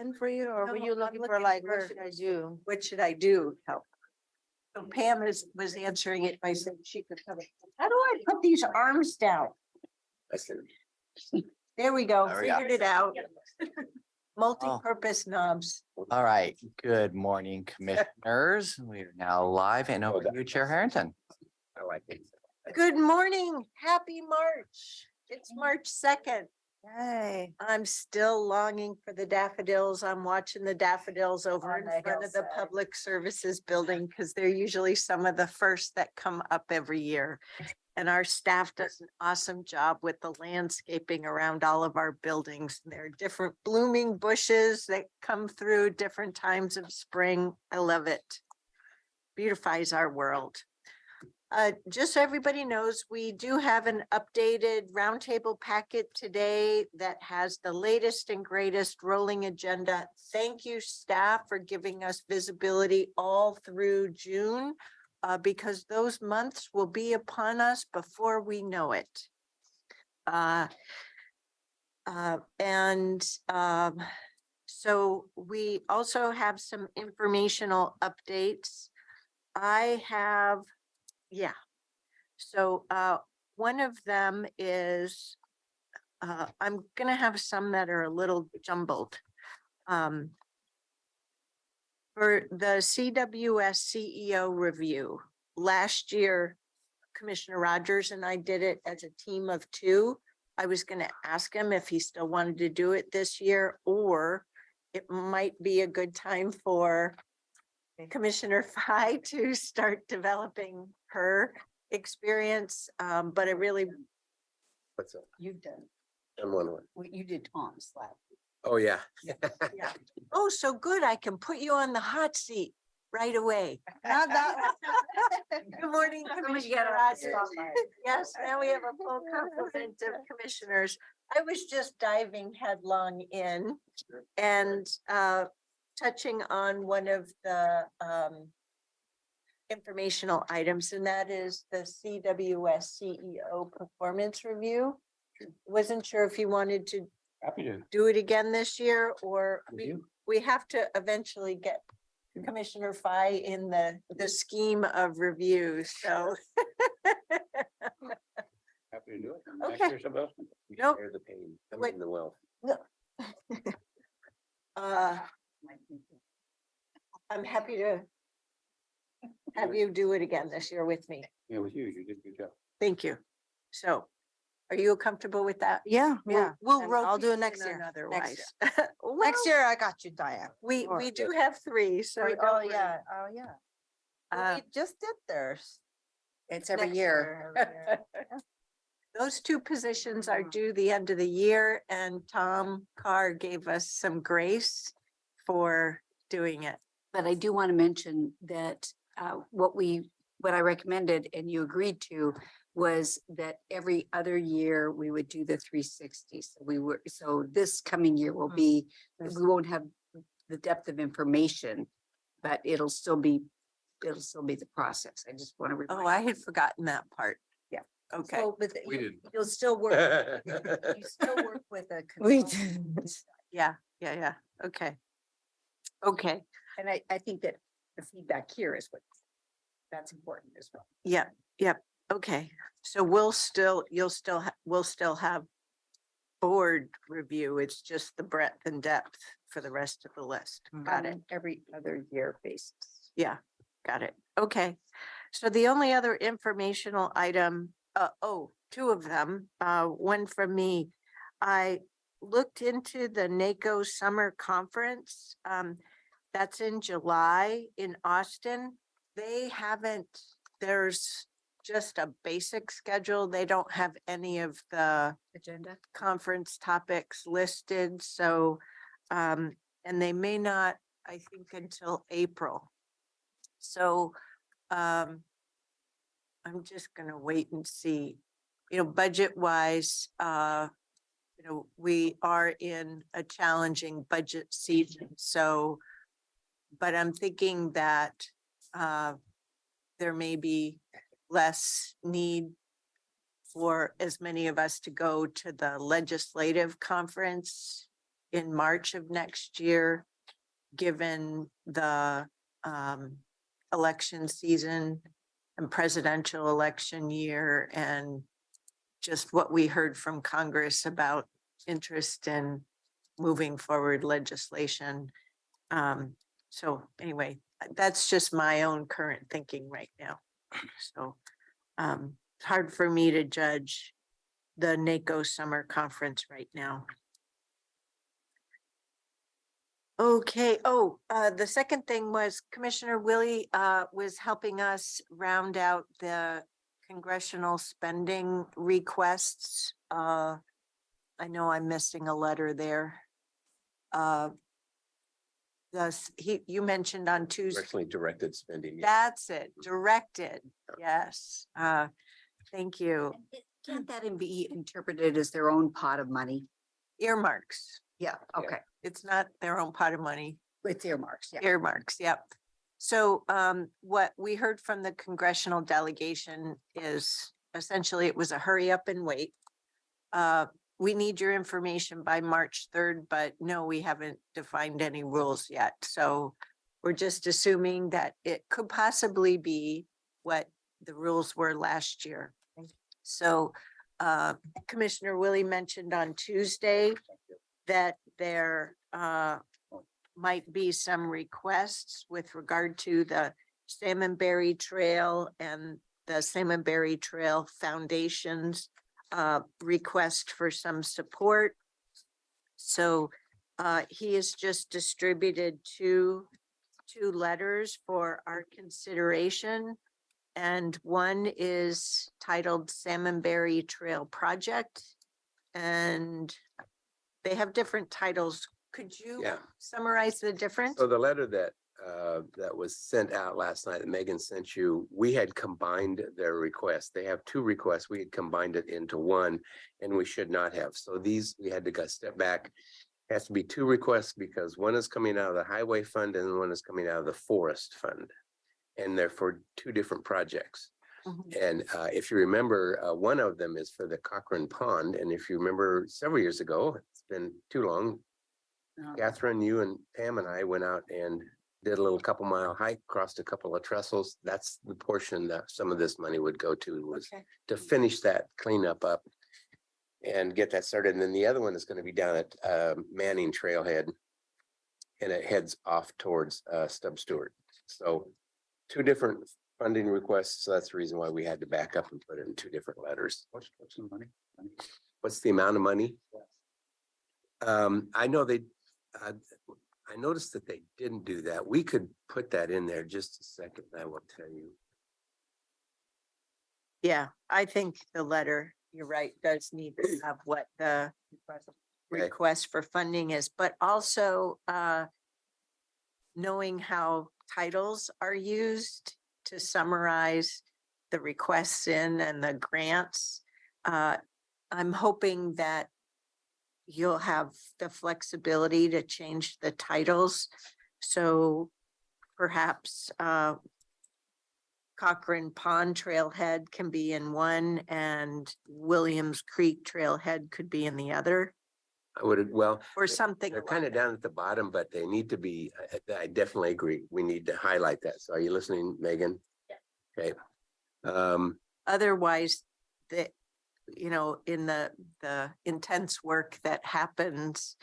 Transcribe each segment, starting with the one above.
in for you, or were No, you I'm looking for looking like, for- what should I do? What should I do? Help. So Pam was answering it by saying she could come. How do I put these arms down? There we go. There we go. Figured it out. Multi-purpose knobs. All right. Good morning, commissioners. We are now live and over to you, Chair Harrington. I like it. Good morning. Happy March. It's March 2nd. Yay. I'm still longing for the daffodils. I'm watching the daffodils over On in the front of the hillside. Public Services Building because they're usually some of the first that come up every year. And our staff does an awesome job with the landscaping around all of our buildings. There are different blooming bushes that come through different times of spring. I love it. Beautifies our world. Just so everybody knows, we do have an updated roundtable packet today that has the latest and greatest rolling agenda. Thank you, staff, for giving us visibility all through June, because those months will be upon us before we know it. So we also have some informational updates. So one of them is, I'm gonna have some that are a little jumbled. For the CWS CEO review, last year, Commissioner Rogers and I did it as a team of 2. I was gonna ask him if he still wanted to do it this year, or it might be a good time for Commissioner Fye to start developing her experience, but I really, What's up? You've done, I'm one. what you did Tom's lap. Oh, yeah. yeah. Oh, so good. I can put you on the hot seat right away. Not that Good morning, Let me Commissioner get up Rogers. here. Yes, now we have a full complement of commissioners. I was just diving headlong in and touching on one of the informational items, and that is the CWS CEO performance review. Wasn't sure if you wanted to Happy to. do it again this year, or We do. we have to eventually get Commissioner Fye in the scheme of reviews, so. Happy to do it. Okay. Next year, somebody else. We Nope. share the pain. Wait. Wait in the wealth. I'm happy to have you do it again this year with me. Yeah, with you. You did a good job. Thank you. So, are you comfortable with that? Yeah, yeah. We'll And I'll do rotate it next in year. Otherwise. Next year, I got you, Diane. We Or- do have 3, so. Oh, don't worry. yeah, oh, yeah. Uh, We just did theirs. It's every next year. Those 2 positions are due the end of the year, and Tom Carr gave us some grace for doing it. But I do want to mention that what I recommended and you agreed to was that every other year we would do the 360. So this coming year will be, we won't have the depth of information, but it'll still be the process. I just want to Oh, remind. I had forgotten that part. Yeah. Okay. So, but We didn't. you'll still work, you still work with a We consultant. Yeah. Okay. Okay. And I think that the feedback here is that's important as well. Yep. Okay. So we'll still have board review. It's just the breadth and depth for the rest of the list. Got it. On every other year basis. Yeah, got it. Okay. So the only other informational item, 2 of them, one from me. I looked into the NACO summer conference. That's in July in Austin. There's just a basic schedule. They don't have any of the Agenda. conference topics listed, so, and they may not, I think, until April. So, I'm just gonna wait and see, budget wise, we are in a challenging budget season, so, but I'm thinking that, there may be less need for as many of us to go to the legislative conference in March of next year, given the election season and presidential election year and just what we heard from Congress about interest in moving forward legislation. So anyway, that's just my own current thinking right now. So it's hard for me to judge the NACO summer conference right now. Okay, the second thing was Commissioner Willie was helping us round out the congressional spending requests. I know I'm missing a letter there. You mentioned on Tuesday. Directly directed spending. That's it, directed, yes. Thank you. Can't that be interpreted as their own pot of money? Earmarks. Yeah, okay. It's not their own pot of money. It's earmarks, yeah. Earmarks, yep. So what we heard from the congressional delegation is essentially it was a hurry up and wait. We need your information by March 3rd, but no, we haven't defined any rules yet. So we're just assuming that it could possibly be what the rules were last year. So Commissioner Willie mentioned on Tuesday that there might be some requests with regard to the Salmonberry Trail and the Salmonberry Trail Foundation's request for some support. So he has just distributed two letters for our consideration. And one is titled Salmonberry Trail Project. And they have different titles. Could you Yeah. summarize the difference? So the letter that that was sent out last night that Megan sent you, we had combined their requests. They have two requests. We had combined it into one and we should not have. So these, we had to go step back. It has to be two requests because one is coming out of the highway fund and one is coming out of the forest fund. And they're for two different projects. Mhm. And if you remember, one of them is for the Cochrane Pond. And if you remember several years ago, it's been too long, Catherine, you and Pam and I went out and did a little couple mile hike, crossed a couple of trestles. That's the portion that some of this money would go to, was Okay. to finish that cleanup up and get that started. And then the other one is going to be down at Manning Trailhead. And it heads off towards Stubb Stewart. So two different funding requests. So that's the reason why we had to back up and put it in two different letters. What's the money? What's the amount of money? I know they, I noticed that they didn't do that. We could put that in there just a second. I will tell you. Yeah, I think the letter, you're right, does need to have what the Okay. request for funding is, but also knowing how titles are used to summarize the requests in and the grants. I'm hoping that you'll have the flexibility to change the titles. So perhaps Cochrane Pond Trailhead can be in one and Williams Creek Trailhead could be in the other, I would, well, or something. they're like kind of that. down at the bottom, but they need to be, I definitely agree. We need to highlight that. So are you listening, Megan? Yeah. Okay. Otherwise, that, you know, in the intense work that happens,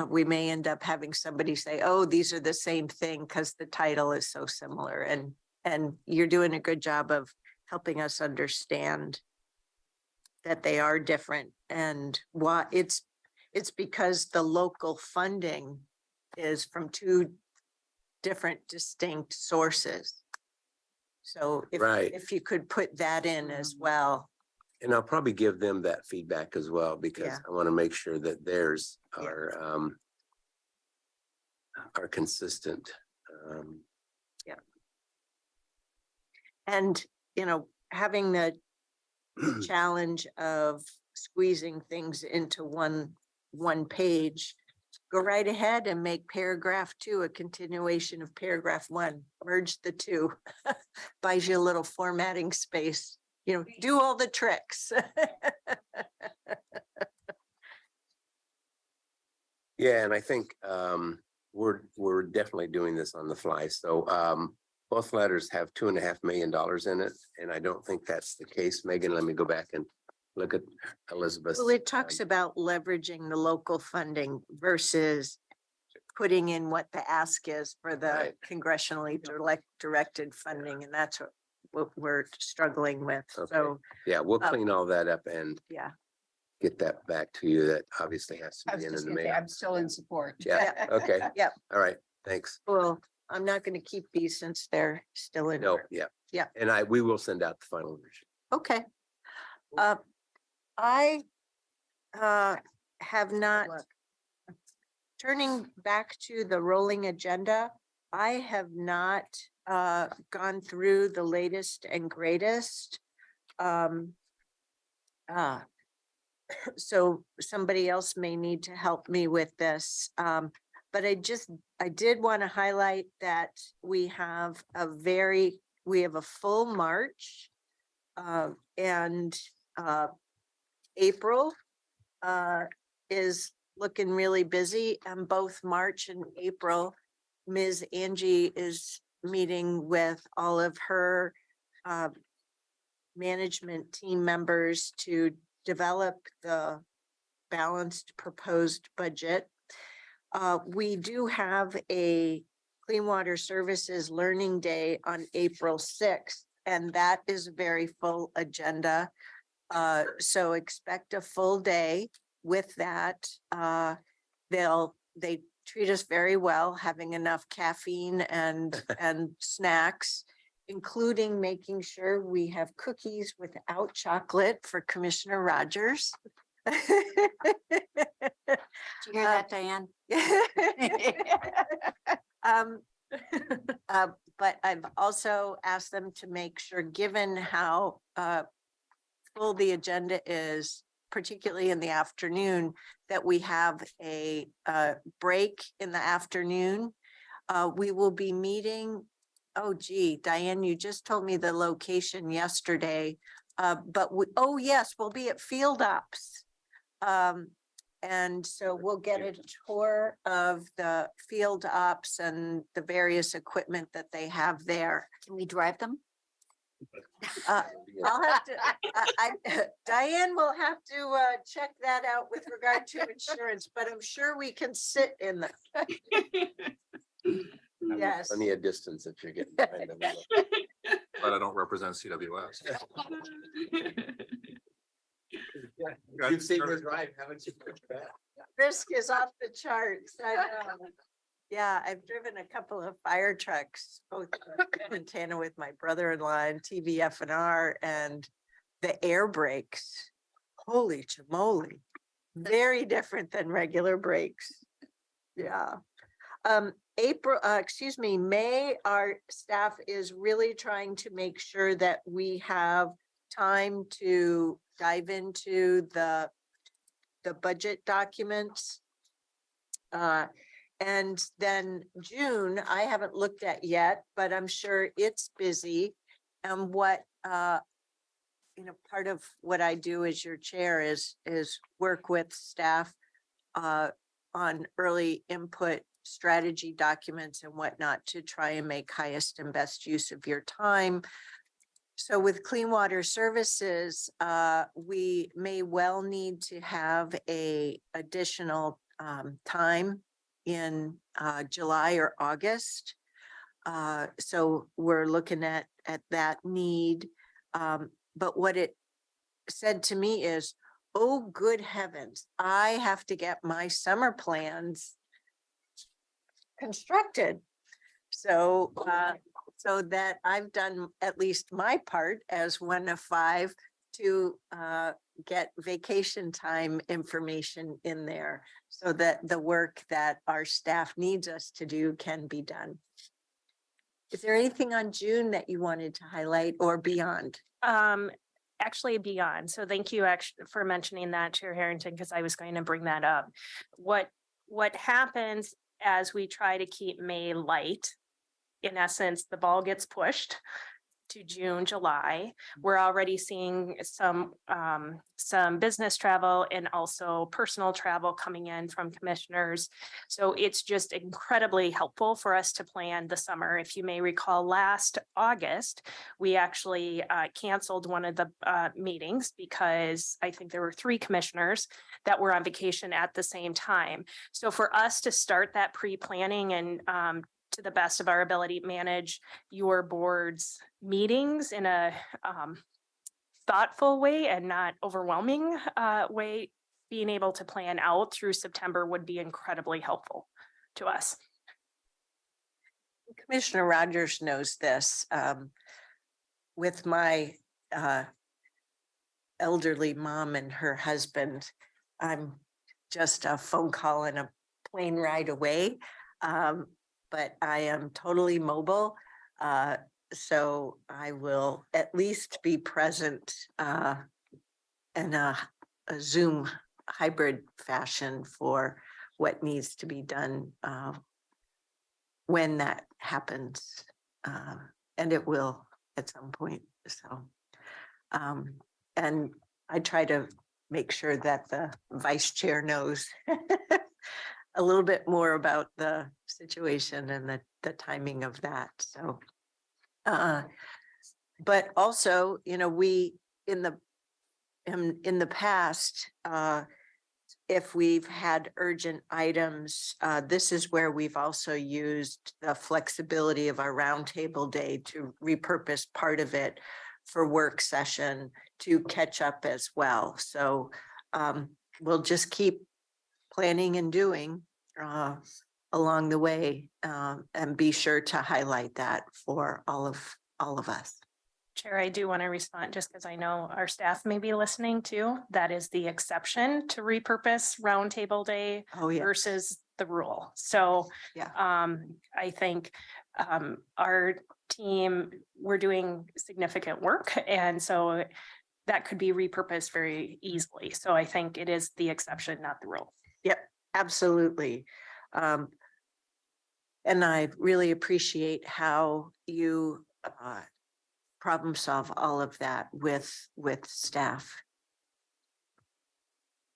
we may end up having somebody say, oh, these are the same thing because the title is so similar. And you're doing a good job of helping us understand that they are different and why it's because the local funding is from two different distinct sources. So Right. if you could put that in as well. And I'll probably give them that feedback as well, because Yeah. I want to make sure that theirs Yeah. are consistent. And, you know, having the challenge of squeezing things into one page, go right ahead and make paragraph 2 a continuation of paragraph 1, merge the two, buys you a little formatting space, you know, do all the tricks. Yeah, and I think we're definitely doing this on the fly. So both letters have $2.5 million in it, and I don't think that's the case. Megan, let me go back and look at Elizabeth's. Well, it talks about leveraging the local funding versus putting in what the ask is for the Right. congressionally directed funding, and that's what we're struggling with. Okay. So, Yeah, we'll Oh. clean all that up and yeah. get that back to you. That obviously has I to was be in just the gonna say, mail. I'm still in support. Yeah, okay. Yep. All right, thanks. Well, I'm not going to keep these since they're still in. No, work. yeah. Yeah. And we will send out the final version. Okay. I have not, turning back to the rolling agenda, I have not gone through the latest and greatest. So somebody else may need to help me with this. But I did want to highlight that we have a full March. And April is looking really busy, and both March and April, Ms. Angie is meeting with all of her management team members to develop the balanced proposed budget. We do have a Clean Water Services Learning Day on April 6th, and that is a very full agenda. So expect a full day with that. They treat us very well, having enough caffeine and snacks, including making sure we have cookies without chocolate for Commissioner Rogers. Did you hear that, Diane? Um, but I've also asked them to make sure, given how full the agenda is, particularly in the afternoon, that we have a break in the afternoon. We will be meeting, oh gee, Diane, you just told me the location yesterday. But oh yes, we'll be at Field Ops. And so we'll get a tour of the Field Ops and the various equipment that they have there. Can we drive them? I'll have to, Diane will have to check that out with regard to insurance, but I'm sure we can sit in the. Yes. Plenty of distance that you're getting. behind them. But I don't represent CWS. You've seen her drive, haven't you? Risk is off the charts. I know. Yeah, I've driven a couple of fire trucks, both in Montana with my brother-in-law and TVF&R, and the air brakes. Holy chamoli. Very different than regular brakes. Yeah. May, our staff is really trying to make sure that we have time to dive into the budget documents. And then June, I haven't looked at yet, but I'm sure it's busy. And what, part of what I do as your chair is work with staff on early input strategy documents and whatnot to try and make highest and best use of your time. So with Clean Water Services, we may well need to have a additional time in July or August. So we're looking at that need. But what it said to me is, oh, good heavens, I have to get my summer plans constructed. So, so that I've done at least my part as one of 5 to get vacation time information in there so that the work that our staff needs us to do can be done. Is there anything on June that you wanted to highlight or beyond? Actually beyond. So thank you for mentioning that, Chair Harrington, because I was going to bring that up. What happens as we try to keep May light, in essence, the ball gets pushed to June, July. We're already seeing some business travel and also personal travel coming in from commissioners. So it's just incredibly helpful for us to plan the summer. If you may recall, last August, we actually canceled one of the meetings because I think there were 3 commissioners that were on vacation at the same time. So for us to start that pre-planning and to the best of our ability, manage your board's meetings in a thoughtful way and not overwhelming way, being able to plan out through September would be incredibly helpful to us. Commissioner Rogers knows this. With my elderly mom and her husband, I'm just a phone call and a plane ride away. But I am totally mobile. So I will at least be present in a Zoom hybrid fashion for what needs to be done when that happens. And it will at some point. So, and I try to make sure that the vice chair knows a little bit more about the situation and the timing of that. So, but also, you know, we in the past, if we've had urgent items, this is where we've also used the flexibility of our roundtable day to repurpose part of it for work session to catch up as well. So we'll just keep planning and doing along the way, and be sure to highlight that for all of us. Chair, I do want to respond just because I know our staff may be listening too. That is the exception to repurpose roundtable day Oh, yeah. versus the rule. So Yeah. I think our team, we're doing significant work, and so that could be repurposed very easily. So I think it is the exception, not the rule. Yep, absolutely. And I really appreciate how you problem solve all of that with staff.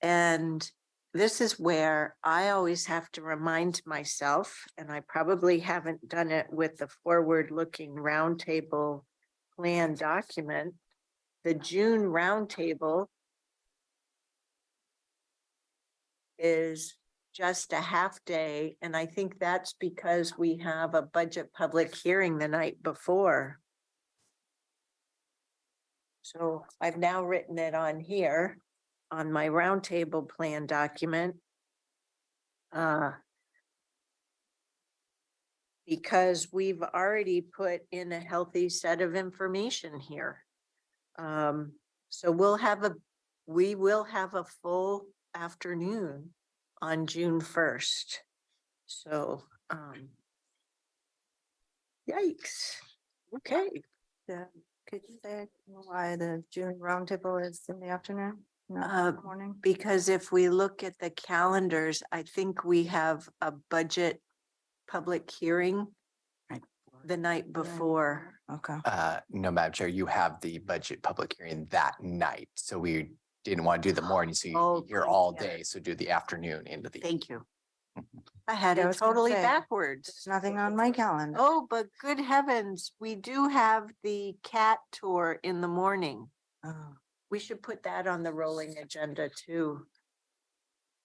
And this is where I always have to remind myself, and I probably haven't done it with the forward-looking roundtable plan document, the June roundtable is just a half day. And I think that's because we have a budget public hearing the night before. So I've now written it on here on my roundtable plan document. Because we've already put in a healthy set of information here. So we will have a full afternoon on June 1st. So, yikes. Okay. Yeah. Could you say why the June roundtable is in the afternoon, not morning? Because if we look at the calendars, I think we have a budget public hearing the night before. Okay. No, Madam Chair, you have the budget public hearing that night. So we didn't want to do the morning, so Oh, you're put 'em all together. day. So do the afternoon into the. Thank you. I had Yeah, I it was gonna totally say, backwards. There's nothing on my calendar. Oh, but good heavens, we do have the cat tour in the morning. Oh. We should put that on the rolling agenda too.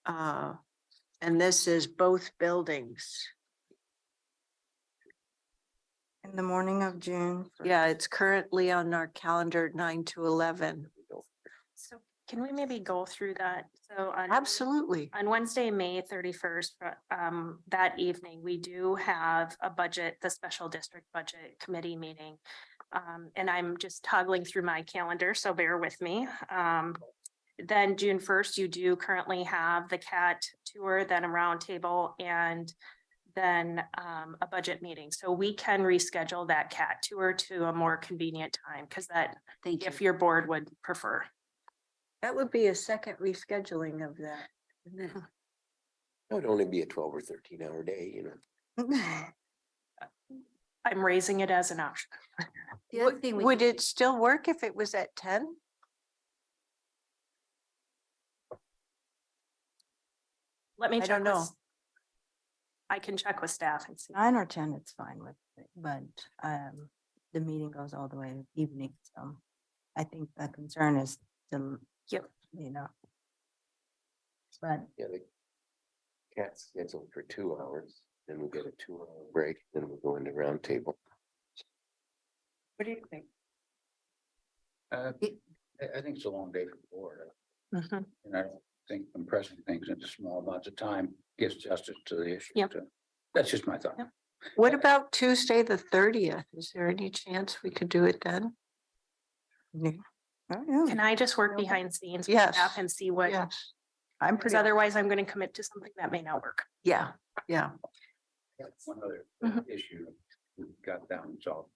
And this is both buildings. In the morning of June. Yeah, it's currently on our calendar 9 to 11. So can we maybe go through that? So on Absolutely. on Wednesday, May 31st, that evening, we do have a budget, the special district budget committee meeting. And I'm just toggling through my calendar, so bear with me. Then June 1st, you do currently have the CAT tour, then a roundtable, and then a budget meeting. So we can reschedule that CAT tour to a more convenient time, because that, if your board would prefer. That would be a second rescheduling of that. Wouldn't it? It would only be a 12 or 13 hour day, you know. I'm raising it as an option. The other thing we Would could- it still work if it was at 10? Let me I check don't with know. s- I can check with staff and see. 9 or 10, it's fine with me, but the meeting goes all the way to evening, so I think the concern is the, Yep. you know. But Yeah, the cat's scheduled for 2 hours, then we get a 2 hour break, then we go into roundtable. What do you think? I think it's a long day for the board. Mhm. And I don't think compressing things into small amounts of time gives justice to the issue. Yep. So that's just my thought. Yep. What about Tuesday, the 30th? Is there any chance we could do it then? oh, yeah, Can I just work Okay. behind scenes? with Yes. staff And see what, Yes. I'm because pretty. otherwise I'm going to commit to something that may not work. Yeah, yeah. One other Mhm. issue we got down, so.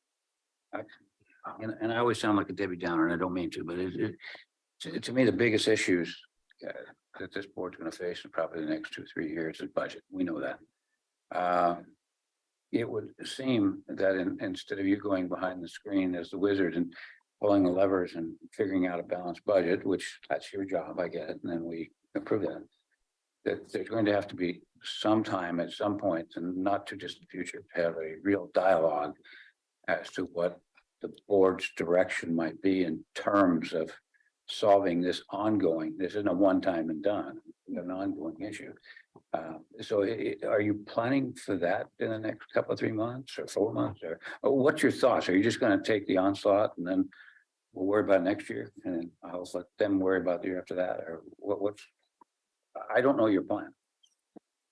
And I always sound like a Debbie Downer, and I don't mean to, but to me, the biggest issues that this board's gonna face in probably the next 2-3 years is budget. We know that. It would seem that instead of you going behind the screen as the wizard and pulling the levers and figuring out a balanced budget, which that's your job, I get it, and then we approve that. That there's going to have to be some time at some point, and not too distant future, to have a real dialogue as to what the board's direction might be in terms of solving this ongoing, this isn't a one time and done, we have an ongoing issue. So are you planning for that in the next couple of 3 months or 4 months, or what's your thoughts? Are you just gonna take the onslaught and then we'll worry about it next year, and then I'll let them worry about the year after that, or what's? I don't know your plan.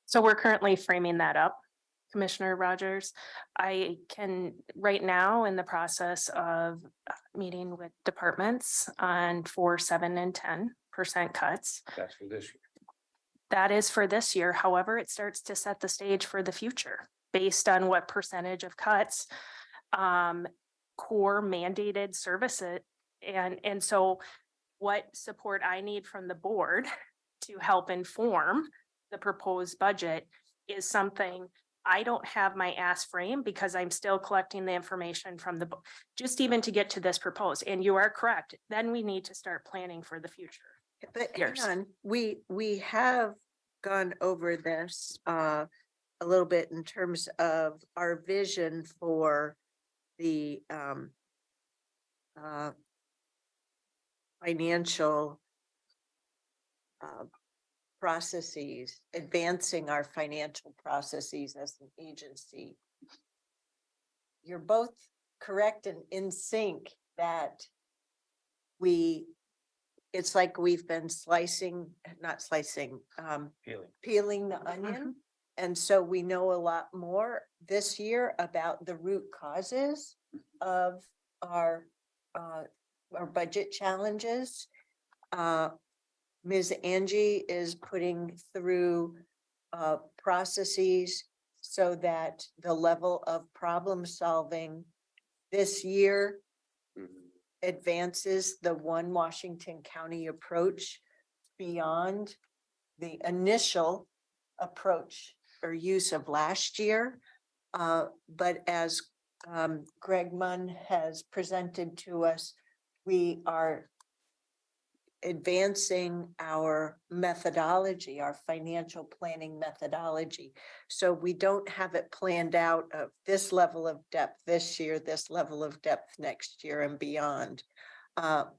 So we're currently framing that up, Commissioner Rogers. I can, right now, in the process of meeting with departments on 4, 7, and 10% cuts. That's for this year. That is for this year. However, it starts to set the stage for the future based on what percentage of cuts core mandated services. And so what support I need from the board to help inform the proposed budget is something I don't have my ask frame because I'm still collecting the information from just even to get to this proposed. And you are correct. Then we need to start planning for the future. But hang Years. on, we have gone over this a little bit in terms of our vision for the financial processes, advancing our financial processes as an agency. You're both correct and in sync that it's like we've been peeling the onion. And so we know a lot more this year about the root causes of our budget challenges. Ms. Angie is putting through processes so that the level of problem solving this year advances the one Washington County approach beyond the initial approach or use of last year. But as Greg Munn has presented to us, we are advancing our methodology, our financial planning methodology. So we don't have it planned out of this level of depth this year, this level of depth next year and beyond. But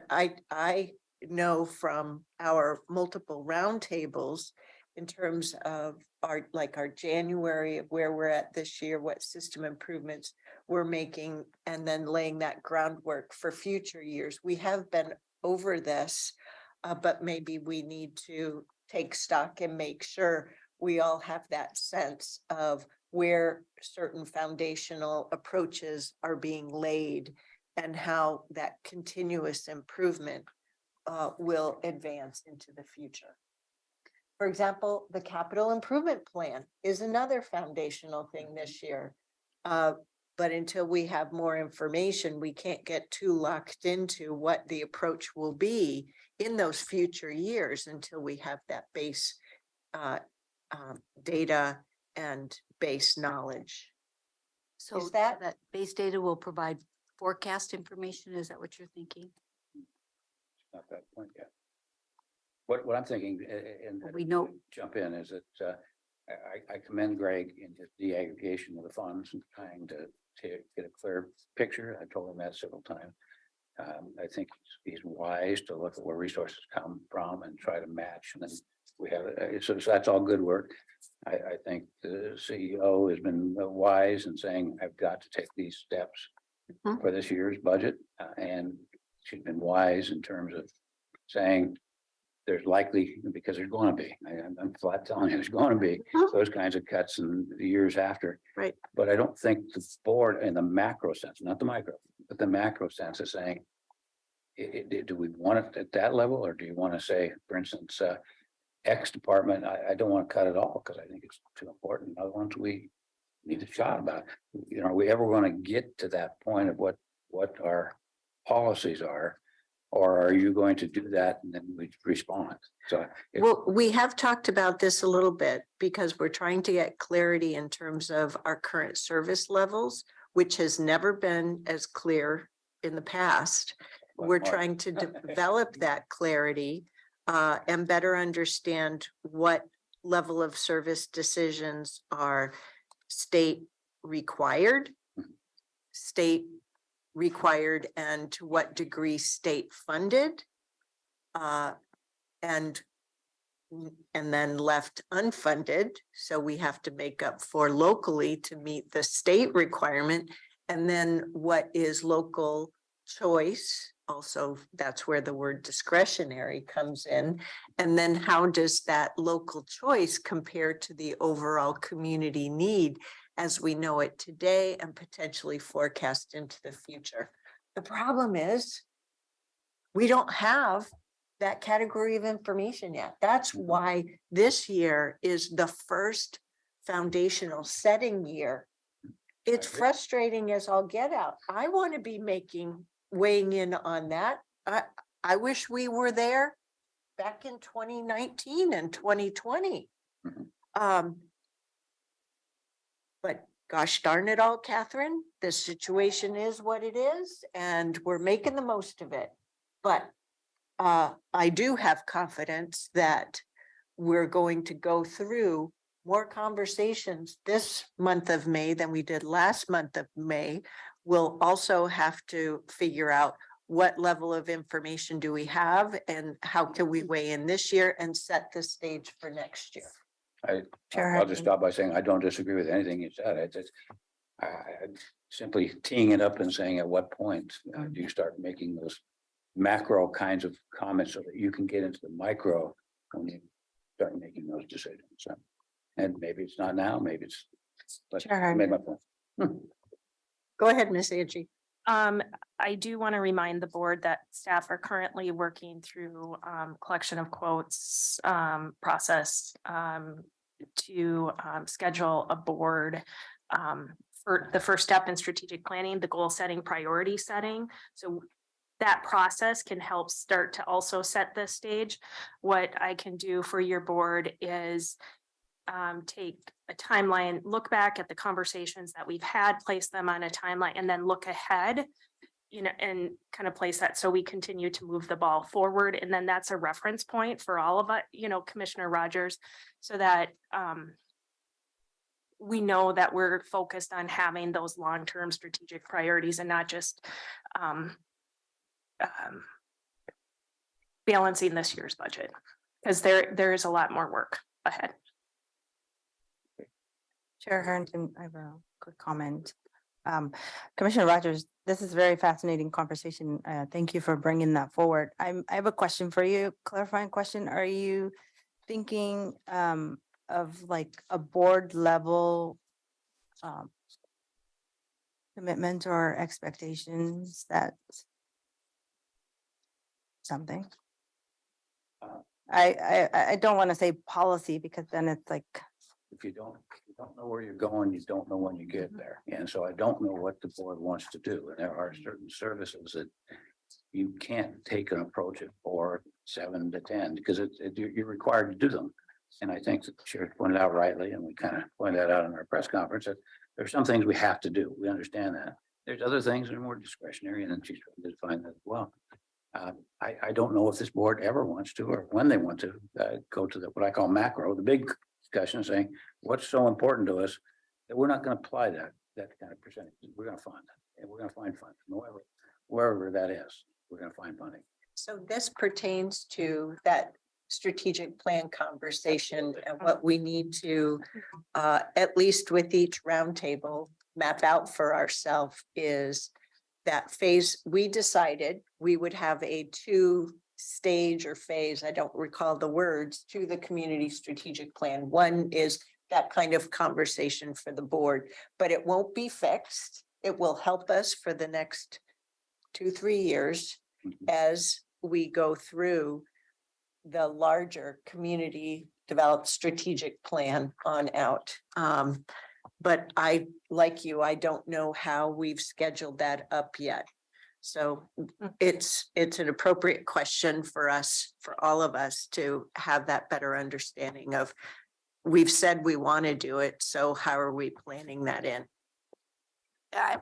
I know from our multiple roundtables in terms of our January of where we're at this year, what system improvements we're making, and then laying that groundwork for future years. We have been over this, but maybe we need to take stock and make sure we all have that sense of where certain foundational approaches are being laid and how that continuous improvement will advance into the future. For example, the capital improvement plan is another foundational thing this year. But until we have more information, we can't get too locked into what the approach will be in those future years until we have that base data and base knowledge. So Is that- that base data will provide forecast information? Is that what you're thinking? Not that point yet. What I'm thinking, and We know- jump in, is that I commend Greg in his de-aggregation of the funds and trying to get a clear picture. I told him that several times. I think he's wise to look at where resources come from and try to match, and then we have, so that's all good work. I think the CEO has been wise in saying, I've got to take these steps Mhm. for this year's budget, and she's been wise in terms of saying there's likely, because there's going to be, I'm flat telling you, there's going to be Mhm. those kinds of cuts in the years after. Right. But I don't think the board in the macro sense, not the micro, but the macro sense is saying, do we want it at that level, or do you want to say, for instance, X department, I don't want to cut it all because I think it's too important. Other ones we need a shot about. You know, are we ever going to get to that point of what our policies are? Or are you going to do that and then we respond? So Well, we have talked about this a little bit because we're trying to get clarity in terms of our current service levels, which has never been as clear in the past. We're Mark. trying to develop that clarity and better understand what level of service decisions are state required, and to what degree state funded. And then left unfunded, so we have to make up for locally to meet the state requirement. And then what is local choice? Also, that's where the word discretionary comes in. And then how does that local choice compare to the overall community need as we know it today and potentially forecast into the future? The problem is we don't have that category of information yet. That's why this year is the first foundational setting year. It's agree. frustrating as all get out. I want to be weighing in on that. I wish we were there back in 2019 and 2020. Mhm. But gosh darn it all, Catherine, the situation is what it is, and we're making the most of it. But I do have confidence that we're going to go through more conversations this month of May than we did last month of May. We'll also have to figure out what level of information do we have and how can we weigh in this year and set the stage for next year. Chair I'll just Hartman. stop by saying I don't disagree with anything you said. I simply teeing it up and saying at what point do you start making those macro kinds of comments so that you can get into the micro when you start making those decisions. So, and maybe it's not now, maybe it's, but Sure. I made my point. Go ahead, Miss Angie. I do want to remind the board that staff are currently working through collection of quotes process to schedule a board for the first step in strategic planning, the goal setting, priority setting. So that process can help start to also set the stage. What I can do for your board is take a timeline, look back at the conversations that we've had, place them on a timeline, and then look ahead, you know, and kind of place that so we continue to move the ball forward. And then that's a reference point for all of us, you know, Commissioner Rogers, so that we know that we're focused on having those long-term strategic priorities and not just balancing this year's budget, because there is a lot more work ahead. Chair Harrington, I have a quick comment. Commissioner Rogers, this is a very fascinating conversation. Thank you for bringing that forward. I have a question for you, clarifying question. Are you thinking of like a board level commitment or expectations that something? I don't want to say policy because then it's like, If you don't know where you're going, you don't know when you get there. And so I don't know what the board wants to do. And there are certain services that you can't take an approach at 4, 7 to 10 because you're required to do them. And I think that the chair pointed out rightly, and we kind of pointed that out in our press conference, that there's some things we have to do. We understand that. There's other things that are more discretionary, and then she's trying to define that as well. I don't know if this board ever wants to, or when they want to, go to the, what I call macro, the big discussion, saying what's so important to us that we're not going to apply that kind of percentage. We're going to fund it, and we're going to find funds, wherever that is, we're going to find funding. So this pertains to that strategic plan conversation and what we need to, at least with each roundtable, map out for ourselves is that phase. We decided we would have a 2-stage or phase, I don't recall the words, to the community strategic plan. One is that kind of conversation for the board, but it won't be fixed. It will help us for the next 2-3 years as we go through the larger community developed strategic plan on out. But I, like you, I don't know how we've scheduled that up yet. So it's an appropriate question for us, for all of us to have that better understanding of, we've said we want to do it, so how are we planning that in?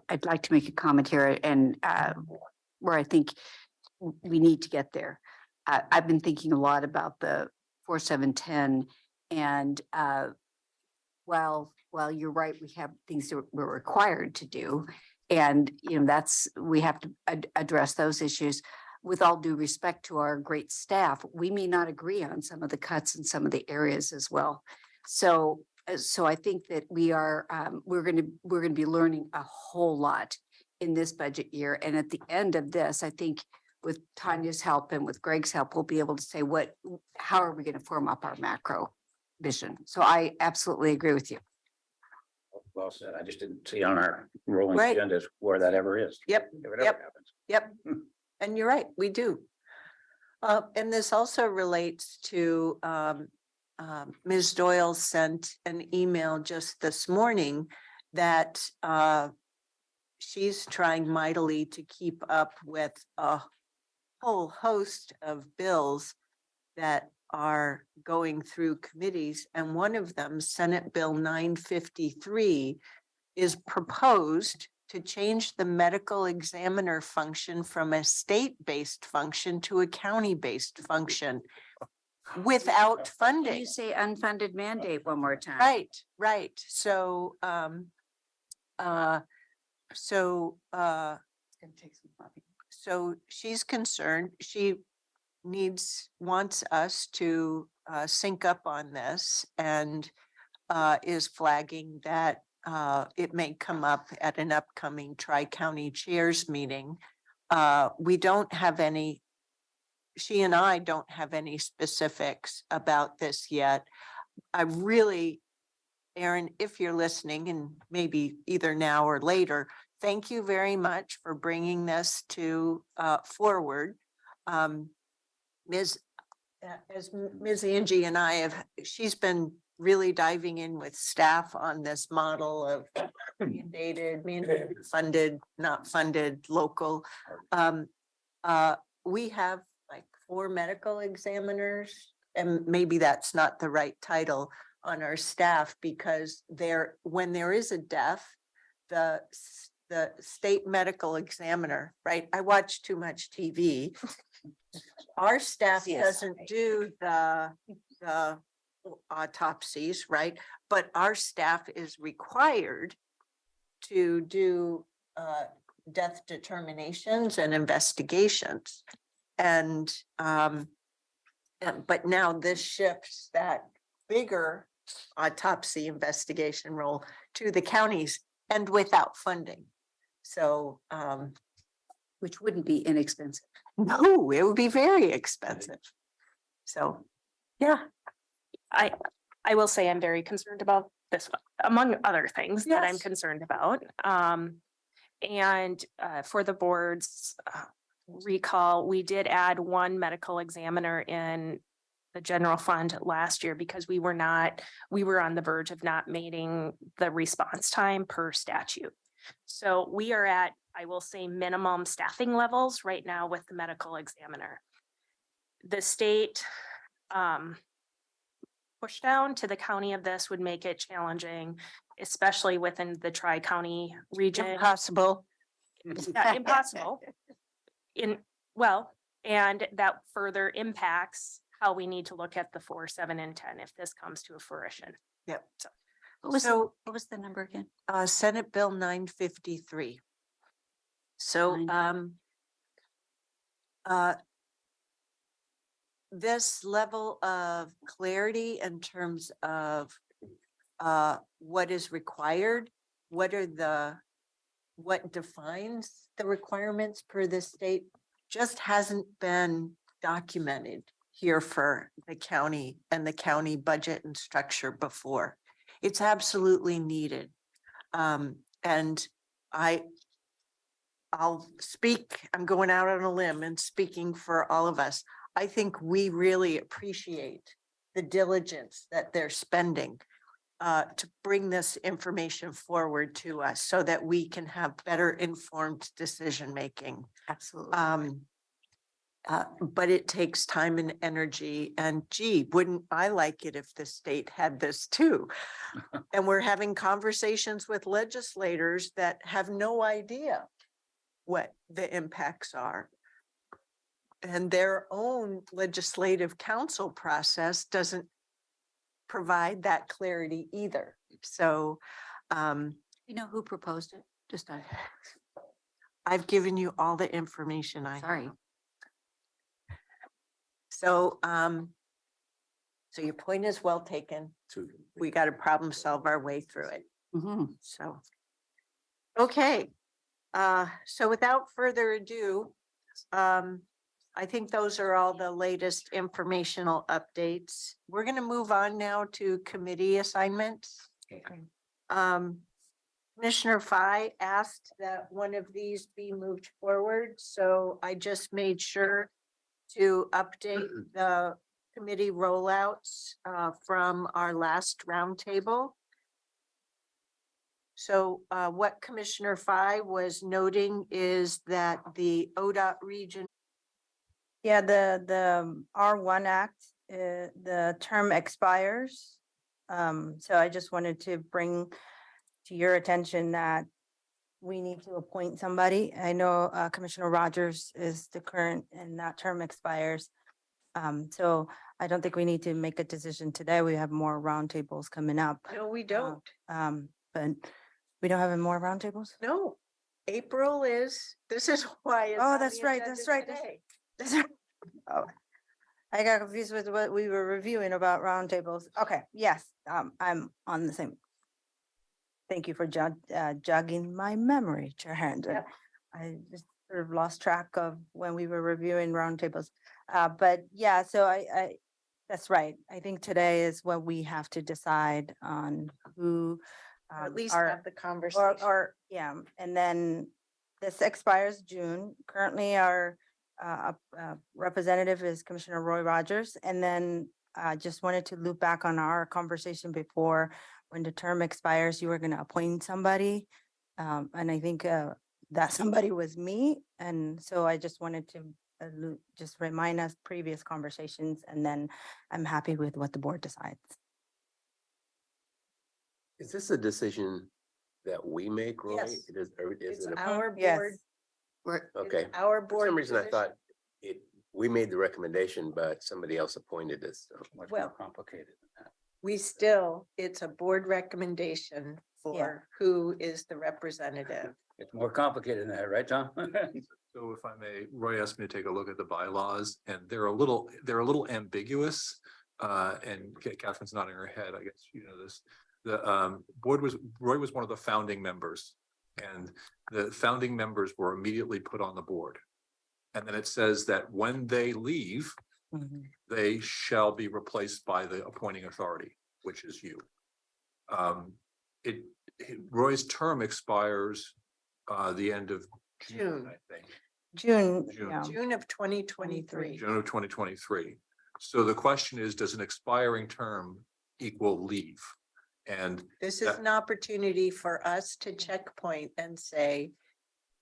I'd like to make a comment here and where I think we need to get there. I've been thinking a lot about the 4710 and while you're right, we have things that we're required to do. And, we have to address those issues. With all due respect to our great staff, we may not agree on some of the cuts in some of the areas as well. So I think that we're going to be learning a whole lot in this budget year. And at the end of this, I think with Tanya's help and with Greg's help, we'll be able to say how are we going to form up our macro vision? So I absolutely agree with you. Well said. I just didn't see on our rolling Right. agendas where that ever is. Yep, If it ever yep. happens. Yep. And you're right, we do. And this also relates to, Ms. Doyle sent an email just this morning that she's trying mightily to keep up with a whole host of bills that are going through committees. And one of them, Senate Bill 953, is proposed to change the medical examiner function from a state-based function to a county-based function without Can funding. you say unfunded mandate one more time? Right. So, so she's concerned, she wants us to sync up on this and is flagging that it may come up at an upcoming tri-county chairs meeting. We don't have any, she and I don't have any specifics about this yet. I really, Aaron, if you're listening, and maybe either now or later, thank you very much for bringing this to forward. Ms. Angie and I she's been really diving in with staff on this model of mandated, funded, not funded, local. We have like 4 medical examiners, and maybe that's not the right title on our staff, because when there is a death, the state medical examiner, right? I watch too much TV. Our staff Yes. doesn't do the autopsies, right? But our staff is required to do death determinations and investigations. And but now this shifts that bigger autopsy investigation role to the counties and without funding. So Which wouldn't be inexpensive. no, it would be very expensive. So, yeah. I will say I'm very concerned about this one, among other things that I'm Yes. concerned about. And for the board's recall, we did add 1 medical examiner in the general fund last year because we were on the verge of not meeting the response time per statute. So we are at, I will say, minimum staffing levels right now with the medical examiner. The state push down to the county of this would make it challenging, especially within the tri-county region. Impossible. Not impossible. And that further impacts how we need to look at the 4, 7, and 10 if this comes to a fruition. Yep. What was the number again? Senate Bill 953. So, this level of clarity in terms of what is required, what defines the requirements per the state just hasn't been documented here for the county and the county budget and structure before. It's absolutely needed. And I'll speak, I'm going out on a limb and speaking for all of us. I think we really appreciate the diligence that they're spending to bring this information forward to us so that we can have better informed decision-making. Absolutely. But it takes time and energy, and gee, wouldn't I like it if the state had this too? And we're having conversations with legislators that have no idea what the impacts are. And their own legislative council process doesn't provide that clarity either. So, You know who proposed it? Just, I've given you all the information I sorry. have. So, so your point is well taken. We got to problem solve our way through it. So, okay. So without further ado, I think those are all the latest informational updates. We're going to move on now to committee assignments. Commissioner Fye asked that one of these be moved forward, so I just made sure to update the committee rollouts from our last roundtable. So what Commissioner Fye was noting is that the ODOT region. Yeah, the R1 Act, the term expires. So I just wanted to bring to your attention that we need to appoint somebody. I know Commissioner Rogers is the current and that term expires. So I don't think we need to make a decision today. We have more roundtables coming up. No, we don't. But we don't have any more roundtables? No, April is, this is why. it's Oh, on that's the right, agenda that's right, today. Oh, I got confused with what we were reviewing about roundtables. Okay, yes, I'm on the same. Thank you for jogging my memory, Chair Harrington. Yep. I just sort of lost track of when we were reviewing roundtables. But yeah, so I, that's right. I think today is when we have to decide on who. Or at least our- have the conversation. Or, yeah, and then this expires June. Currently, our representative is Commissioner Roy Rogers. And then I just wanted to loop back on our conversation before, when the term expires, you were going to appoint somebody. And I think that somebody was me. And so I just wanted to just remind us previous conversations, and then I'm happy with what the board decides. Is this a decision that we make, Roy? Yes. Is It's it a- our Yes. board. We're, it's Okay. Our For board. some reason, I position. thought we made the recommendation, but somebody else appointed us. So. Much Well- more complicated than that. It's a board recommendation for who is the representative. It's more complicated than that, right, Tom? So if I may, Roy asked me to take a look at the bylaws and they're a little ambiguous. And Catherine's nodding her head, I guess you know this. The Roy was one of the founding members, and the founding members were immediately put on the board. And then it says that when they leave, they shall be replaced by the appointing authority, which is you. Roy's term expires the end of June, June. I think. June, June. yeah. June of 2023. June of 2023. So the question is, does an expiring term equal leave? And This is that- an opportunity for us to checkpoint and say,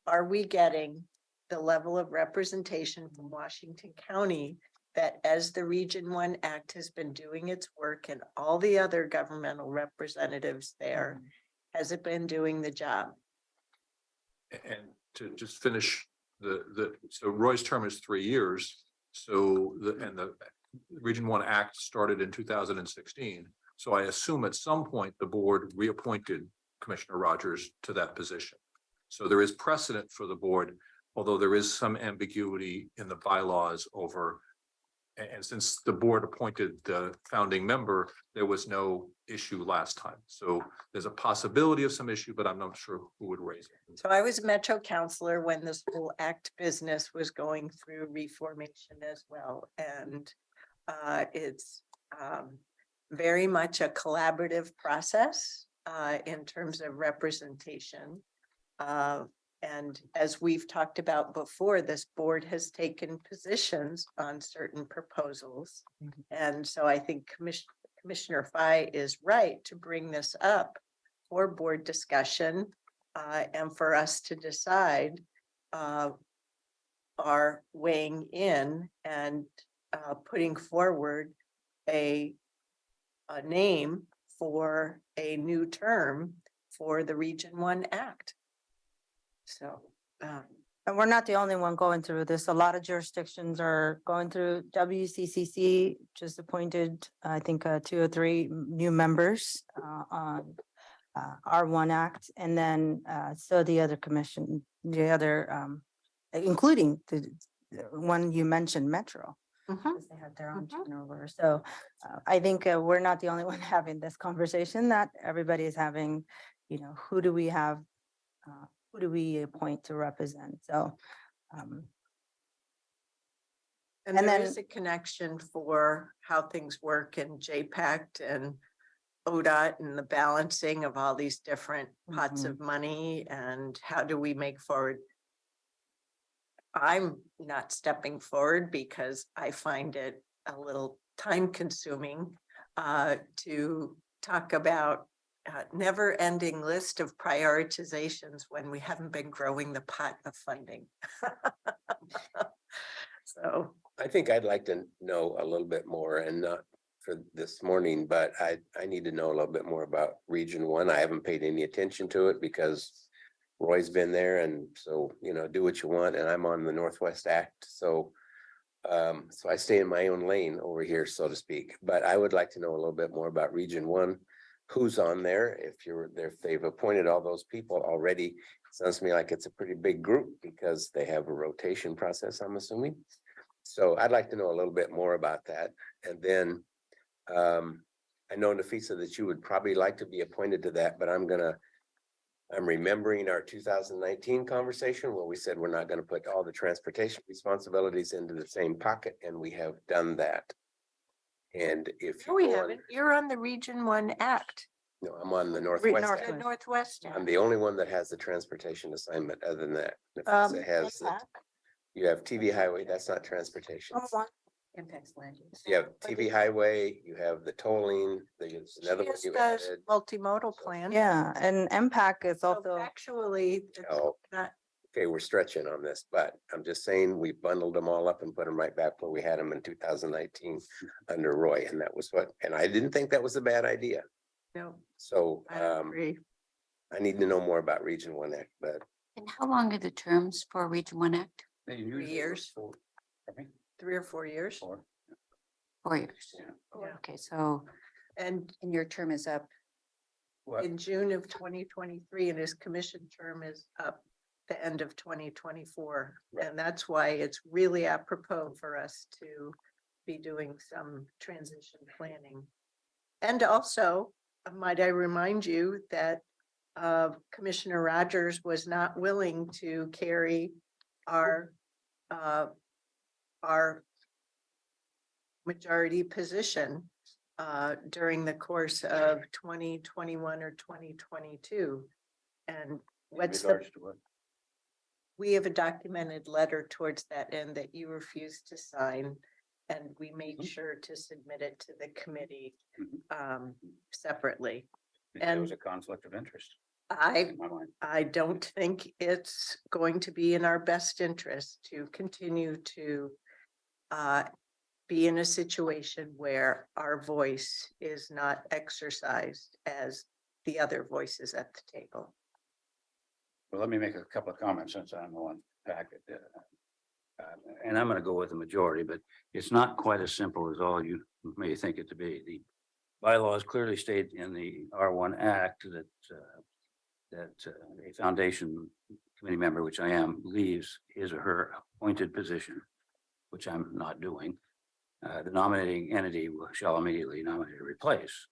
are we getting the level of representation from Washington County that as the Region One Act has been doing its work and all the other governmental representatives there, has it been doing the job? And to just finish so Roy's term is 3 years. So the Region One Act started in 2016. So I assume at some point the board reappointed Commissioner Rogers to that position. So there is precedent for the board, although there is some ambiguity in the bylaws over. And since the board appointed the founding member, there was no issue last time. So there's a possibility of some issue, but I'm not sure who would raise it. So I was a Metro counselor when this whole ACT business was going through reformation as well. And it's very much a collaborative process in terms of representation. And as we've talked about before, this board has taken positions on certain proposals. And so I think Commissioner Fye is right to bring this up for board discussion and for us to decide are weighing in and putting forward a name for a new term for the Region One Act. So, And we're not the only one going through this. A lot of jurisdictions are going through. WCCC just appointed, I think, 2 or 3 new members on R1 Act. And then so the other commission, the other, including the one you mentioned, Metro. Because they had their own turnover. So I think we're not the only one having this conversation, that everybody is having, you know, who do we have, who do we appoint to represent? So. and And there then- is a connection for how things work in JPACT and ODOT and the balancing of all these different pots of money and how do we make forward. I'm not stepping forward because I find it a little time consuming to talk about never ending list of prioritizations when we haven't been growing the pot of funding. So I think I'd like to know a little bit more, and not for this morning, but I need to know a little bit more about Region One. I haven't paid any attention to it because Roy's been there, and so, you know, do what you want, and I'm on the Northwest Act, so so I stay in my own lane over here, so to speak, but I would like to know a little bit more about Region One. Who's on there? If they've appointed all those people already, sounds to me like it's a pretty big group because they have a rotation process, I'm assuming. So I'd like to know a little bit more about that. And then I know, Nafisa, that you would probably like to be appointed to that, but I'm remembering our 2019 conversation where we said we're not going to put all the transportation responsibilities into the same pocket, and we have done that. And if no, we you go on- haven't. You're on the Region One Act. No, I'm on the Northwest. Northwest. The Act. Northwest. I'm Act. the only one that has the transportation assignment. Other than that, Nafisa has the, you have TV highway. That's not transportation. Impacts land use. You have TV highway, you have the tolling, there's another She one has you the added. multimodal plan. Yeah, and MPAC is So also, actually, it's Oh. not, Okay, we're stretching on this, but I'm just saying we bundled them all up and put them right back where we had them in 2019 under Roy, and that was and I didn't think that was a bad idea. no, So I agree. I need to know more about Region One Act, but And how long are the terms for Region One Act? 3 years. 3 or 4 years. 4. 4 years. Yeah. Okay, so, And and your term is up. What? in June of 2023, and his commission term is up the end of 2024. Right. And that's why it's really apropos for us to be doing some transition planning. And also, might I remind you that Commissioner Rogers was not willing to carry our majority position during the course of 2021 or 2022. And what's the, Regards to what? we have a documented letter towards that end that you refused to sign. And we made sure to submit it to the committee separately. There was a conflict of interest I in my mind. I don't think it's going to be in our best interest to continue to be in a situation where our voice is not exercised as the other voices at the table. Well, let me make a couple of comments since I'm the one packet. And I'm gonna go with the majority, but it's not quite as simple as all you may think it to be. The bylaws clearly state in the R1 Act that a foundation committee member, which I am, leaves his or her appointed position, which I'm not doing. The nominating entity shall immediately nominate or replace.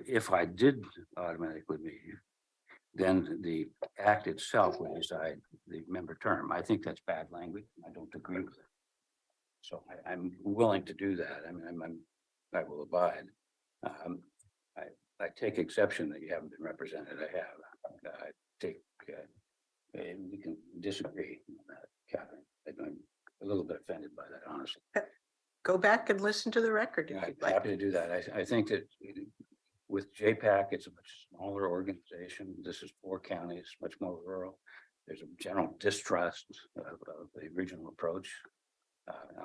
If I did automatically leave, then the act itself would decide the member term. I think that's bad language. I don't agree with it. So I'm willing to do that. I mean, I will abide. I take exception that you haven't been represented. I have. I take, and we can disagree on that, Catherine. I'm a little bit offended by that, honestly. Go back and listen to the record if Yeah, you'd I'm like. happy to do that. I think that with JPAC, it's a much smaller organization. This is 4 counties, much more rural. There's a general distrust of the regional approach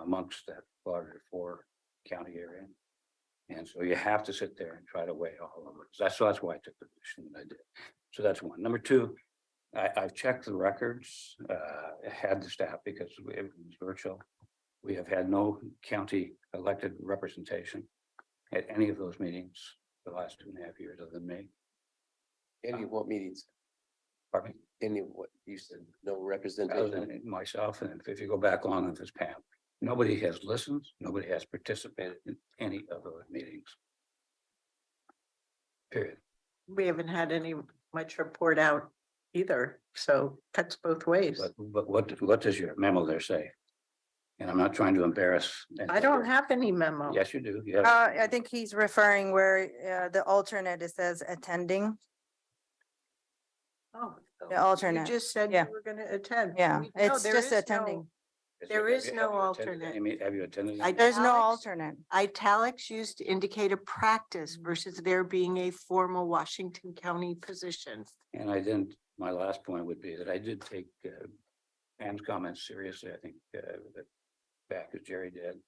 amongst that larger 4 county area. And so you have to sit there and try to weigh all of it. That's why I took the position that I did. So that's one. Number 2, I've checked the records, had the staff because it was virtual. We have had no county elected representation at any of those meetings the last 2.5 years other than me. Any of what meetings? Pardon me? Any of what you said, no Other representation? than myself, and if you go back long enough as Pam, nobody has listened, nobody has participated in any of those meetings. Period. We haven't had any much report out either, so cuts both ways. But what does your memo there say? And I'm not trying to embarrass. I don't have any memo. Yes, you do. You have. I think he's referring where the alternate, it says attending, Oh, the you alternate. just said Yeah. you were gonna attend. Yeah, No, it's there just is no- attending. there Have is you- no have you attended alternate. any- Have you attended? I- any? There's no Alex? alternate. Italics used to indicate a practice versus there being a formal Washington County position. And I didn't, my last point would be that I did take Pam's comments seriously. I think that back as Jerry did,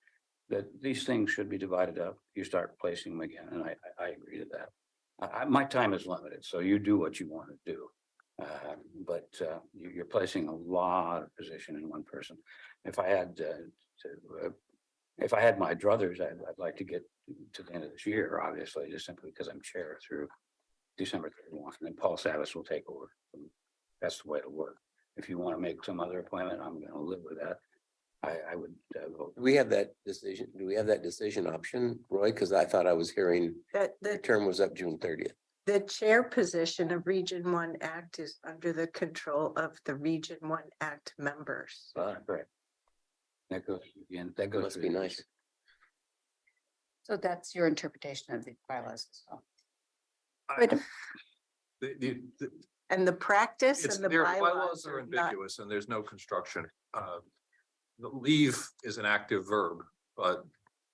that these things should be divided up. You start placing them again, and I agree to that. My time is limited, so you do what you want to do. But you're placing a lot of position in one person. If I had if I had my druthers, I'd like to get to the end of this year, obviously, just simply because I'm chair through December 31, and then Paul Savas will take over. That's the way it'll work. If you want to make some other appointment, I'm going to live with that. I would vote. Do we have that decision? Do we have that decision option, Roy? Because I thought I was hearing That the the, term was up June 30th. the chair position of Region 1 Act is under the control of the Region 1 Act members. Right. That goes again, that goes. Must through be the- nice. So that's your interpretation of the bylaws as well. Wait, And the practice It's, and the their bylaws are are not. ambiguous and there's no construction. The leave is an active verb, but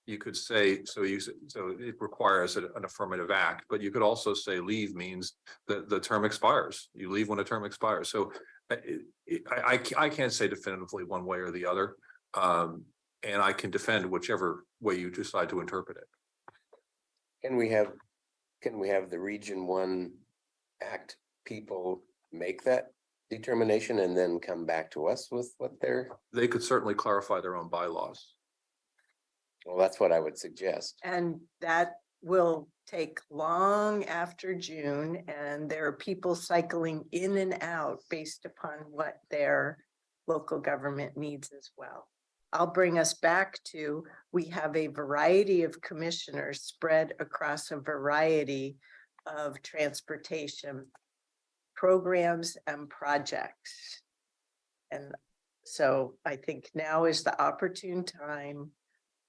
you could say, so it requires an affirmative act, but you could also say leave means that the term expires. You leave when a term expires. So I can't say definitively one way or the other. And I can defend whichever way you decide to interpret it. Can we have the Region 1 Act people make that determination and then come back to us with what they're, They could certainly clarify their own bylaws. well, that's what I would suggest. And that will take long after June, and there are people cycling in and out based upon what their local government needs as well. I'll bring us back to, we have a variety of commissioners spread across a variety of transportation programs and projects. And so I think now is the opportune time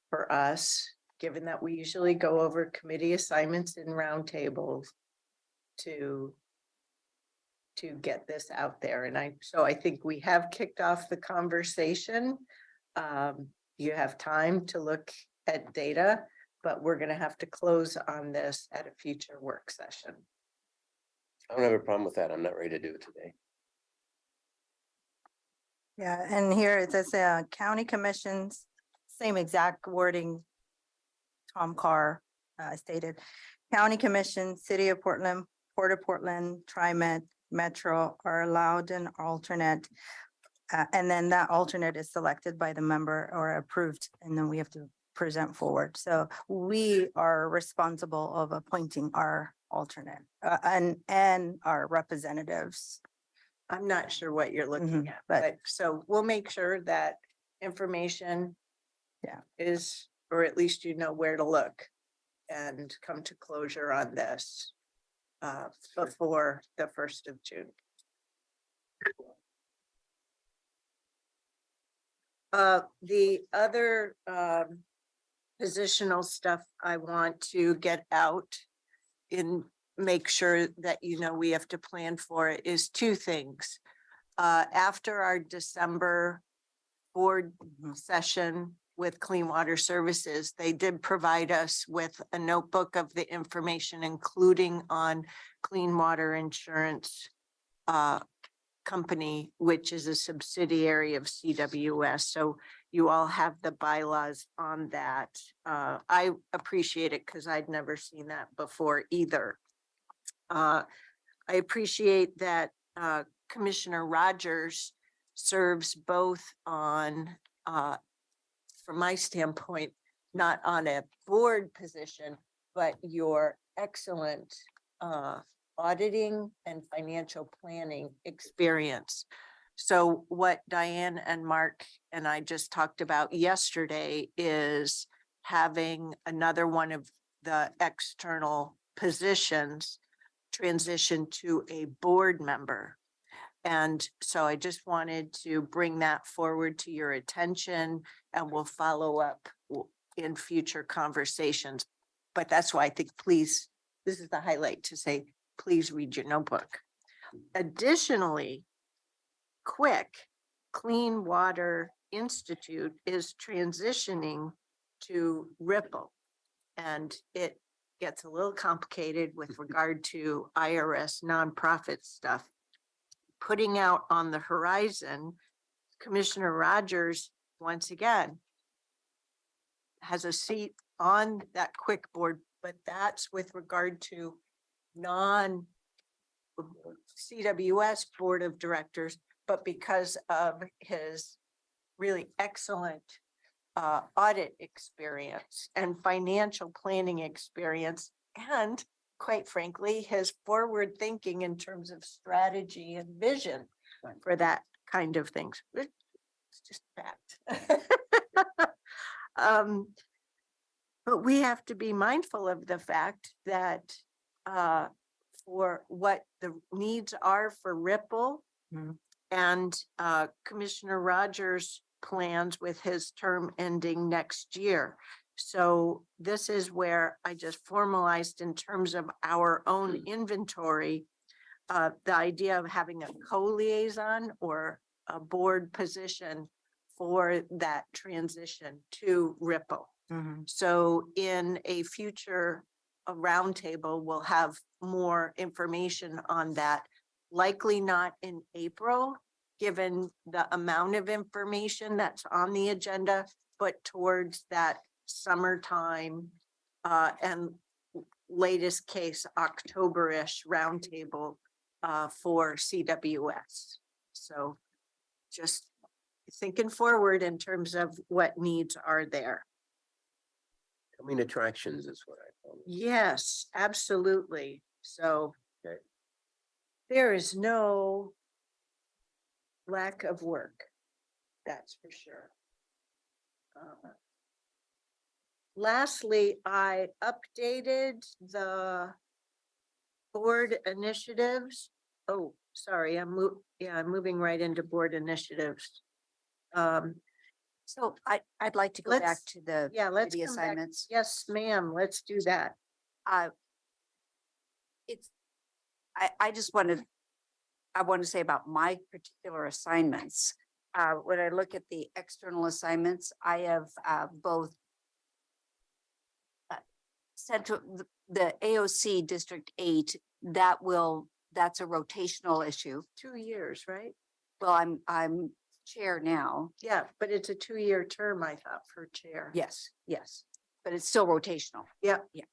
for us, given that we usually go over committee assignments and roundtables, to get this out there. And I think we have kicked off the conversation. You have time to look at data, but we're gonna have to close on this at a future work session. I don't have a problem with that. I'm not ready to do it today. Yeah, and here it says county commissions same exact wording Tom Carr stated. County Commission, City of Portland, Port of Portland, TriMet, Metro are allowed an alternate. And then that alternate is selected by the member or approved, and then we have to present forward. So we are responsible of appointing our alternate and our representatives. I'm not sure what you're looking Mhm, at, but- but so we'll make sure that information Yeah. is, or at least you know where to look and come to closure on this before the 1st of June. The other positional stuff I want to get out and make sure that you know we have to plan for it is two things. After our December board session with Clean Water Services, they did provide us with a notebook of the information, including on clean water insurance company, which is a subsidiary of CWS. So you all have the bylaws on that. I appreciate it because I'd never seen that before either. I appreciate that Commissioner Rogers serves both on, from my standpoint, not on a board position, but your excellent auditing and financial planning experience. So what Diane and Mark and I just talked about yesterday is having another one of the external positions transition to a board member. And so I just wanted to bring that forward to your attention, and we'll follow up in future conversations. But that's why I think, please, this is the highlight to say, please read your notebook. Additionally, Clean Water Institute is transitioning to Ripple. And it gets a little complicated with regard to IRS nonprofit stuff. Putting out on the horizon, Commissioner Rogers, once again, has a seat on that quick board, but that's with regard to non-CWS Board of Directors, but because of his really excellent audit experience and financial planning experience, and quite frankly, his forward thinking in terms of strategy and vision for that kind of things. It's just fact. But we have to be mindful of the fact that for what the needs are for Ripple Mhm. and Commissioner Rogers' plans with his term ending next year. So this is where I just formalized in terms of our own inventory, the idea of having a co-liaison or a board position for that transition to Ripple. Mhm. So in a future roundtable, we'll have more information on that. Likely not in April, given the amount of information that's on the agenda, but towards that summertime and latest case October-ish roundtable for CWS. So just thinking forward in terms of what needs are there. Coming attractions is what I call it. Yes, absolutely. So Okay. there is no lack of work. That's for sure. Lastly, I updated the board initiatives. Oh, sorry, I'm moving right into board initiatives. So I'd like to go back Let's- to the Yeah, let's committee come back. assignments. Yes, ma'am, let's do that. It's, I just wanted, I want to say about my particular assignments. When I look at the external assignments, I have both the AOC District 8, that's a rotational issue. 2 years, right? Well, I'm chair now. Yeah, but it's a 2-year term, I thought, for chair. Yes, yes, but it's still rotational. Yeah. Yeah.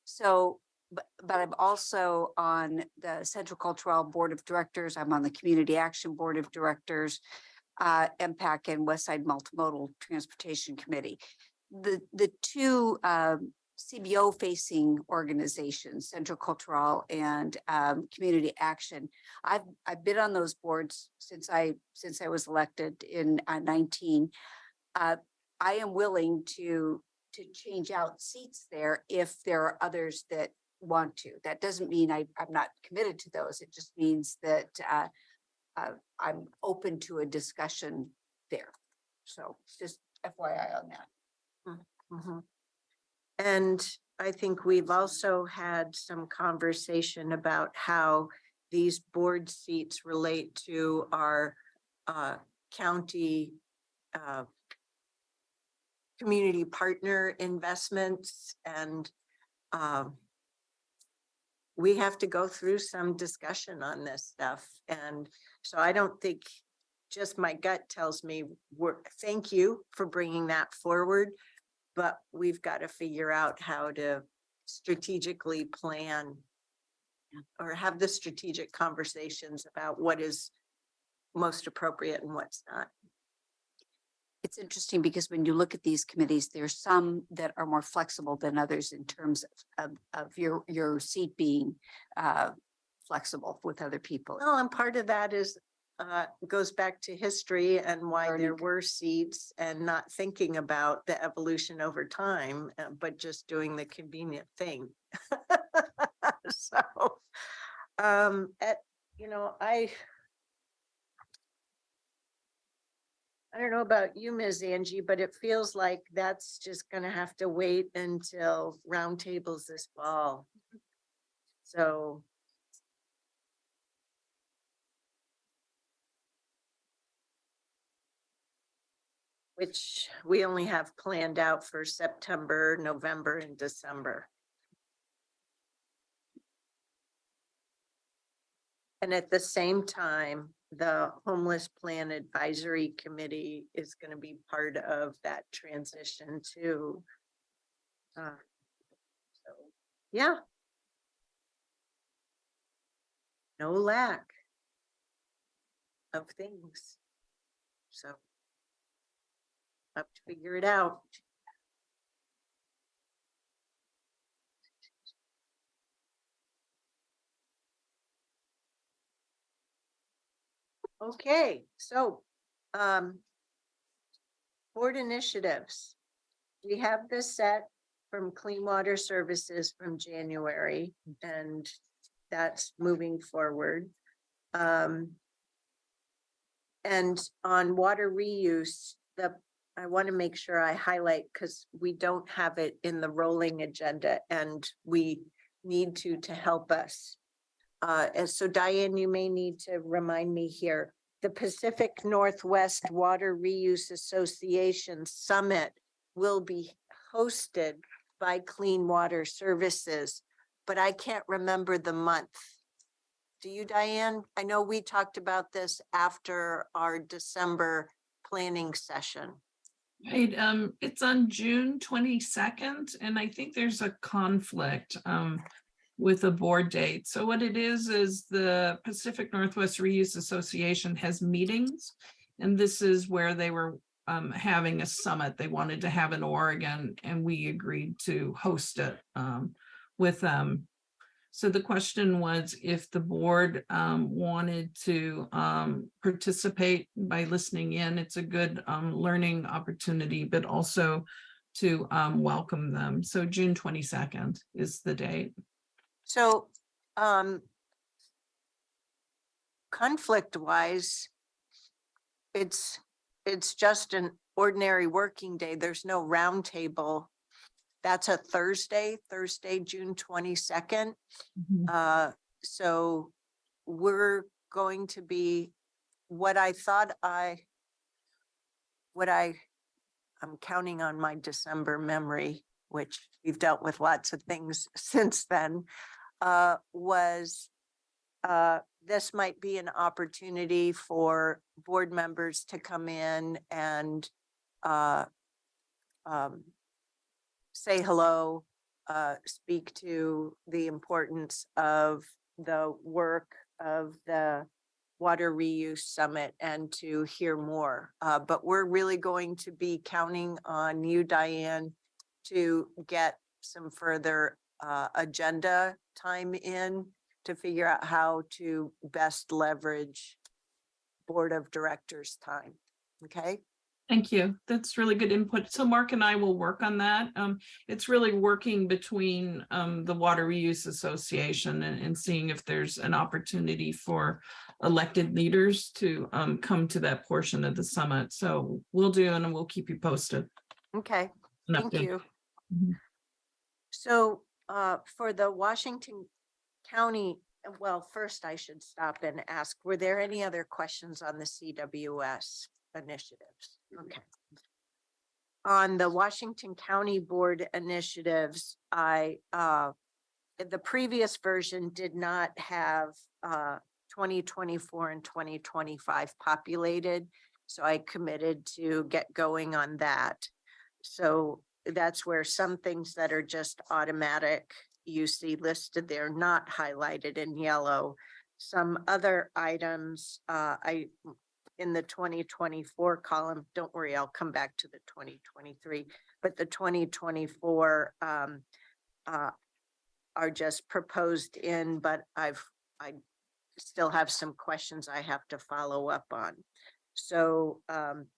So, but I'm also on the Central Cultural Board of Directors. I'm on the Community Action Board of Directors, MPAC and West Side Multimodal Transportation Committee. The two CBO facing organizations, Central Cultural and Community Action. I've been on those boards since I was elected in 19. I am willing to change out seats there if there are others that want to. That doesn't mean I'm not committed to those. It just means that I'm open to a discussion there. So just FYI on that. Mhm. And I think we've also had some conversation about how these board seats relate to our county community partner investments, and we have to go through some discussion on this stuff. And so I don't think, just my gut tells me, thank you for bringing that forward, but we've got to figure out how to strategically plan or have the strategic conversations about what is most appropriate and what's not. It's interesting because when you look at these committees, there's some that are more flexible than others in terms of your seat being flexible with other people. Well, and part of that is goes back to history and why there Learning. were seats, and not thinking about the evolution over time, but just doing the convenient thing. So, I don't know about you, Ms. Angie, but it feels like that's just gonna have to wait until roundtables this fall. So. Which we only have planned out for September, November, and December. And at the same time, the Homeless Plan Advisory Committee is going to be part of that transition too. So, yeah. No lack of things. So have to figure it out. Okay, so board initiatives. We have this set from Clean Water Services from January, and that's moving forward. And on water reuse, I want to make sure I highlight, because we don't have it in the rolling agenda, and we need to help us. And so Diane, you may need to remind me here. The Pacific Northwest Water Reuse Association Summit will be hosted by Clean Water Services, but I can't remember the month. Do you, Diane? I know we talked about this after our December planning session. Right, it's on June 22nd, and I think there's a conflict with a board date. So what it is the Pacific Northwest Reuse Association has meetings, and this is where they were having a summit. They wanted to have in Oregon, and we agreed to host it with them. So the question was if the board wanted to participate by listening in. It's a good learning opportunity, but also to welcome them. So June 22nd is the date. So conflict wise, it's just an ordinary working day. There's no roundtable. That's a Thursday, June 22nd. So we're going to be I'm counting on my December memory, which we've dealt with lots of things since then, was this might be an opportunity for board members to come in and say hello, speak to the importance of the work of the Water Reuse Summit and to hear more. But we're really going to be counting on you, Diane, to get some further agenda time in to figure out how to best leverage Board of Directors time. Okay? Thank you. That's really good input. So Mark and I will work on that. It's really working between the Water Reuse Association and seeing if there's an opportunity for elected leaders to come to that portion of the summit. So we'll do, and we'll keep you posted. Okay, An thank update. you. Mhm. So for the Washington County, well, first I should stop and ask, were there any other questions on the CWS initiatives? Okay. On the Washington County Board initiatives, the previous version did not have 2024 and 2025 populated. So I committed to get going on that. So that's where some things that are just automatic, you see listed there, not highlighted in yellow. Some other items, in the 2024 column, don't worry, I'll come back to the 2023, but the 2024 are just proposed in, but I still have some questions I have to follow up on. So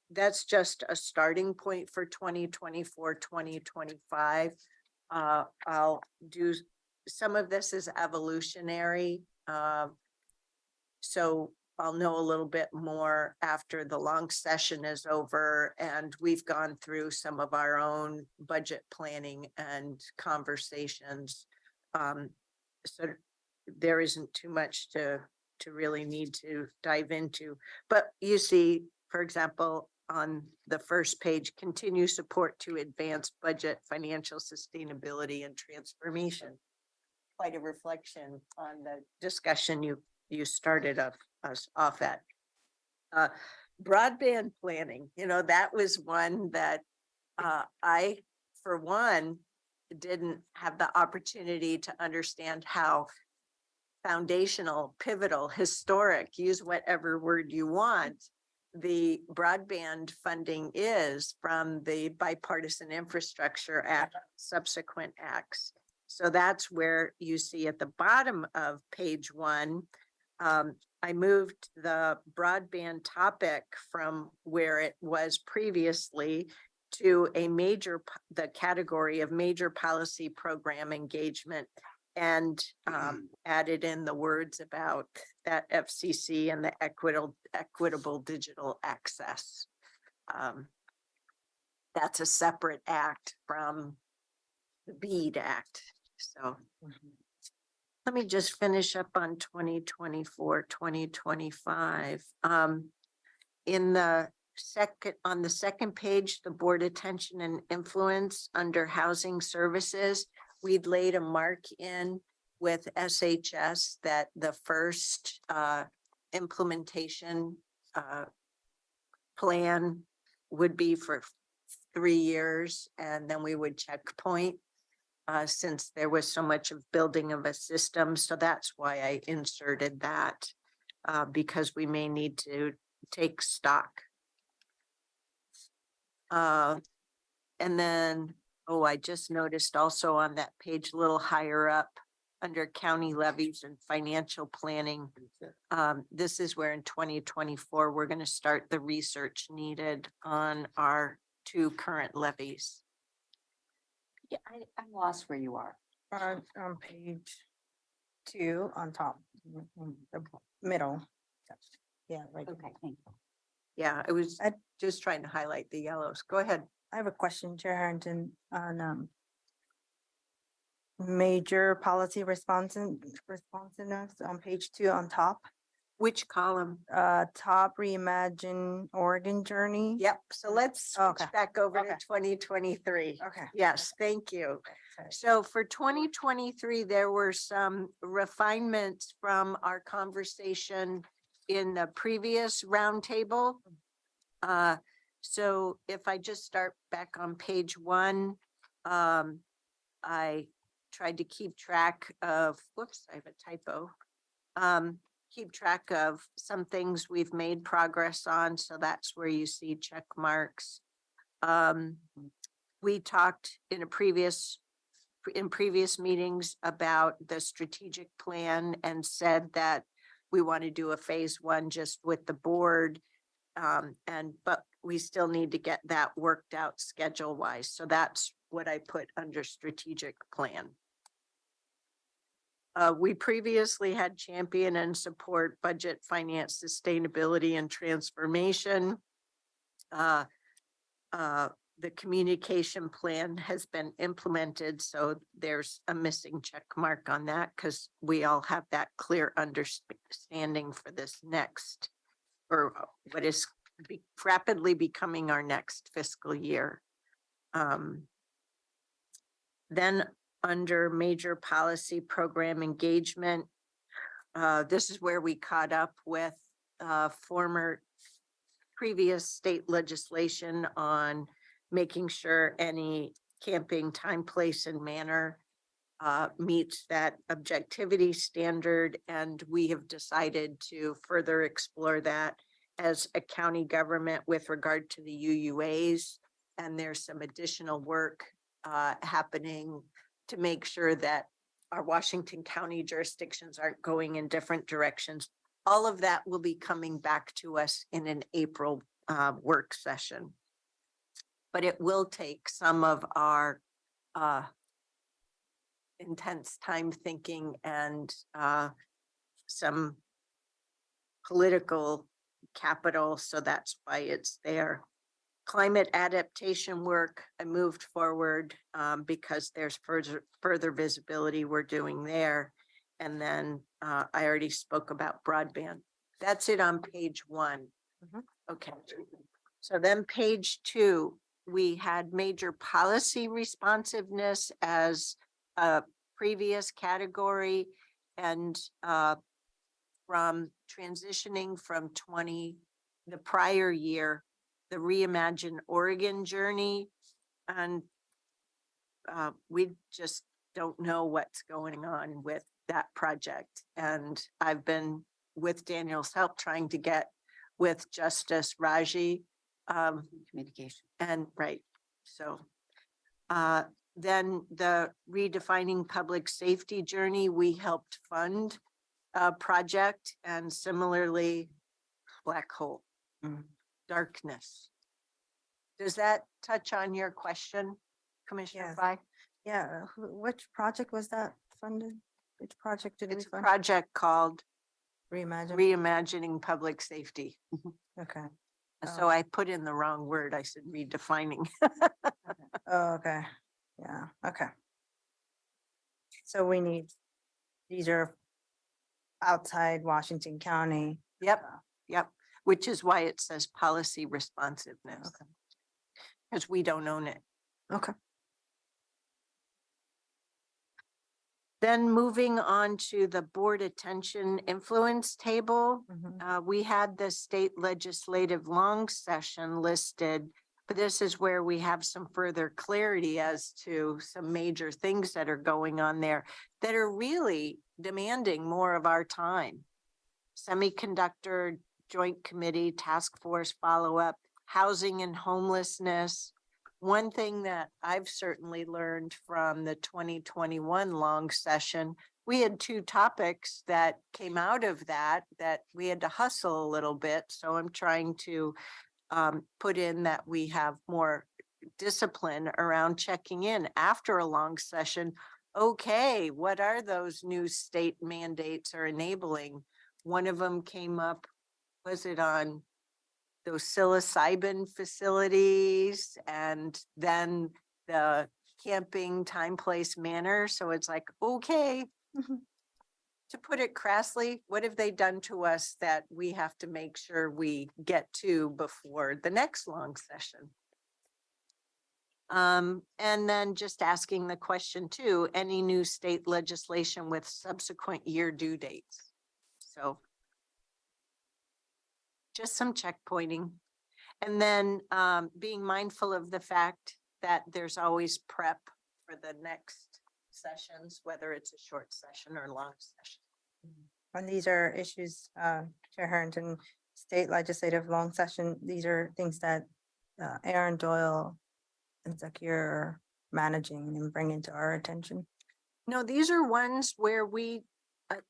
that's just a starting point for 2024, 2025. I'll do, some of this is evolutionary. So I'll know a little bit more after the long session is over and we've gone through some of our own budget planning and conversations. So there isn't too much to really need to dive into. But you see, for example, on the first page, continue support to advance budget, financial sustainability and transformation. Quite a reflection on the discussion you started us off at. Broadband planning, that was one that I, for one, didn't have the opportunity to understand how foundational, pivotal, historic, use whatever word you want, the broadband funding is from the Bipartisan Infrastructure Act, subsequent acts. So that's where you see at the bottom of page 1, I moved the broadband topic from where it was previously to the category of major policy program engagement, and added in the words about that FCC and the equitable digital access. That's a separate act from the BEAD Act. So let me just finish up on 2024, 2025. On the second page, the board attention and influence under housing services, we'd laid a mark in with SHS that the first implementation plan would be for 3 years, and then we would checkpoint since there was so much of building of a system. So that's why I inserted that because we may need to take stock. And then, I just noticed also on that page a little higher up under county levies and financial planning. This is where in 2024, we're going to start the research needed on our 2 current levies. Yeah, I'm lost where you are. On page 2 on top, the middle. Yeah, right. Okay, thank you. Yeah, I was just trying to highlight the yellows. Go ahead. I have a question, Chair Harrington, on major policy responsiveness on page 2 on top. Which column? Top reimagine Oregon journey. Yep, so let's switch Okay. back over to Okay. 2023. Okay. Yes, thank you. Sorry. So for 2023, there were some refinements from our conversation in the previous roundtable. So if I just start back on page 1, I tried to keep track of, whoops, I have a typo. Keep track of some things we've made progress on, so that's where you see check marks. We talked in previous meetings about the strategic plan and said that we want to do a phase 1 just with the board. But we still need to get that worked out schedule wise. So that's what I put under strategic plan. We previously had champion and support budget, finance, sustainability, and transformation. The communication plan has been implemented, so there's a missing check mark on that because we all have that clear understanding for this next, or what is rapidly becoming our next fiscal year. Then under major policy program engagement, this is where we caught up with previous state legislation on making sure any camping time, place, and manner meets that objectivity standard. And we have decided to further explore that as a county government with regard to the UUAs. And there's some additional work happening to make sure that our Washington County jurisdictions aren't going in different directions. All of that will be coming back to us in an April work session. But it will take some of our intense time thinking and some political capital, so that's why it's there. Climate adaptation work, I moved forward because there's further visibility we're doing there. And then I already spoke about broadband. That's it on page 1. Okay. So then page 2, we had major policy responsiveness as a previous category, and from transitioning from the prior year, the Reimagine Oregon journey, and we just don't know what's going on with that project. And I've been, with Daniel's help, trying to get with Justice Raji Communication. and right. So then the redefining public safety journey, we helped fund a project, and similarly black hole, darkness. Does that touch on your question, Commissioner Yes. Fry? Yeah, which project was that funded? Which project did we It's a fund? project called Reimagine. Reimagining Public Safety. Okay. So I put in the wrong word. I said redefining. Oh, okay. Yeah, okay. So we need, these are outside Washington County. Yep, yep. Which is why it says policy responsiveness. Okay. Because we don't own it. Okay. Then moving on to the board attention influence table, we had the state legislative long session listed, but this is where we have some further clarity as to some major things that are going on there that are really demanding more of our time. Semiconductor Joint Committee, Task Force follow-up, housing and homelessness. One thing that I've certainly learned from the 2021 long session, we had 2 topics that came out of that we had to hustle a little bit. So I'm trying to put in that we have more discipline around checking in after a long session. Okay, what are those new state mandates or enabling? One of them came up, was it on those psilocybin facilities, and then the camping time, place, manner. So it's like, okay, to put it crassly, what have they done to us that we have to make sure we get to before the next long session? And then just asking the question too, any new state legislation with subsequent year due dates? So just some checkpointing. And then being mindful of the fact that there's always prep for the next sessions, whether it's a short session or a long session. And these are issues, Chair Harrington, state legislative long session, these are things that Aaron Doyle and Zakir are managing and bringing to our attention. No, these are ones where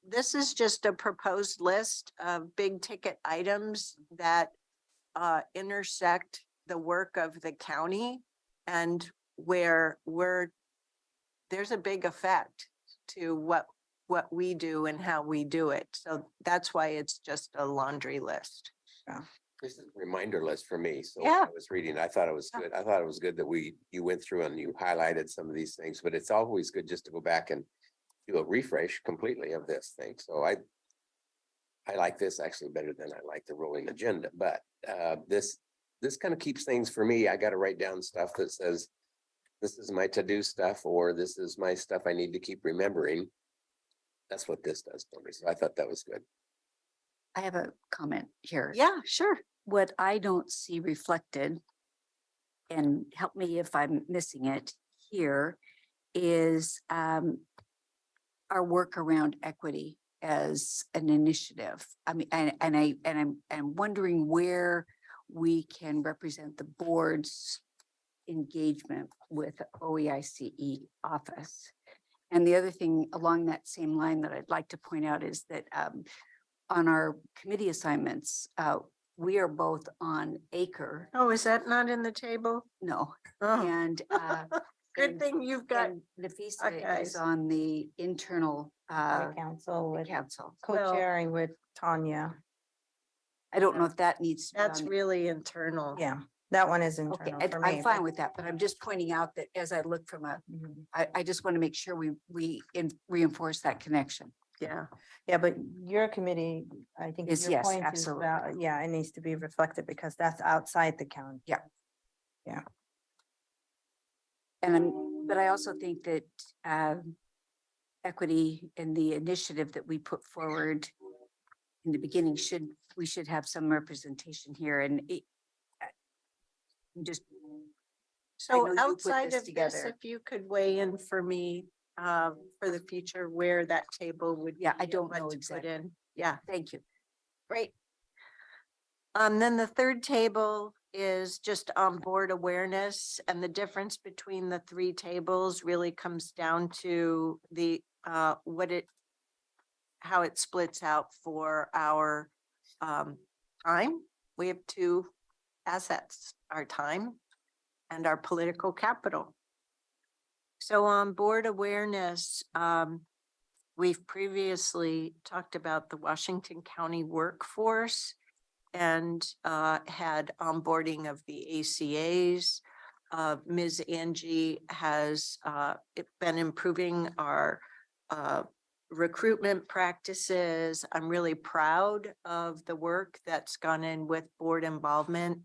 this is just a proposed list of big ticket items that intersect the work of the county and where there's a big effect to what we do and how we do it. So that's why it's just a laundry list. This is a reminder list for me. So Yeah. I was reading, I thought it was good. I thought it was good that you went through and you highlighted some of these things, but it's always good just to go back and do a refresh completely of this thing. So I like this actually better than I like the rolling agenda, but this kind of keeps things for me. I got to write down stuff that says, this is my to-do stuff, or this is my stuff I need to keep remembering. That's what this does for me. So I thought that was good. I have a comment here. Yeah, sure. What I don't see reflected, and help me if I'm missing it here, is our work around equity as an initiative. I mean, I'm wondering where we can represent the board's engagement with OEICE office. And the other thing along that same line that I'd like to point out is that on our committee assignments, we are both on ACRE. Oh, is that not in the table? No, Oh, and good and- thing you've got. and Nafisa Okay. is on the internal Council with council. co-chairing with Tanya. I don't know if that needs. to be That's on the- really internal. Yeah, that one is Okay, internal for I'm me. fine with that, but I'm just pointing out that as I look from Mhm. I just want to make sure we reinforce that connection. Yeah. Yeah, but your committee, I think Is- your yes, point is absolutely. about, yeah, it needs to be reflected because that's outside the county. But I also think that equity and the initiative that we put forward in the beginning we should have some representation here and just. I know So you put outside this of this, together. if you could weigh in for me for the future where that table would. Yeah, I be and don't what know to put exactly. in. Yeah, Thank you. great. Then the third table is just on board awareness, and the difference between the three tables really comes down to the how it splits out for our time. We have two assets, our time and our political capital. So on board awareness, we've previously talked about the Washington County workforce and had onboarding of the ACAs. Ms. Angie has been improving our recruitment practices. I'm really proud of the work that's gone in with board involvement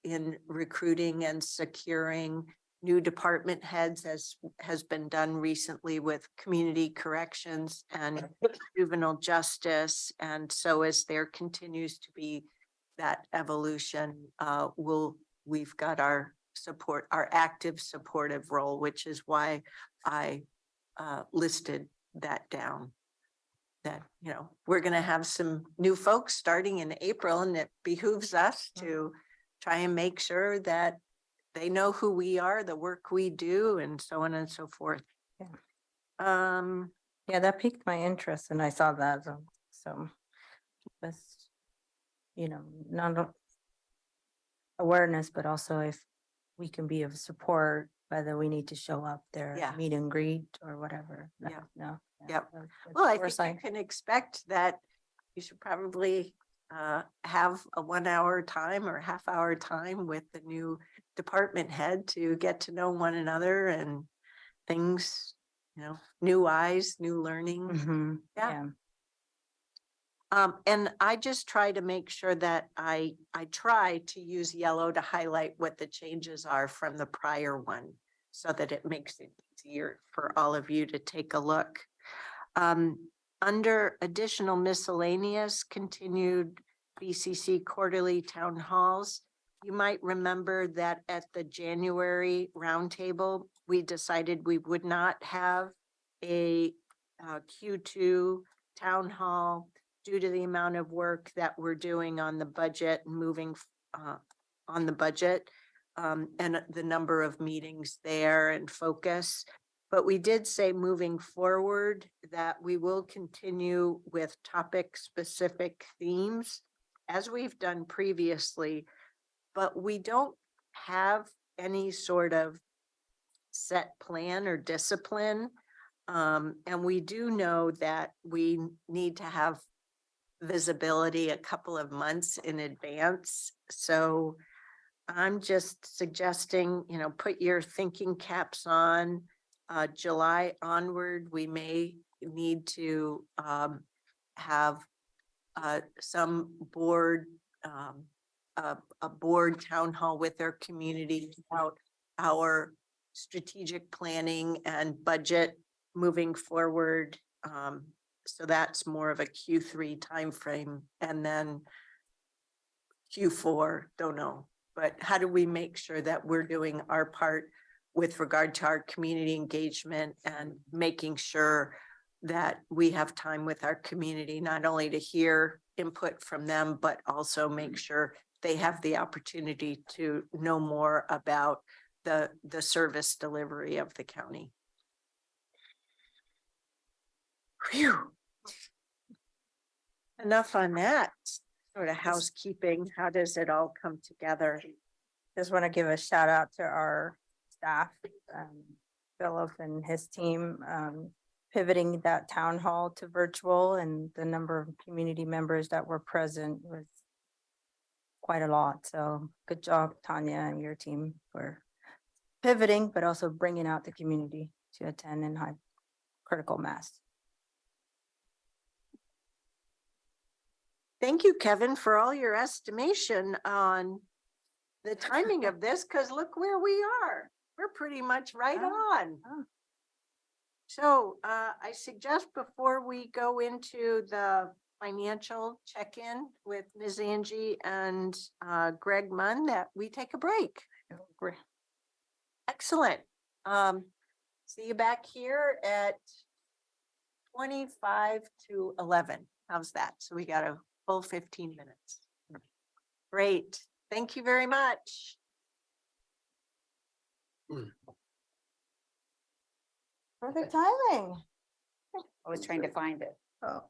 in recruiting and securing new department heads, as has been done recently with community corrections and juvenile justice. And so as there continues to be that evolution, we've got our support, our active supportive role, which is why I listed that down. That, you know, we're going to have some new folks starting in April, and it behooves us to try and make sure that they know who we are, the work we do, and so on and so forth. Yeah. Yeah, that piqued my interest and I saw that. So that's, not awareness, but also if we can be of support, whether we need to show up there, Yeah. meet and greet or whatever. Yeah. No. Yep. that's Well, I foresight. think you can expect that you should probably have a 1 hour time or half-hour time with the new department head to get to know one another and things new eyes, new learning. Mhm, Yeah. yeah. And I just try to make sure that I try to use yellow to highlight what the changes are from the prior one so that it makes it easier for all of you to take a look. Under additional miscellaneous continued BCC quarterly town halls, you might remember that at the January roundtable, we decided we would not have a Q2 town hall due to the amount of work that we're doing on the budget and moving on the budget and the number of meetings there and focus. But we did say moving forward that we will continue with topic-specific themes as we've done previously, but we don't have any sort of set plan or discipline. And we do know that we need to have visibility a couple of months in advance. So I'm just suggesting, put your thinking caps on. July onward, we may need to have some board, a board town hall with their community about our strategic planning and budget moving forward. So that's more of a Q3 timeframe, and then Q4, don't know. But how do we make sure that we're doing our part with regard to our community engagement and making sure that we have time with our community, not only to hear input from them, but also make sure they have the opportunity to know more about the service delivery of the county. Phew. Enough on that sort of housekeeping. How does it all come together? Just want to give a shout out to our staff, Philip and his team, pivoting that town hall to virtual, and the number of community members that were present was quite a lot. So good job, Tanya, and your team for pivoting, but also bringing out the community to attend in high critical mass. Thank you, Kevin, for all your estimation on the timing of this, because look where we are. We're pretty much right on. Oh. So I suggest before we go into the financial check-in with Ms. Angie and Greg Munn that we take a break. Excellent. See you back here at 25 to 11. How's that? So we got a full 15 minutes. Great. Thank you very much. Perfect timing. I was trying to find it. Oh.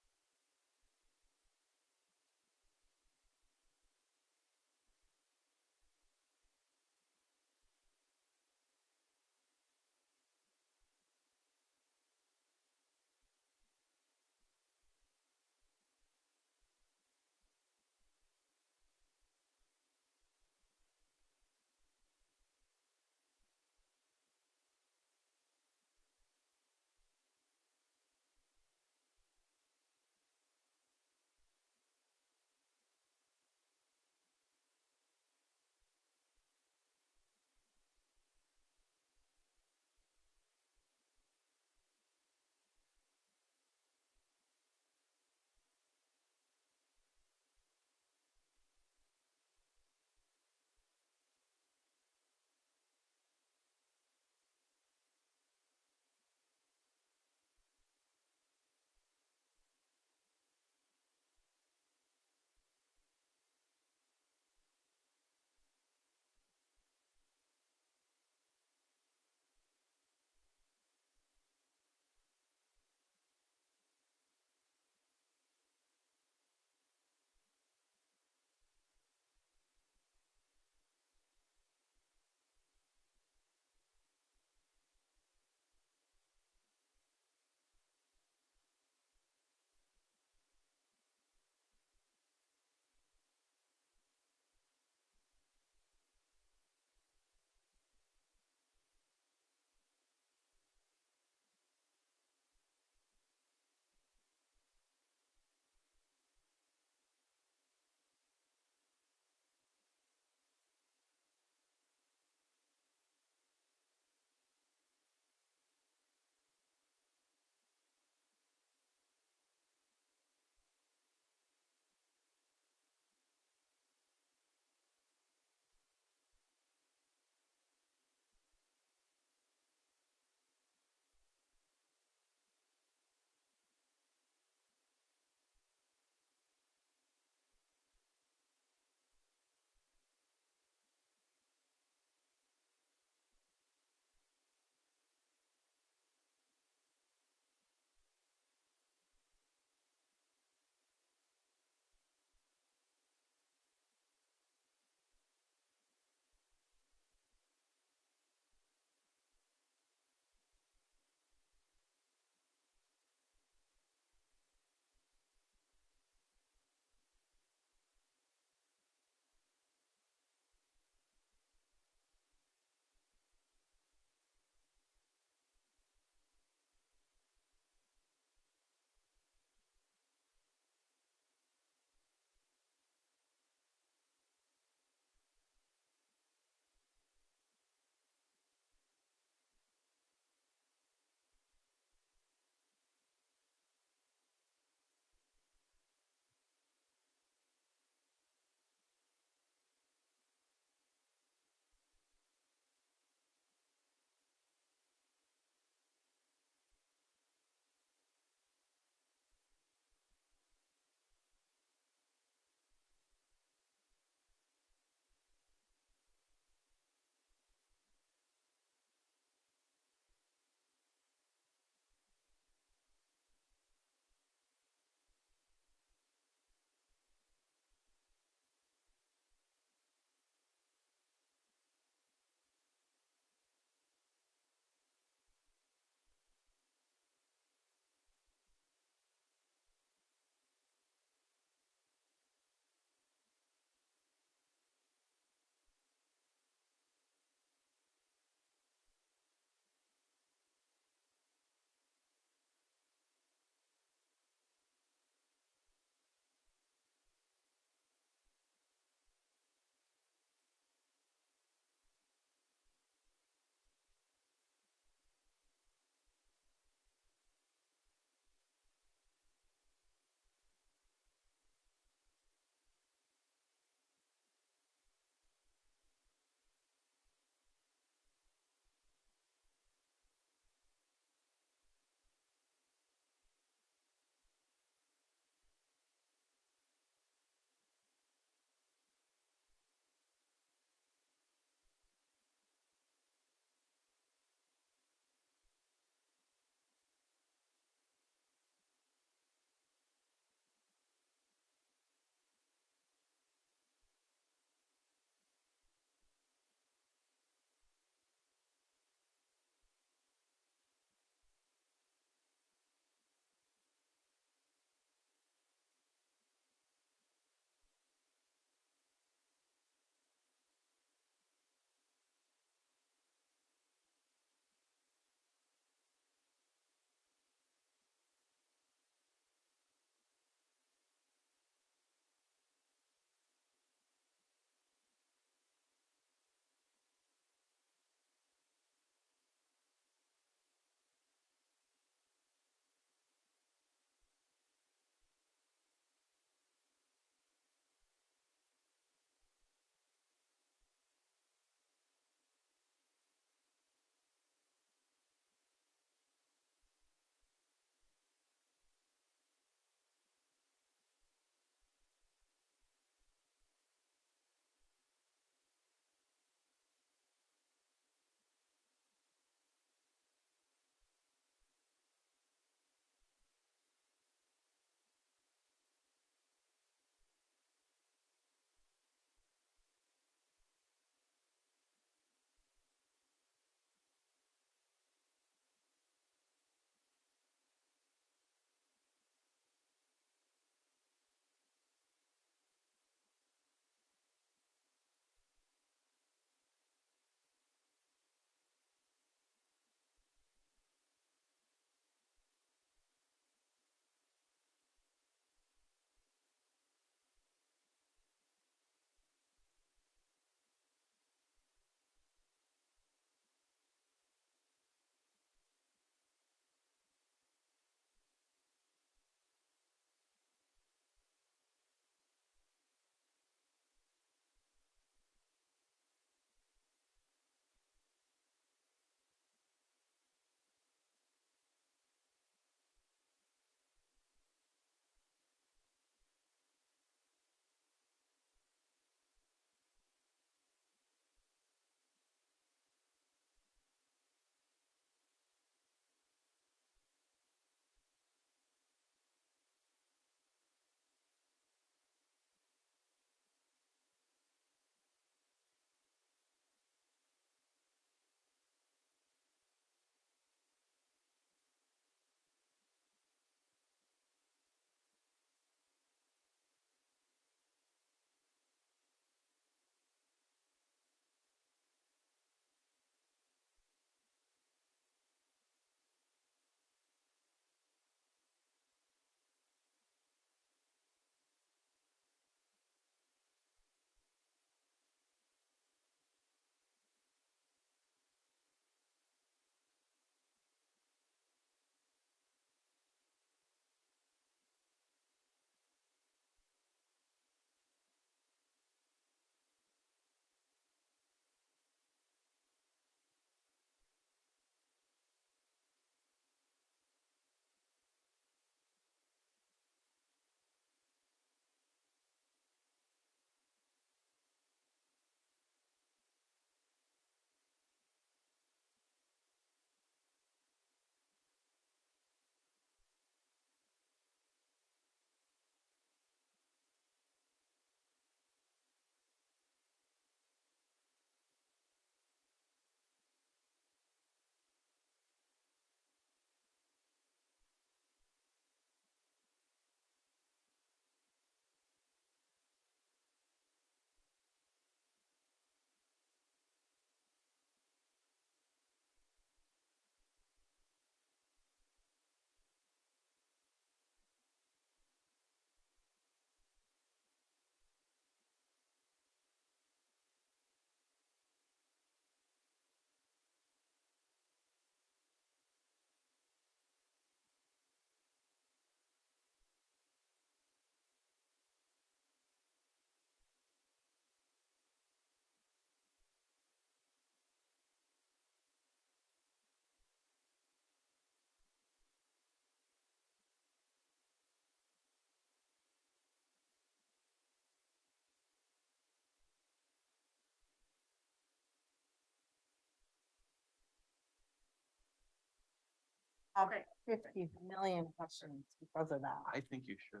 Okay. 50 million questions because of that. I think you should.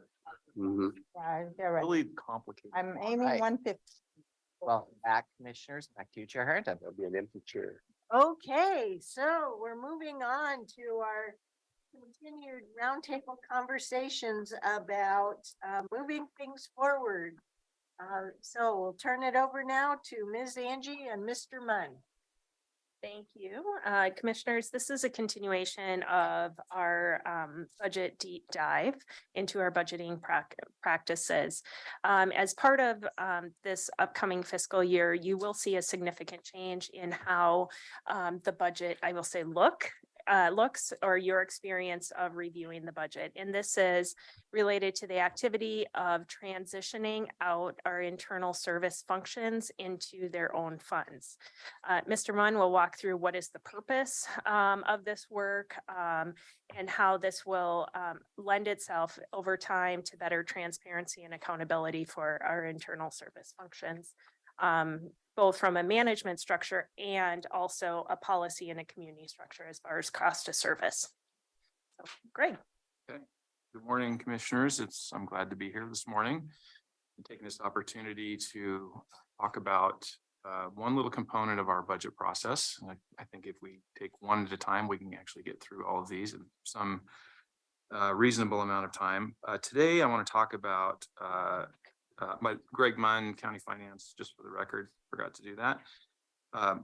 Mhm. Yeah, they're right. Really complicated. I'm aiming Right. 150. Welcome back, commissioners. Back to you, Chair Harrington. There'll be an empty chair. Okay, so we're moving on to our continued roundtable conversations about moving things forward. So we'll turn it over now to Ms. Angie and Mr. Munn. Thank you. Commissioners, this is a continuation of our budget deep dive into our budgeting practices. As part of this upcoming fiscal year, you will see a significant change in how the budget, I will say, looks, or your experience of reviewing the budget. And this is related to the activity of transitioning out our internal service functions into their own funds. Mr. Munn will walk through what is the purpose of this work and how this will lend itself over time to better transparency and accountability for our internal service functions, both from a management structure and also a policy and a community structure as far as cost of service. So, Greg. Good morning, commissioners. I'm glad to be here this morning. I'm taking this opportunity to talk about one little component of our budget process. I think if we take one at a time, we can actually get through all of these in some reasonable amount of time. Today, I want to talk about Greg Munn, County Finance, just for the record, forgot to do that.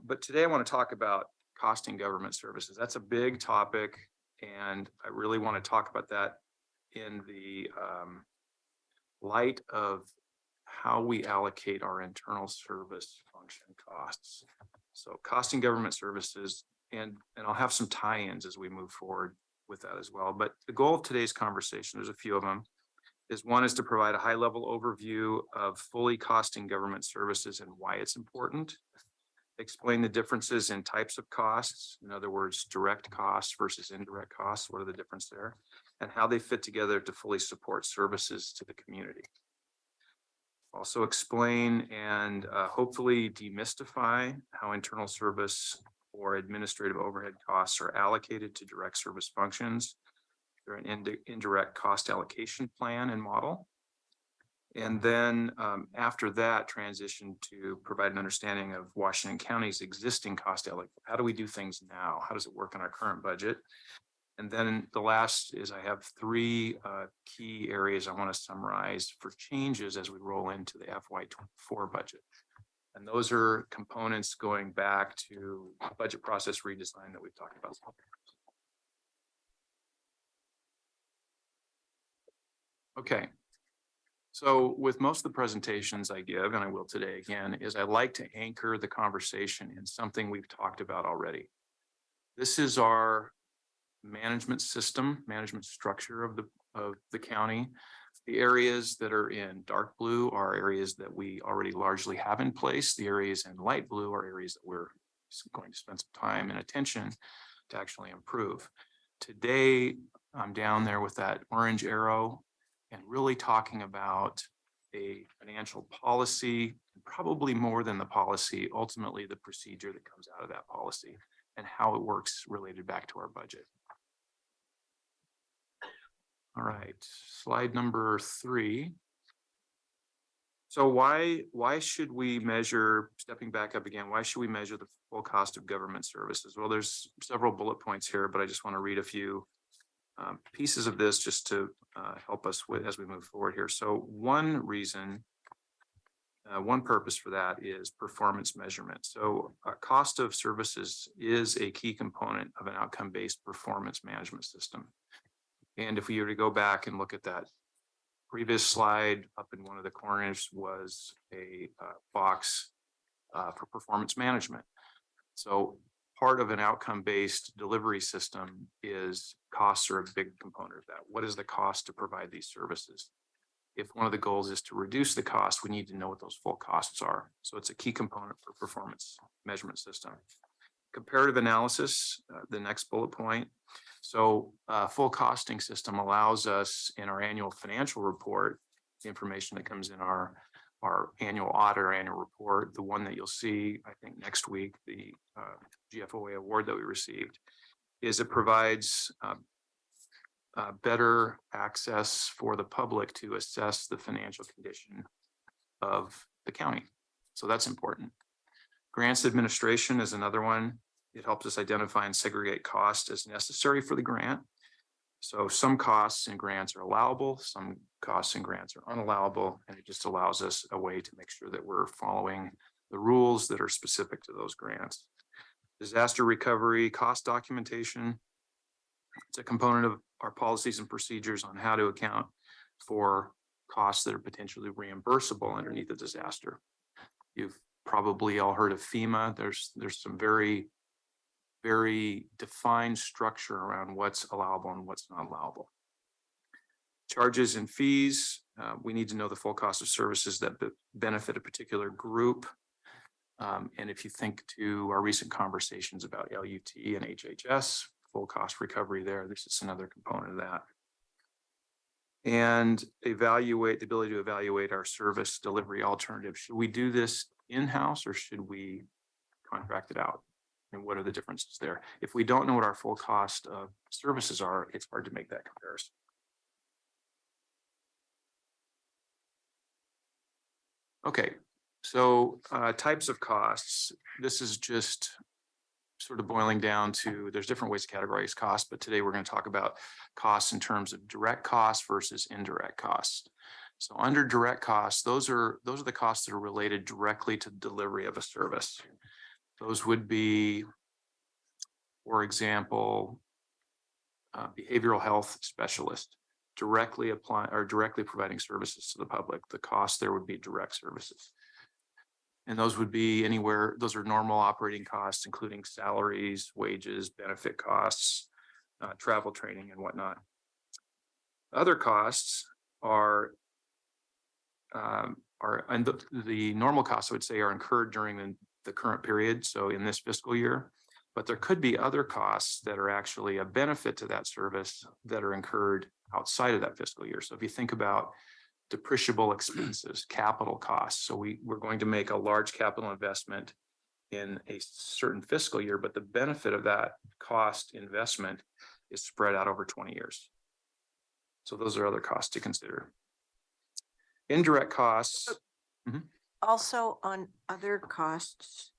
But today I want to talk about costing government services. That's a big topic, and I really want to talk about that in the light of how we allocate our internal service function costs. So costing government services, and I'll have some tie-ins as we move forward with that as well. But the goal of today's conversation, there's a few of them, is one is to provide a high-level overview of fully costing government services and why it's important. Explain the differences in types of costs. In other words, direct costs versus indirect costs. What are the difference there? And how they fit together to fully support services to the community. Also explain and hopefully demystify how internal service or administrative overhead costs are allocated to direct service functions. They're an indirect cost allocation plan and model. And then after that, transition to provide an understanding of Washington County's existing cost allocation. How do we do things now? How does it work in our current budget? And then the last is I have three key areas I want to summarize for changes as we roll into the FY24 budget. And those are components going back to budget process redesign that we've talked about. Okay. So with most of the presentations I give, and I will today again, is I like to anchor the conversation in something we've talked about already. This is our management system, management structure of the county. The areas that are in dark blue are areas that we already largely have in place. The areas in light blue are areas that we're going to spend some time and attention to actually improve. Today, I'm down there with that orange arrow and really talking about a financial policy, probably more than the policy, ultimately the procedure that comes out of that policy and how it works related back to our budget. All right, slide number 3. So why should we measure, stepping back up again, why should we measure the full cost of government services? Well, there's several bullet points here, but I just want to read a few pieces of this just to help us with as we move forward here. So one reason, one purpose for that is performance measurement. So cost of services is a key component of an outcome-based performance management system. And if we were to go back and look at that previous slide, up in one of the corners was a box for performance management. So part of an outcome-based delivery system is costs are a big component of that. What is the cost to provide these services? If one of the goals is to reduce the cost, we need to know what those full costs are. So it's a key component for performance measurement system. Comparative analysis, the next bullet point. So full costing system allows us in our annual financial report, the information that comes in our annual audit or annual report, the one that you'll see, I think next week, the GFOA award that we received, is it provides better access for the public to assess the financial condition of the county. So that's important. Grants administration is another one. It helps us identify and segregate costs as necessary for the grant. So some costs and grants are allowable, some costs and grants are unallowable, and it just allows us a way to make sure that we're following the rules that are specific to those grants. Disaster recovery cost documentation. It's a component of our policies and procedures on how to account for costs that are potentially reimbursable underneath a disaster. You've probably all heard of FEMA. There's some very defined structure around what's allowable and what's not allowable. Charges and fees, we need to know the full cost of services that benefit a particular group. And if you think to our recent conversations about LUT and HHS, full cost recovery there, this is another component of that. And evaluate the ability to evaluate our service delivery alternatives. Should we do this in-house or should we contract it out? And what are the differences there? If we don't know what our full cost of services are, it's hard to make that comparison. Okay, so types of costs. This is just sort of boiling down to, there's different ways to categorize costs, but today we're going to talk about costs in terms of direct costs versus indirect costs. So under direct costs, those are the costs that are related directly to delivery of a service. Those would be, for example, behavioral health specialist directly providing services to the public. The cost there would be direct services. And those would be anywhere, those are normal operating costs, including salaries, wages, benefit costs, travel, training, and whatnot. Other costs are and the normal costs, I would say, are incurred during the current period, so in this fiscal year. But there could be other costs that are actually a benefit to that service that are incurred outside of that fiscal year. So if you think about depreciable expenses, capital costs. So we're going to make a large capital investment in a certain fiscal year, but the benefit of that cost investment is spread out over 20 years. So those are other costs to consider. Indirect costs. Also on other costs,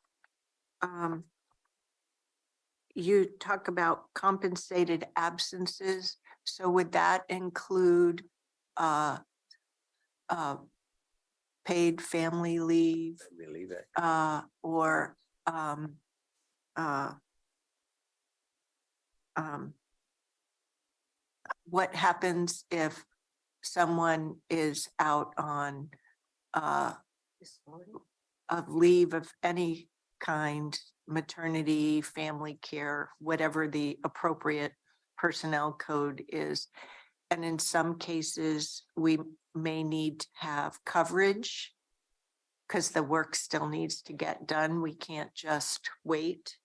you talk about compensated absences. So would that include paid family leave, Relieve it. or what happens if someone is out on a leave of any kind, maternity, family care, whatever the appropriate personnel code is. And in some cases, we may need to have coverage because the work still needs to get done. We can't just wait.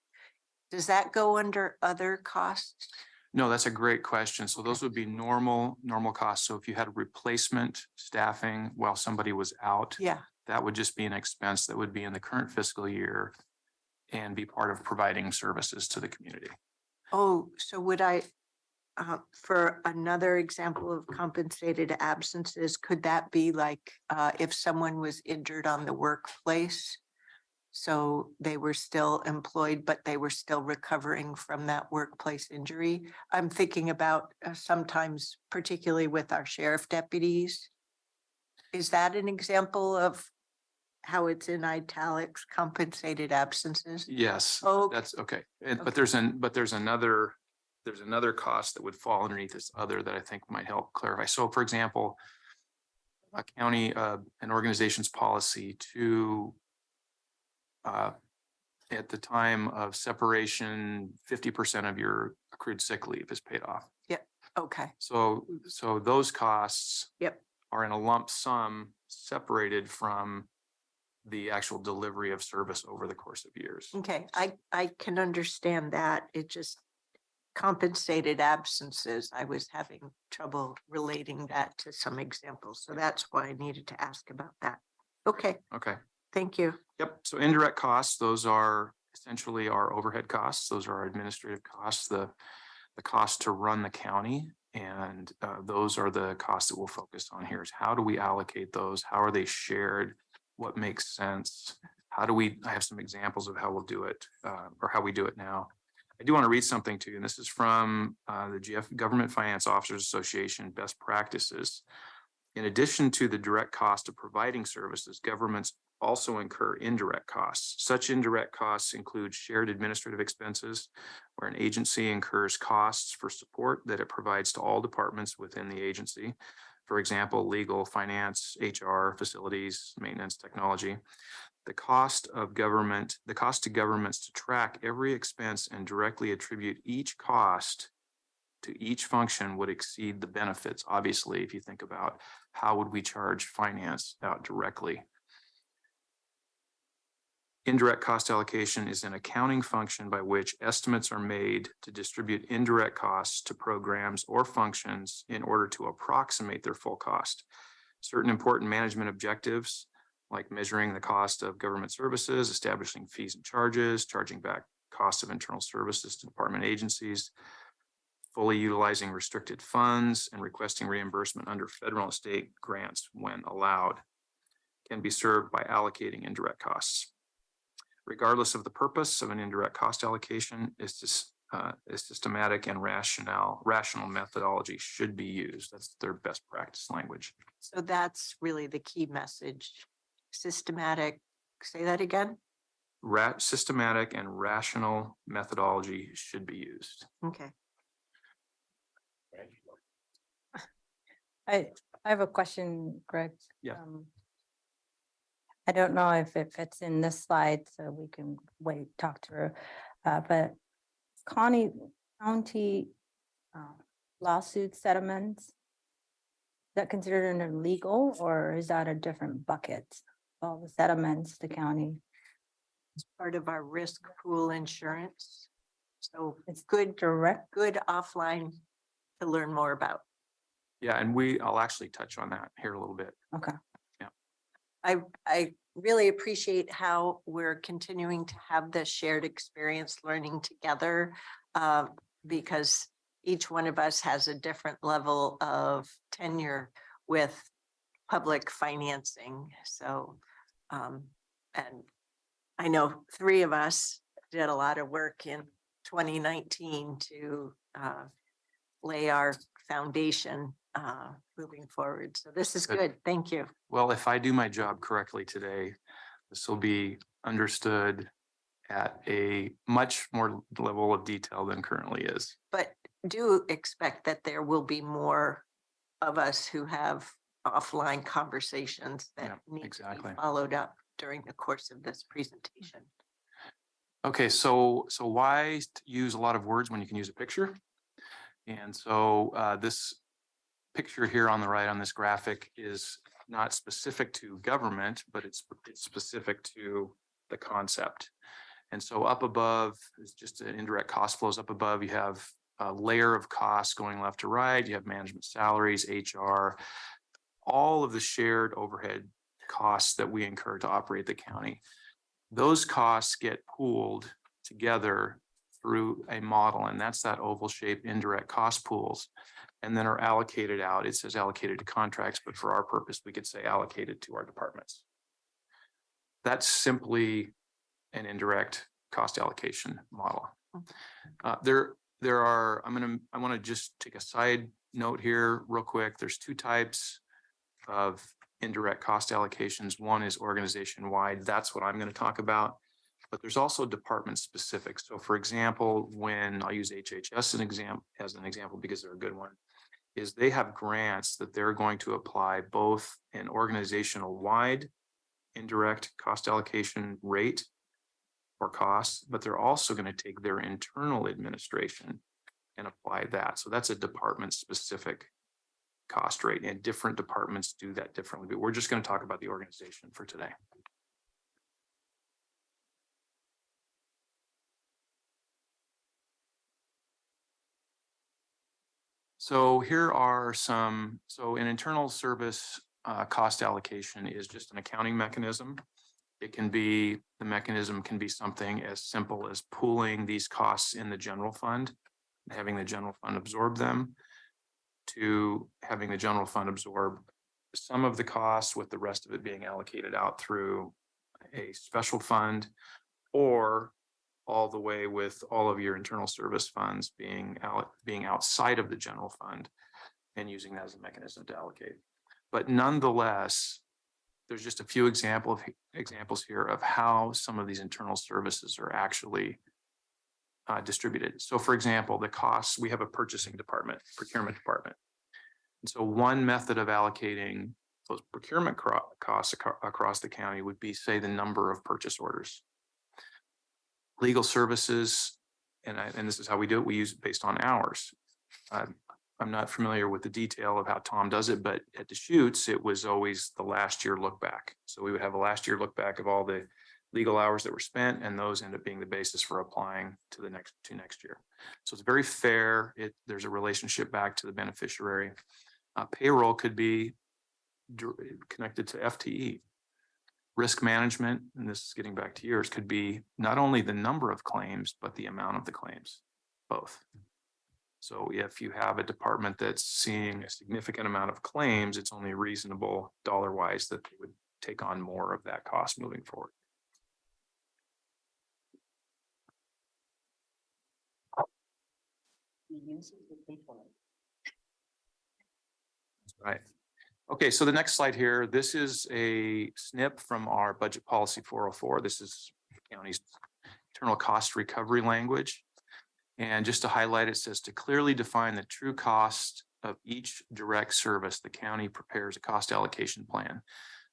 Does that go under other costs? No, that's a great question. So those would be normal costs. So if you had replacement staffing while somebody was out, Yeah. that would just be an expense that would be in the current fiscal year and be part of providing services to the community. Oh, so would I, for another example of compensated absences, could that be like if someone was injured on the workplace? So they were still employed, but they were still recovering from that workplace injury. I'm thinking about sometimes, particularly with our sheriff deputies. Is that an example of how it's in italics, compensated absences? Yes, Oh, that's okay. But Okay. there's another cost that would fall underneath this other that I think might help clarify. So for example, a county, an organization's policy to at the time of separation, 50% of your accrued sick leave is paid off. Okay. So those costs Yep. are in a lump sum separated from the actual delivery of service over the course of years. Okay, I can understand that. It just compensated absences. I was having trouble relating that to some examples. So that's why I needed to ask about that. Okay, Okay. thank you. Yep. So indirect costs, those are essentially our overhead costs. Those are our administrative costs, the cost to run the county. And those are the costs that we'll focus on here is how do we allocate those? How are they shared? What makes sense? How do I have some examples of how we'll do it or how we do it now. I do want to read something to you, and this is from the GF Government Finance Officers Association Best Practices. In addition to the direct cost of providing services, governments also incur indirect costs. Such indirect costs include shared administrative expenses, where an agency incurs costs for support that it provides to all departments within the agency. For example, legal, finance, HR, facilities, maintenance, technology. The cost to governments to track every expense and directly attribute each cost to each function would exceed the benefits. Obviously, if you think about how would we charge finance out directly. Indirect cost allocation is an accounting function by which estimates are made to distribute indirect costs to programs or functions in order to approximate their full cost. Certain important management objectives, like measuring the cost of government services, establishing fees and charges, charging back costs of internal services to department agencies, fully utilizing restricted funds, and requesting reimbursement under federal and state grants when allowed, can be served by allocating indirect costs. Regardless of the purpose of an indirect cost allocation, a systematic and rational methodology should be used. That's their best practice language. So that's really the key message. Systematic, say that again? Systematic and rational methodology should be used. Okay. I have a question, Greg. Yeah. I don't know if it fits in this slide, so we can talk through. But county lawsuit settlements, is that considered under legal, or is that a different bucket? All the settlements, the county. It's part of our risk pool insurance. So It's good direct. offline to learn more about. Yeah, and I'll actually touch on that here a little bit. Okay. I really appreciate how we're continuing to have this shared experience learning together because each one of us has a different level of tenure with public financing. So, and I know 3 of us did a lot of work in 2019 to lay our foundation moving forward. So this is good. Thank you. Well, if I do my job correctly today, this will be understood at a much more level of detail than currently is. But do expect that there will be more of us who have offline conversations that Yeah, need to exactly. be followed up during the course of this presentation. Okay, so why use a lot of words when you can use a picture? And so this picture here on the right on this graphic is not specific to government, but it's specific to the concept. And so up above is just an indirect cost flows. Up above, you have a layer of costs going left to right. You have management salaries, HR, all of the shared overhead costs that we incur to operate the county. Those costs get pooled together through a model, and that's that oval shaped indirect cost pools, and then are allocated out. It says allocated to contracts, but for our purpose, we could say allocated to our departments. That's simply an indirect cost allocation model. There are, I want to just take a side note here real quick. There's 2 types of indirect cost allocations. One is organization-wide. That's what I'm going to talk about. But there's also department specific. So for example, when I'll use HHS as an example because they're a good one, is they have grants that they're going to apply both an organizational wide indirect cost allocation rate or cost, but they're also going to take their internal administration and apply that. So that's a department specific cost rate, and different departments do that differently. But we're just going to talk about the organization for today. So here are some, so an internal service cost allocation is just an accounting mechanism. The mechanism can be something as simple as pooling these costs in the general fund, having the general fund absorb them, to having the general fund absorb some of the costs with the rest of it being allocated out through a special fund, or all the way with all of your internal service funds being outside of the general fund and using that as a mechanism to allocate. But nonetheless, there's just a few examples here of how some of these internal services are actually distributed. So for example, the costs, we have a purchasing department, procurement department. And so one method of allocating those procurement costs across the county would be, say, the number of purchase orders. Legal services, and this is how we do it, we use it based on hours. I'm not familiar with the detail of how Tom does it, but at Deschutes, it was always the last year look back. So we would have a last year look back of all the legal hours that were spent, and those end up being the basis for applying to next year. So it's very fair. There's a relationship back to the beneficiary. Payroll could be connected to FTE. Risk management, and this is getting back to yours, could be not only the number of claims, but the amount of the claims, both. So if you have a department that's seeing a significant amount of claims, it's only reasonable dollar-wise that they would take on more of that cost moving forward. Right. Okay, so the next slide here, this is a snip from our budget policy 404. This is the county's internal cost recovery language. And just to highlight, it says to clearly define the true cost of each direct service, the county prepares a cost allocation plan.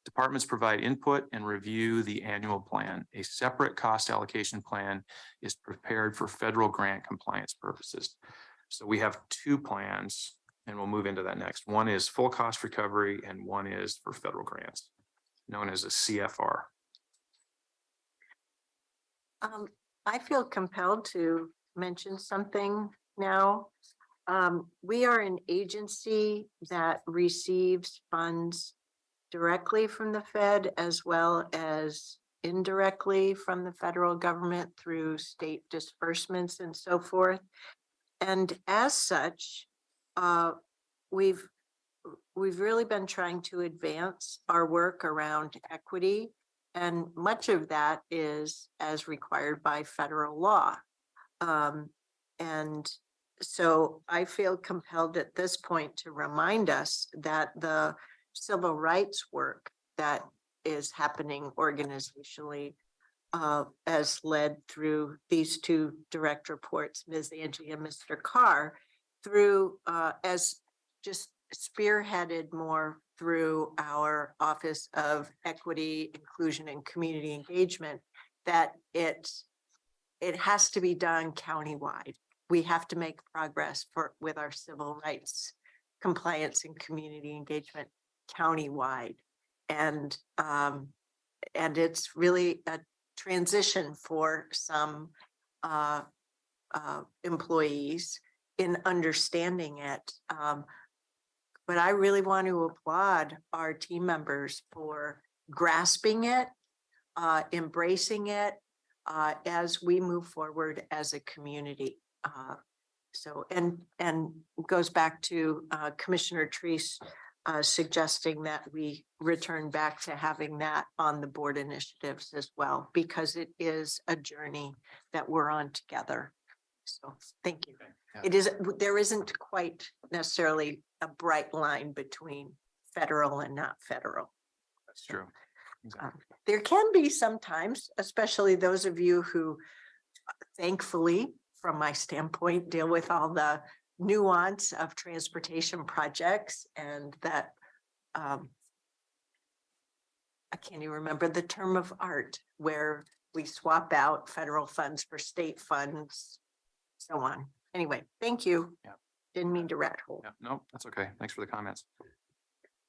Departments provide input and review the annual plan. A separate cost allocation plan is prepared for federal grant compliance purposes. So we have two plans, and we'll move into that next. One is full cost recovery, and one is for federal grants, known as a CFR. I feel compelled to mention something now. We are an agency that receives funds directly from the Fed as well as indirectly from the federal government through state disbursements and so forth. And as such, we've really been trying to advance our work around equity, and much of that is as required by federal law. And so I feel compelled at this point to remind us that the civil rights work that is happening organizationally, as led through these two direct reports, Ms. Angie and Mr. Carr, through as just spearheaded more through our Office of Equity, Inclusion, and Community Engagement, that it has to be done countywide. We have to make progress with our civil rights compliance and community engagement countywide. And it's really a transition for some employees in understanding it. But I really want to applaud our team members for grasping it, embracing it as we move forward as a community. So, and goes back to Commissioner Treese suggesting that we return back to having that on the board initiatives as well, because it is a journey that we're on together. So thank you. Yeah. There isn't quite necessarily a bright line between federal and not federal. That's true. Exactly. There can be sometimes, especially those of you who thankfully, from my standpoint, deal with all the nuance of transportation projects, and that I can't even remember the term of art where we swap out federal funds for state funds, so on. Anyway, thank you. Yeah. Didn't mean to rat hole. Yeah, no, that's okay. Thanks for the comments.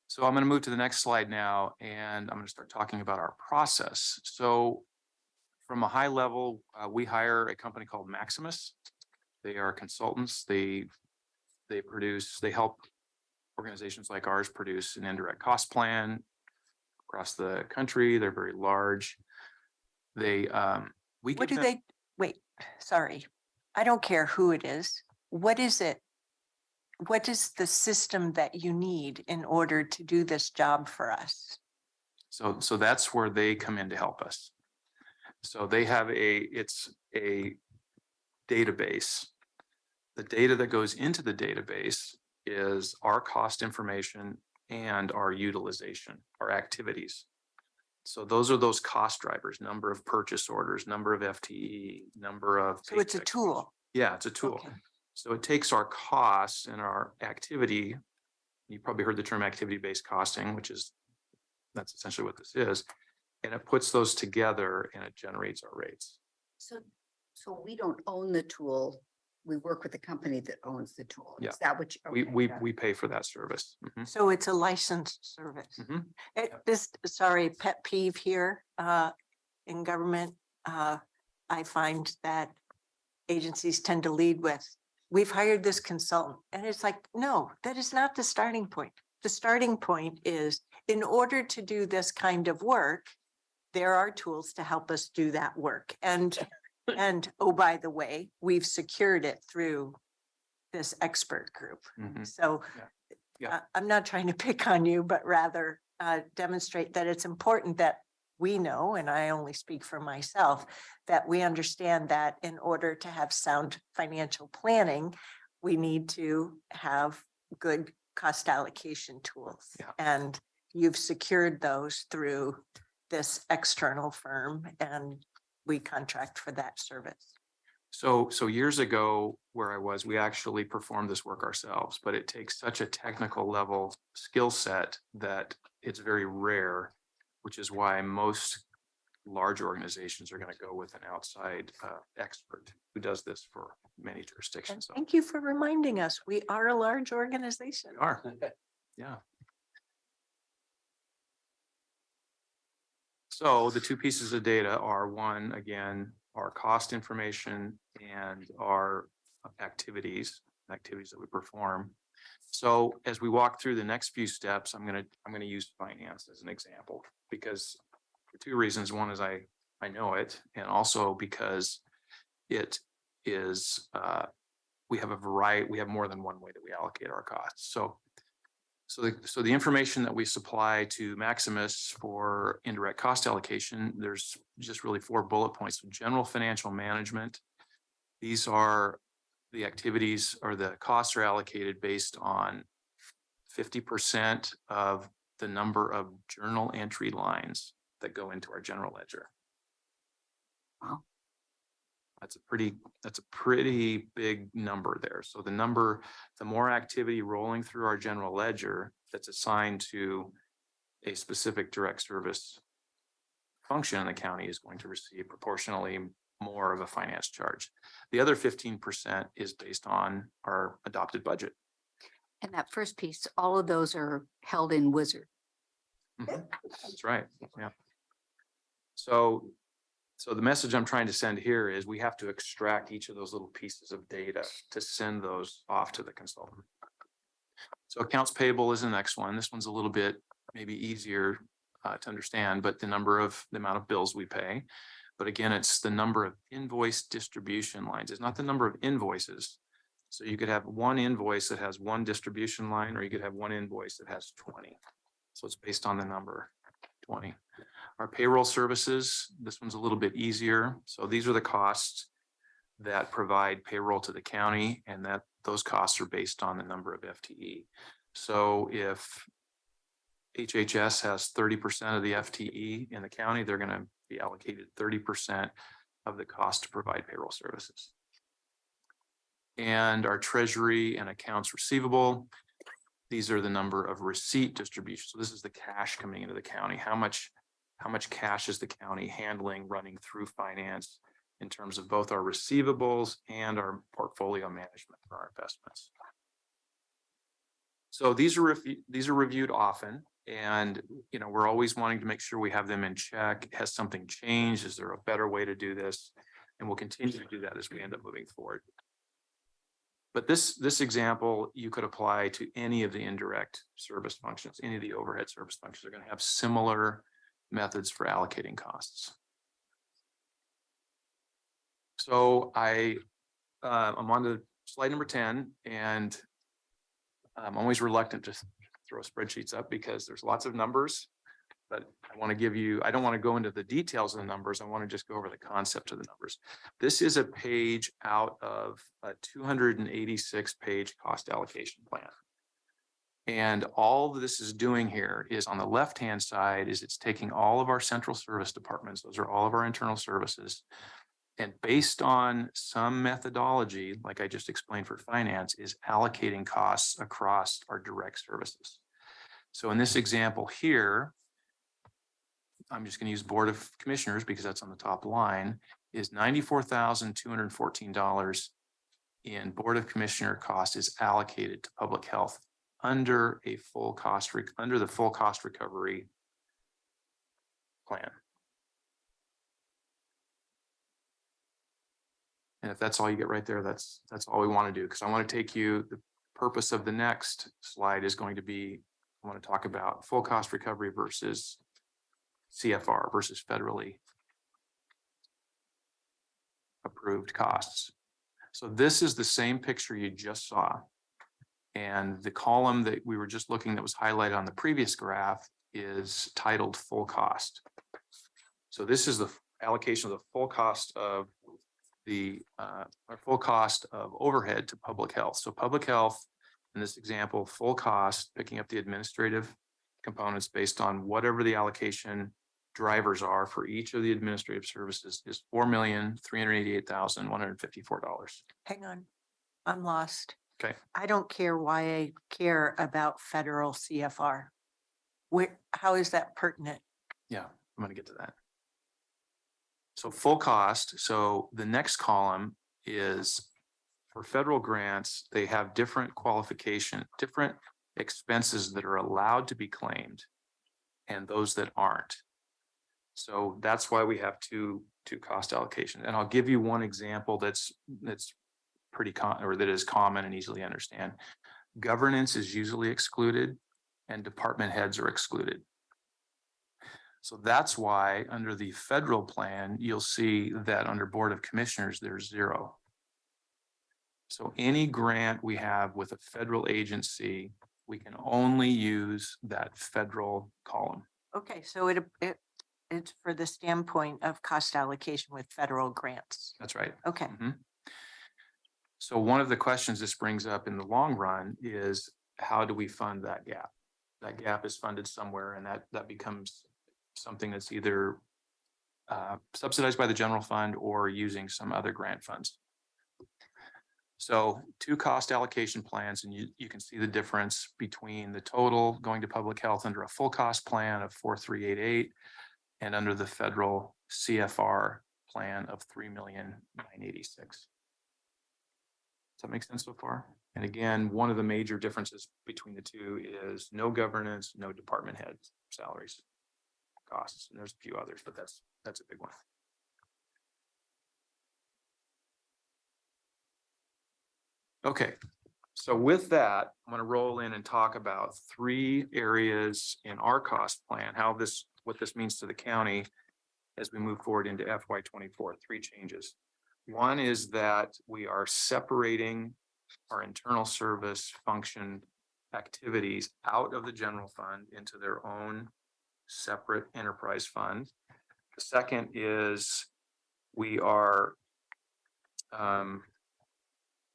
So I'm going to move to the next slide now, and I'm going to start talking about our process. So from a high level, we hire a company called Maximus. They are consultants. They help organizations like ours produce an indirect cost plan across the country. They're very large. They, we What give do them, they, wait, sorry. I don't care who it is. What is it? What is the system that you need in order to do this job for us? so that's where they come in to help us. So they have it's a database. The data that goes into the database is our cost information and our utilization, our activities. So those are those cost drivers, number of purchase orders, number of FTE, number of. So it's a paychecks. tool. Yeah, it's a tool. Okay. So it takes our costs and our activity. You probably heard the term activity-based costing, that's essentially what this is. And it puts those together and it generates our rates. So we don't own the tool. We work with the company that owns the tool. Yeah. Is that what you? We, okay, we, got it. we pay for that service. Mhm. So it's a licensed service. Mhm. Sorry, pet peeve here, in government. I find that agencies tend to lead with, we've hired this consultant. And it's like, no, that is not the starting point. The starting point is, in order to do this kind of work, there are tools to help us do that work. And oh, by the way, we've secured it through this expert group. Mhm. So Yeah. I'm not trying to pick on you, but rather demonstrate that it's important that we know, and I only speak for myself, that we understand that in order to have sound financial planning, we need to have good cost allocation tools. Yeah. And you've secured those through this external firm, and we contract for that service. So years ago, where I was, we actually performed this work ourselves, but it takes such a technical level skill set that it's very rare, which is why most large organizations are going to go with an outside expert who does this for many And jurisdictions. So thank you for reminding us, we are a large organization. we are. Yeah. So the two pieces of data are, one, again, our cost information and our activities that we perform. So as we walk through the next few steps, I'm gonna use finance as an example, because for two reasons. One is I know it, and also because it is we have more than one way that we allocate our costs. So the information that we supply to Maximus for indirect cost allocation, there's just really 4 bullet points. So general financial management. These are the activities, or the costs are allocated based on 50% of the number of journal entry lines that go into our general ledger. Wow. That's a pretty big number there. So the more activity rolling through our general ledger that's assigned to a specific direct service function in the county is going to receive proportionally more of a finance charge. The other 15% is based on our adopted budget. And that first piece, all of those are held in Wizard. Mhm. That's right. Yeah. So the message I'm trying to send here is we have to extract each of those little pieces of data to send those off to the consultant. So accounts payable is the next one. This one's a little bit maybe easier to understand, but the amount of bills we pay. But again, it's the number of invoice distribution lines. It's not the number of invoices. So you could have one invoice that has one distribution line, or you could have one invoice that has 20. So it's based on the number 20. Our payroll services, this one's a little bit easier. So these are the costs that provide payroll to the county, and that those costs are based on the number of FTE. So if HHS has 30% of the FTE in the county, they're going to be allocated 30% of the cost to provide payroll services. And our treasury and accounts receivable, these are the number of receipt distributions. So this is the cash coming into the county. How much cash is the county handling, running through finance in terms of both our receivables and our portfolio management for our investments. So these are reviewed often, and we're always wanting to make sure we have them in check. Has something changed? Is there a better way to do this? And we'll continue to do that as we end up moving forward. But this example, you could apply to any of the indirect service functions. Any of the overhead service functions are going to have similar methods for allocating costs. So I'm on to slide number 10, and I'm always reluctant to throw spreadsheets up because there's lots of numbers. But I want to give you, I don't want to go into the details of the numbers. I want to just go over the concept of the numbers. This is a page out of a 286 page cost allocation plan. And all this is doing here is on the left-hand side is it's taking all of our central service departments. Those are all of our internal services. And based on some methodology, like I just explained for finance, is allocating costs across our direct services. So in this example here, I'm just going to use Board of Commissioners because that's on the top line, is $94,214 in Board of Commissioner cost is allocated to public health under a full cost, under the full cost recovery plan. And if that's all you get right there, that's all we want to do, because I want to take you, the purpose of the next slide is going to be, I want to talk about full cost recovery versus CFR versus federally approved costs. So this is the same picture you just saw. And the column that we were just looking that was highlighted on the previous graph is titled full cost. So this is the allocation of the full cost of the full cost of overhead to public health. So public health, in this example, full cost, picking up the administrative components based on whatever the allocation drivers are for each of the administrative services, is $4,388,154. Hang on, I'm lost. Okay. I don't care why I care about federal CFR. How is that pertinent? Yeah, I'm gonna get to that. So full cost, so the next column is for federal grants, they have different qualification, different expenses that are allowed to be claimed and those that aren't. So that's why we have two cost allocations. And I'll give you one example that's pretty that is common and easily understand. Governance is usually excluded and department heads are excluded. So that's why under the federal plan, you'll see that under Board of Commissioners, there's 0. So any grant we have with a federal agency, we can only use that federal column. Okay, so it's for the standpoint of cost allocation with federal grants. That's right. Okay. Mhm. So one of the questions this brings up in the long run is how do we fund that gap? That gap is funded somewhere, and that becomes something that's either subsidized by the general fund or using some other grant funds. So 2 cost allocation plans, and you can see the difference between the total going to public health under a full cost plan of 4,388 and under the federal CFR plan of 3,986,000. Does that make sense so far? And again, one of the major differences between the two is no governance, no department head salaries, costs, and there's a few others, but that's a big one. Okay, so with that, I'm going to roll in and talk about 3 areas in our cost plan, what this means to the county as we move forward into FY24, 3 changes. One is that we are separating our internal service function activities out of the general fund into their own separate enterprise fund. The second is we are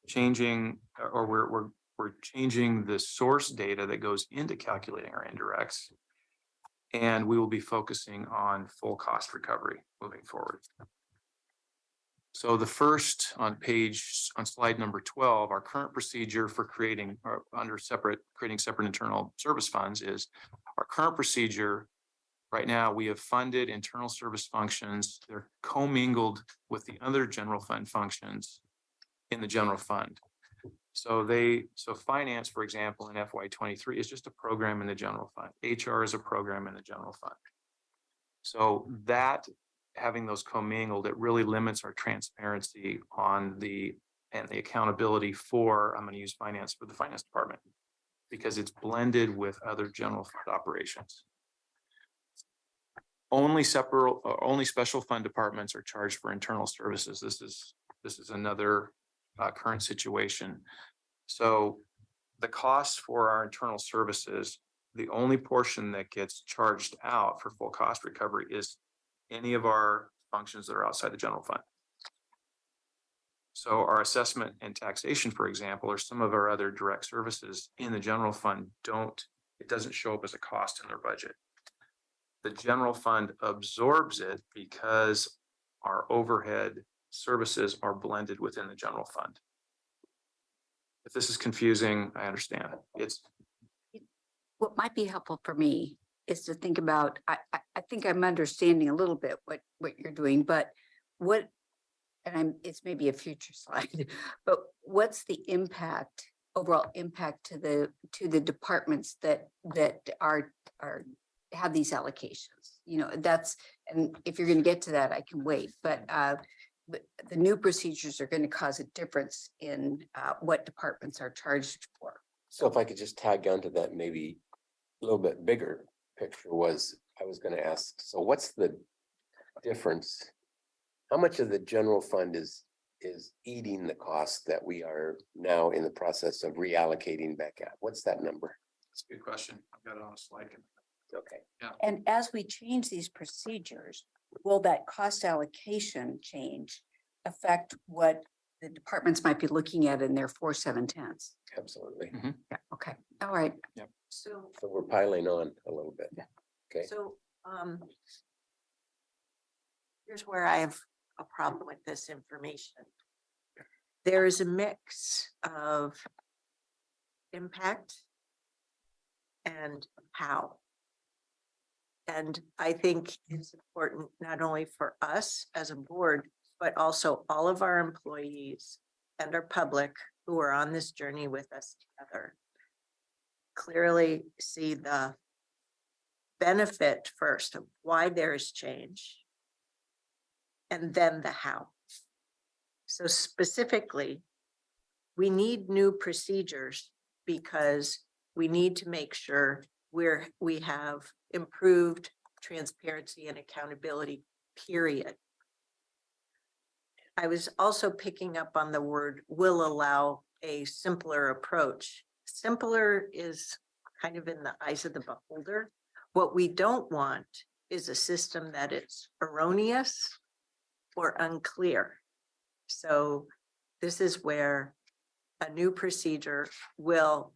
changing, or we're changing the source data that goes into calculating our indirects, and we will be focusing on full cost recovery moving forward. So the first on slide number 12, our current procedure for creating separate internal service funds is our current procedure. Right now, we have funded internal service functions. They're commingled with the other general fund functions in the general fund. So finance, for example, in FY23 is just a program in the general fund. HR is a program in the general fund. So that having those commingled, it really limits our transparency on the accountability for, I'm going to use finance for the finance department, because it's blended with other general fund operations. only separate, only special fund departments are charged for internal services. This is another current situation. So the cost for our internal services, the only portion that gets charged out for full cost recovery is any of our functions that are outside the general fund. So our assessment and taxation, for example, or some of our other direct services in the general fund it doesn't show up as a cost in their budget. The general fund absorbs it because our overhead services are blended within the general fund. If this is confusing, I understand. What might be helpful for me is to think about, I think I'm understanding a little bit what you're doing, but it's maybe a future slide, but what's the impact, overall impact to the departments that have these allocations? You know, and if you're going to get to that, I can wait, but the new procedures are going to cause a difference in what departments are charged for. So if I could just tag onto that, maybe a little bit bigger picture I was going to ask, so what's the difference? How much of the general fund is eating the cost that we are now in the process of reallocating back out? What's that number? That's a good question. I've got it on a slide. Okay. And as we change these procedures, will that cost allocation change affect what the departments might be looking at in their 4.7/10s? Absolutely. Yeah, okay, all right. Yep. So, So we're piling on a little bit. Yeah. Okay. so, here's where I have a problem with this information. There is a mix of impact and how. And I think it's important not only for us as a board, but also all of our employees and our public who are on this journey with us together. Clearly see the benefit first of why there is change and then the how. So specifically, we need new procedures because we need to make sure we have improved transparency and accountability, period. I was also picking up on the word will allow a simpler approach. Simpler is kind of in the eyes of the beholder. What we don't want is a system that is erroneous or unclear. So this is where a new procedure will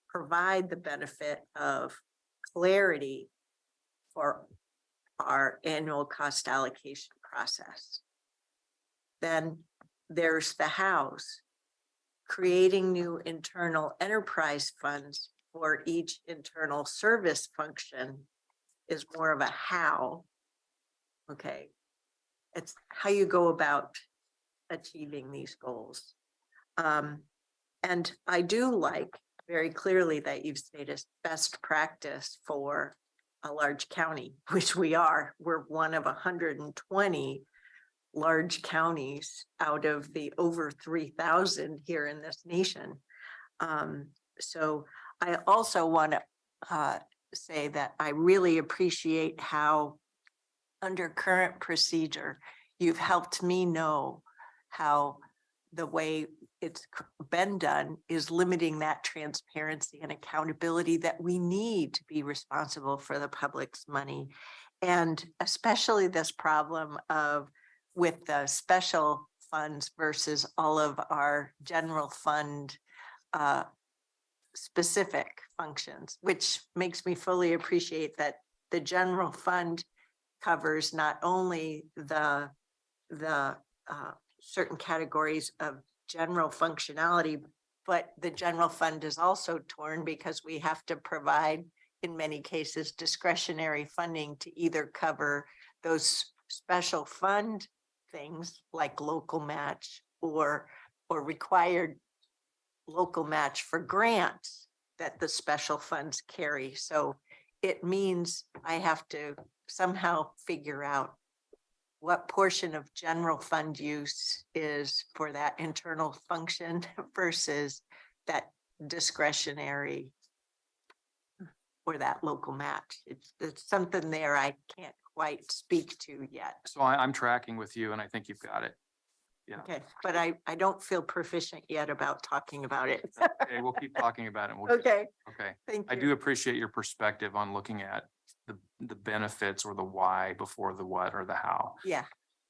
provide the benefit of clarity for our annual cost allocation process. Then there's the hows. Creating new internal enterprise funds for each internal service function is more of a how. Okay. It's how you go about achieving these goals. And I do like very clearly that you've stated best practice for a large county, which we are. We're one of 120 large counties out of the over 3,000 here in this nation. So I also want to say that I really appreciate how under current procedure, you've helped me know how the way it's been done is limiting that transparency and accountability that we need to be responsible for the public's money. And especially this problem of with the special funds versus all of our general fund specific functions, which makes me fully appreciate that the general fund covers not only the certain categories of general functionality, but the general fund is also torn because we have to provide, in many cases, discretionary funding to either cover those special fund things like local match or required local match for grants that the special funds carry. So it means I have to somehow figure out what portion of general fund use is for that internal function versus that discretionary or that local match. It's something there I can't quite speak to yet. So I'm tracking with you and I think you've got it. Yeah. Okay, but I don't feel proficient yet about talking about it. Okay, we'll keep talking about it. and we'll get- Okay, Okay. thank I you. do appreciate your perspective on looking at the benefits or the why before the what or the how. Yeah,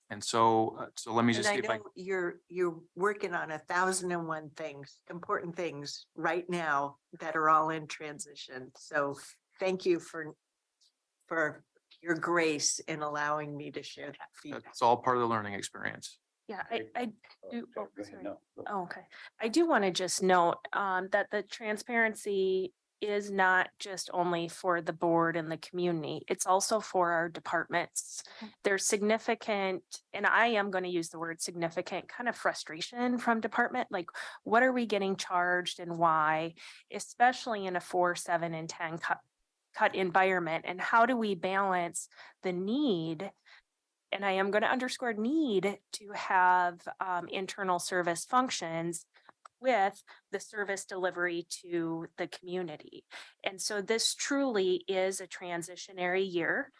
And so, so let me and just I see if I, know you're working on 1,001 things, important things right now that are all in transition. So thank you for your grace in allowing me to share that feedback. it's all part of the learning experience. Yeah, I do. Sorry, Oh, go ahead. sorry. No, go. Oh, okay. I do want to just note that the transparency is not just only for the board and the community, it's also for our departments. There's significant, and I am going to use the word significant, kind of frustration from department, like what are we getting charged and why, especially in a 4, 7, and 10 cut environment, and how do we balance the need, and I am going to underscore need, to have internal service functions with the service delivery to the community. And so this truly is a transitionary year.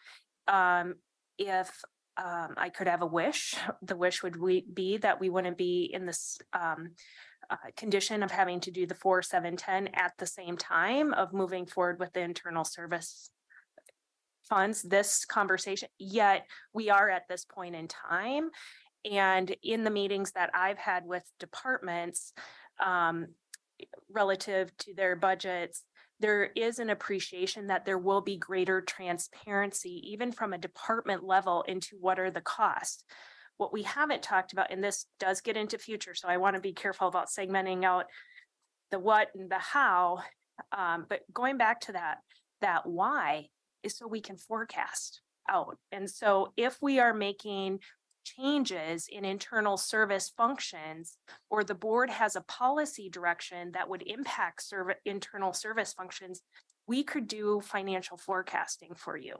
If I could have a wish, the wish would be that we wouldn't be in this condition of having to do the 4, 7, 10 at the same time of moving forward with the internal service funds, this conversation, yet we are at this point in time. And in the meetings that I've had with departments relative to their budgets, there is an appreciation that there will be greater transparency, even from a department level, into what are the costs. What we haven't talked about, and this does get into future, so I want to be careful about segmenting out the what and the how. But going back to that why is so we can forecast out. And so if we are making changes in internal service functions, or the board has a policy direction that would impact internal service functions, we could do financial forecasting for you.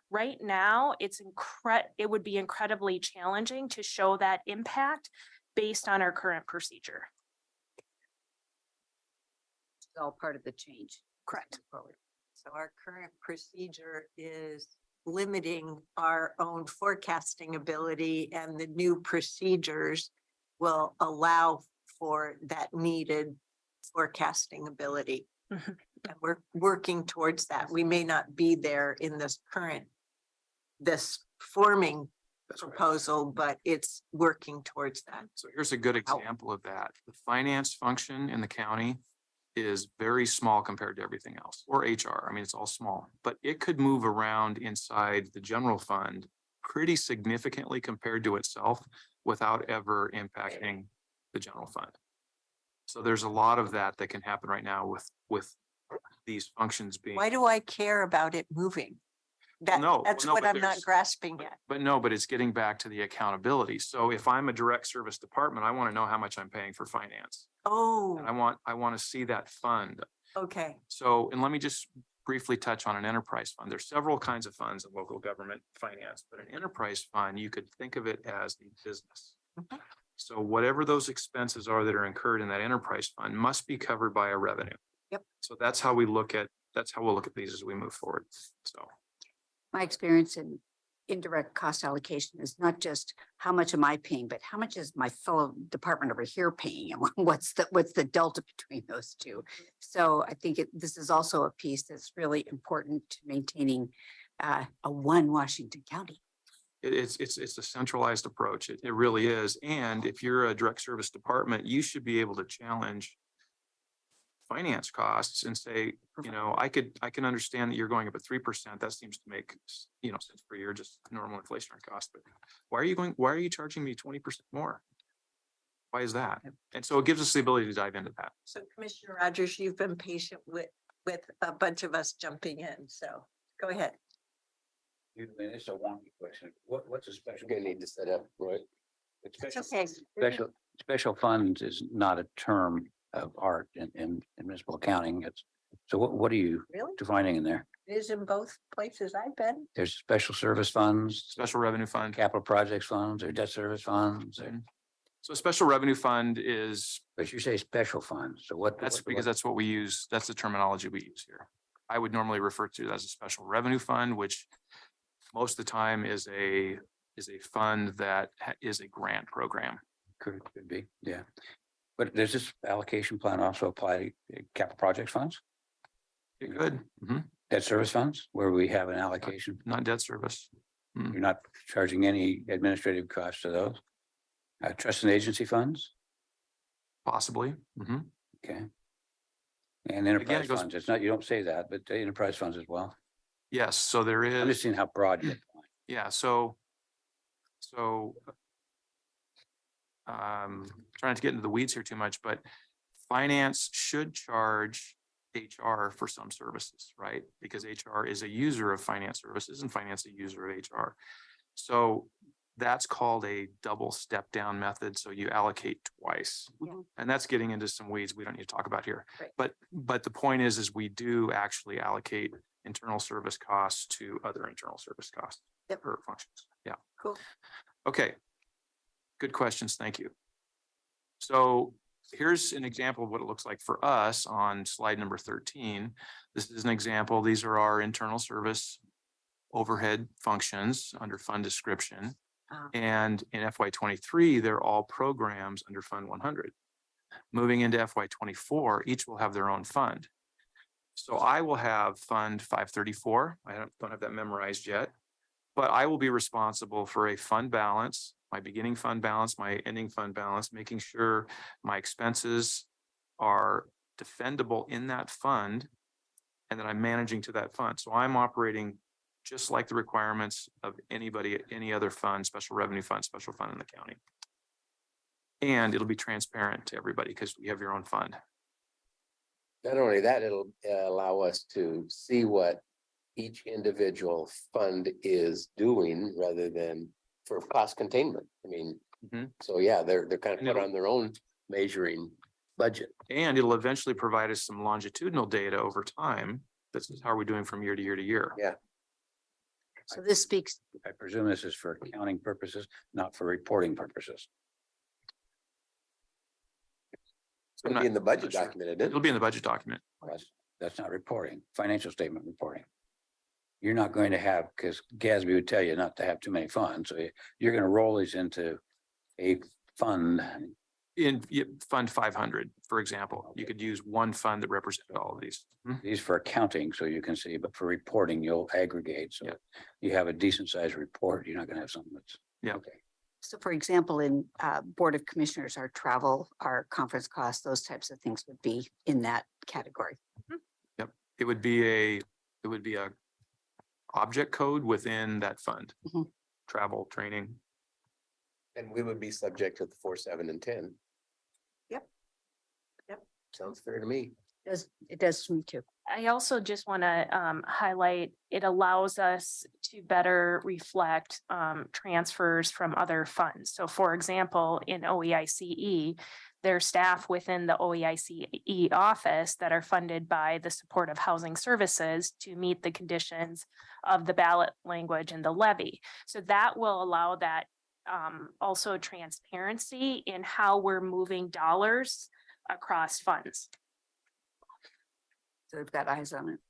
Right now, it would be incredibly challenging to show that impact based on our current procedure. It's all part of the change. Correct. So our current procedure is limiting our own forecasting ability, and the new procedures will allow for that needed forecasting ability. Mhm. And we're working towards that. We may not be there in this forming That's right. proposal, but it's working towards that. So here's a good Ow. example of that. The finance function in the county is very small compared to everything else, or HR. I mean, it's all small, but it could move around inside the general fund pretty significantly compared to itself without ever impacting the general fund. So there's a lot of that can happen right now with these functions being. Why do I care about it moving? That's what but I'm not there's- grasping yet. But it's getting back to the accountability. So if I'm a direct service department, I want to know how much I'm paying for finance. Oh, And I want to see that fund. okay. So, and let me just briefly touch on an enterprise fund. There's several kinds of funds in local government finance, but an enterprise fund, you could think of it as the business. Mhm. So whatever those expenses are that are incurred in that enterprise fund must be covered by a revenue. Yep. So that's how we'll look at these as we move forward. So. My experience in indirect cost allocation is not just how much am I paying, but how much is my fellow department over here paying, and what's the delta between those two? So I think this is also a piece that's really important to maintaining a one Washington County. It's a centralized approach. It really is. And if you're a direct service department, you should be able to challenge finance costs and say, I can understand that you're going up at 3%. That seems to make, sense per year, just normal inflationary cost. But why are you charging me 20% more? Why is that? And so it gives us the ability to dive into that. So Commissioner Rogers, you've been patient with a bunch of us jumping in, so go ahead. It's a wonky question. What's a special? You're gonna need to set up, Roy. It's okay. Special funds is not a term of art in municipal accounting. So what are you Really? defining in there? It is in both places I've been. There's special service funds, Special revenue fund. capital projects funds, or debt service funds, So a special revenue fund is, but you say special funds. So what? that's because that's what we use. That's the terminology we use here. I would normally refer to it as a special revenue fund, which most of the time is a fund that is a grant program. Could be, yeah. But does this allocation plan also apply to capital project funds, It could, debt service funds, where we have an allocation? not debt service. You're not charging any administrative costs to those? Trust and agency funds? Possibly. Okay. And enterprise it goes- funds, it's not, you don't say that, but the enterprise funds as well. Yes, so there I'm just is, seeing how broad you're applying. yeah, so trying to get into the weeds here too much, but finance should charge HR for some services, right? Because HR is a user of finance services and finance a user of HR. So that's called a double step down method. So you allocate twice. And that's getting into some weeds we don't need to talk about here. Right. But the point is we do actually allocate internal service costs to other internal service costs. Yep. Or functions. Yeah. Cool. Okay. Good questions. Thank you. So here's an example of what it looks like for us on slide number 13. This is an example. These are our internal service overhead functions under fund description. And in FY23, they're all programs under Fund 100. Moving into FY24, each will have their own fund. So I will have Fund 534. I don't have that memorized yet, but I will be responsible for a fund balance, my beginning fund balance, my ending fund balance, making sure my expenses are defendable in that fund and that I'm managing to that fund. So I'm operating just like the requirements of anybody, any other fund, special revenue fund, special fund in the county. And it'll be transparent to everybody because we have your own fund. Not only that, it'll allow us to see what each individual fund is doing rather than for cost containment. I mean, so yeah, they're kind of And put it'll- on their own measuring budget. And it'll eventually provide us some longitudinal data over time. This is how we're doing from year to year to year. Yeah. So this speaks, I presume this is for accounting purposes, not for reporting purposes. It's gonna be in the budget not sure. document, isn't it? It'll be in the budget document. That's not reporting, financial statement reporting. You're not going to have, because Gatsby would tell you not to have too many funds, so you're gonna roll these into a fund. In Fund 500, for example, you could use one fund that represented all of these. These for accounting, so you can see, but for reporting, you'll aggregate, so Yeah. you have a decent sized report, you're not gonna have something that's. Yeah. Okay. so for example, in Board of Commissioners, our travel, our conference costs, those types of things would be in that category. It would be a object code within that fund. Mhm. Travel, training. And we would be subject to the 4, 7, and 10. Yep. Sounds fair to me. It does to me too. I also just want to highlight, it allows us to better reflect transfers from other funds. So for example, in OEICE, there are staff within the OEICE office that are funded by the Support of Housing Services to meet the conditions of the ballot language and the levy. So that will allow that also transparency in how we're moving dollars across funds. So we've got eyes on it.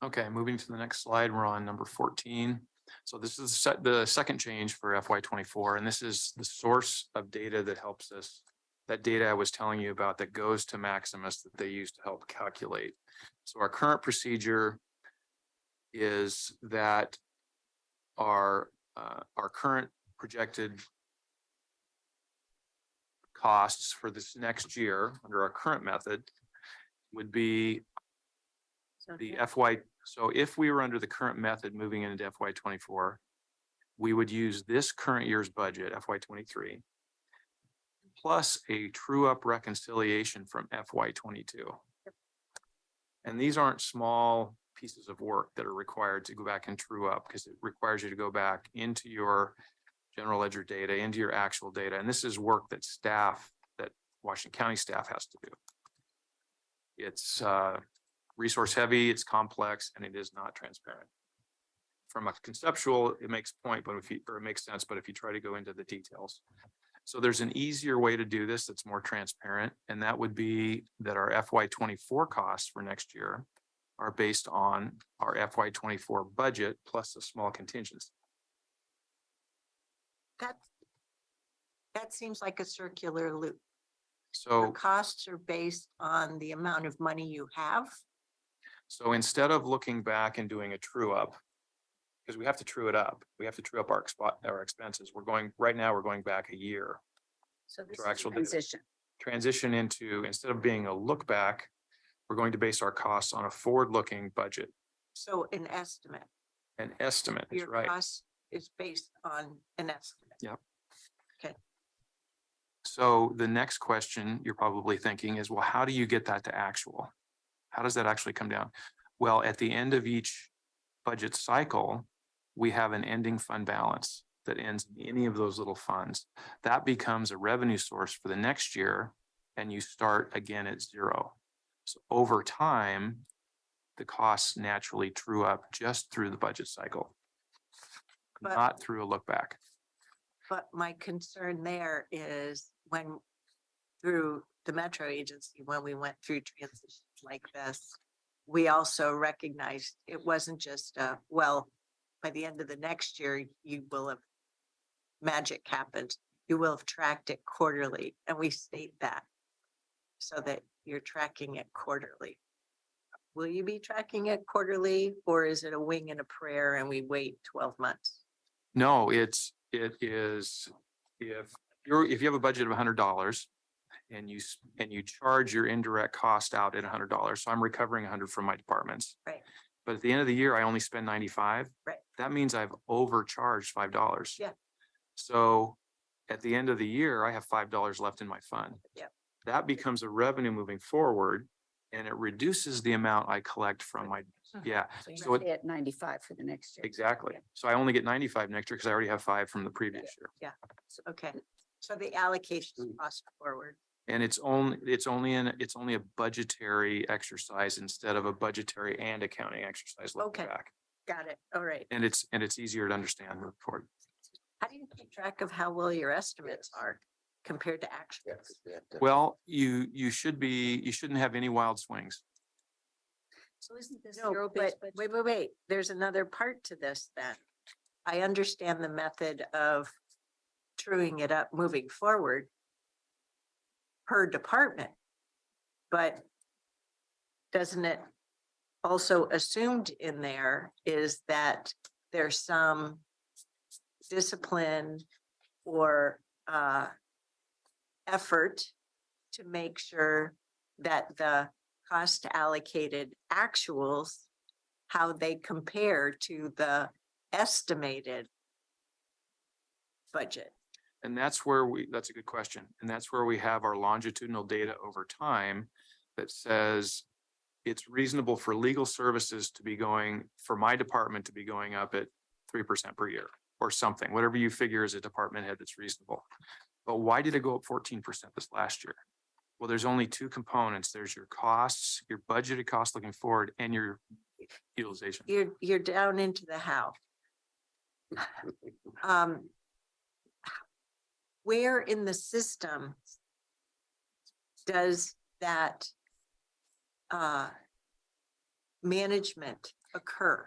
Okay, moving to the next slide, we're on number 14. So this is the second change for FY24, and this is the source of data that helps us. That data I was telling you about that goes to Maximus that they use to help calculate. So our current procedure is that our current projected costs for this next year under our current method would be the FY. So if we were under the current method moving into FY24, we would use this current year's budget, FY23, plus a true up reconciliation from FY22. And these aren't small pieces of work that are required to go back and true up because it requires you to go back into your general ledger data, into your actual data. And this is work that Washington County staff has to do. It's resource heavy, it's complex, and it is not transparent. From a conceptual, it makes point, but it makes sense, but if you try to go into the details. So there's an easier way to do this that's more transparent, and that would be that our FY24 costs for next year are based on our FY 24 budget plus a small contingency. That seems like a circular loop. The So, costs are based on the amount of money you have. so instead of looking back and doing a true up, because we have to true it up, we have to true up our expenses. Right now, we're going back a year. So this To is a actual data. transition. Into, instead of being a look back, we're going to base our costs on a forward-looking budget, So an estimate, an estimate, is your right. cost is based on an estimate. Yep. Okay. So the next question you're probably thinking is, well, how do you get that to actual? How does that actually come down? Well, at the end of each budget cycle, we have an ending fund balance that ends in any of those little funds. That becomes a revenue source for the next year, and you start again at zero. So over time, the costs naturally true up just through the budget cycle, But- not through a look back. But my concern there is when through the Metro Agency, when we went through transitions like this, we also recognized it wasn't just well, by the end of the next year, you will have magic happened. You will have tracked it quarterly, and we state that so that you're tracking it quarterly. Will you be tracking it quarterly, or is it a wing and a prayer and we wait 12 months? No, it is, if you have a budget of $100 and you charge your indirect cost out at $100, so I'm recovering 100 from my departments. Right. But at the end of the year, I only spend 95. Right. That means I've overcharged $5. Yeah. So at the end of the year, I have $5 left in my fund. Yeah. That becomes a revenue moving forward, and it reduces the amount I collect from my, yeah. So So you're it- at 95 for the next year. Exactly. So I only get 95 next year because I already have 5 from the previous year. Okay, so the allocation is cost forward. And it's only a budgetary exercise instead of a budgetary and accounting exercise looking Okay. back. Got it. All right. And it's easier to understand moving forward. How do you keep track of how well your estimates are compared to actuals? Well, you shouldn't have any wild swings. So isn't this No, zero-based but budget? wait. There's another part to this then. I understand the method of truing it up moving forward per department. But doesn't it also assumed in there is that there's some discipline or effort to make sure that the cost allocated actuals, how they compare to the estimated budget? And that's a good question. And that's where we have our longitudinal data over time that says it's reasonable for legal services to be for my department to be going up at 3% per year or something, whatever you figure as a department head that's reasonable. But why did it go up 14% this last year? Well, there's only two components. There's your costs, your budgeted costs looking forward, and your utilization. You're down into the how. Where in the system does that management occur?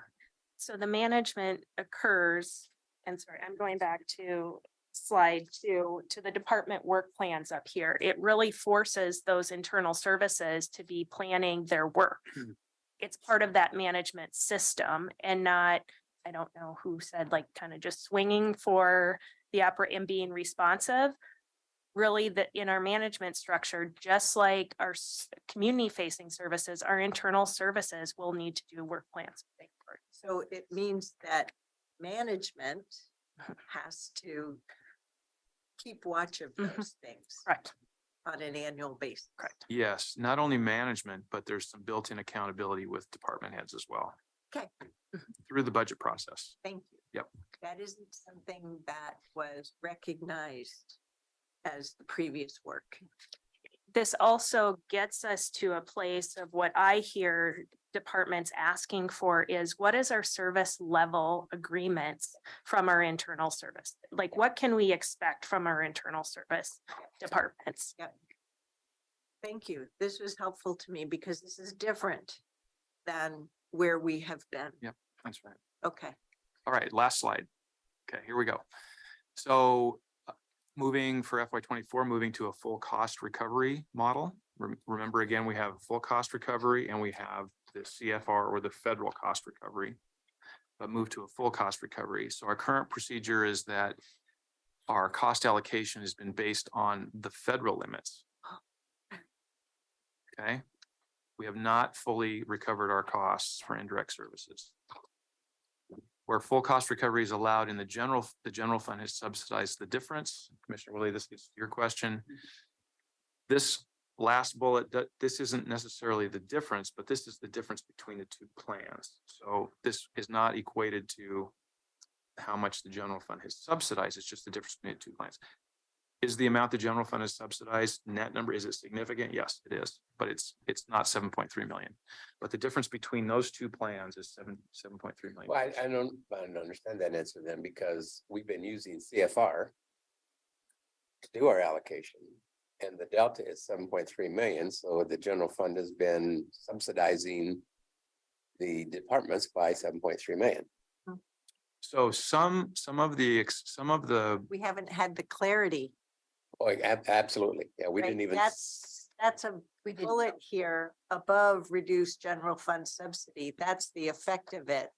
So the management occurs, and sorry, I'm going back to slide 2 to the department work plans up here. It really forces those internal services to be planning their work. It's part of that management system and not, I don't know who said like kind of just swinging for the opera and being responsive. Really that in our management structure, just like our community facing services, our internal services will need to do work plans. So it means that management has to keep watch of those things Correct. on an annual basis. Correct. Yes, not only management, but there's some built-in accountability with department heads as well Okay, through the budget process. thank you. Yep. That isn't something that was recognized as the previous work. This also gets us to a place of what I hear departments asking for is what is our service level agreements from our internal service? Like, what can we expect from our internal service departments? Thank you. This was helpful to me because this is different than where we have been. Yep, that's right. Okay. All right, last slide. Okay, here we go. So moving for FY24, moving to a full cost recovery model. Remember again, we have full cost recovery and we have the CFR or the federal cost recovery, but move to a full cost recovery. So our current procedure is that our cost allocation has been based on the federal limits. Okay, we have not fully recovered our costs for indirect services. Where full cost recovery is allowed in the general fund has subsidized the difference. Commissioner Willie, this is your question. This last bullet, this isn't necessarily the difference, but this is the difference between the two plans. So this is not equated to how much the general fund has subsidized. It's just the difference between the two plans. Is the amount the general fund is subsidized net number, is it significant? Yes, it is, but it's not 7.3 million. But the difference between those two plans is 7.3 million. Well, I don't understand that answer then, because we've been using CFR to do our allocation, and the delta is 7.3 million, so the general fund has been subsidizing the departments by 7.3 million. So some of the We haven't had the clarity. Oh, absolutely. Yeah, we right? didn't even. That's a We didn't bullet here above reduced general fund subsidy. That's the effect of it.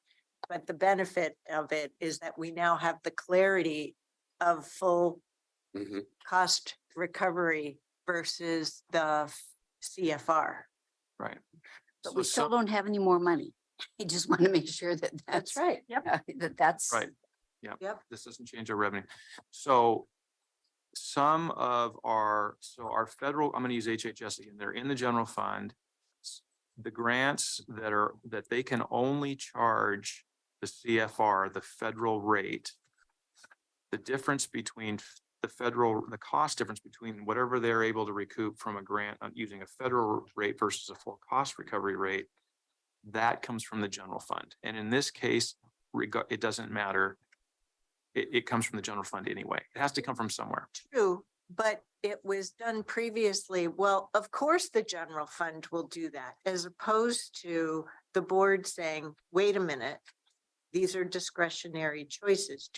But the benefit of it is that we now have the clarity of full Mhm. cost recovery versus the CFR. right. But So we still some- don't have any more money. I just want to make sure that that's right. Yep. That's. Right. Yeah. Yep. This doesn't change our revenue. So some of our federal, I'm going to use HHS again. They're in the general fund. The grants that they can only charge the CFR, the federal rate. The difference between the cost difference between whatever they're able to recoup from a grant using a federal rate versus a full cost recovery rate, that comes from the general fund. And in this case, it doesn't matter. It comes from the general fund anyway. It has to come from somewhere. True, but it was done previously. Well, of course, the general fund will do that, as opposed to the board saying, wait a minute. These are discretionary choices.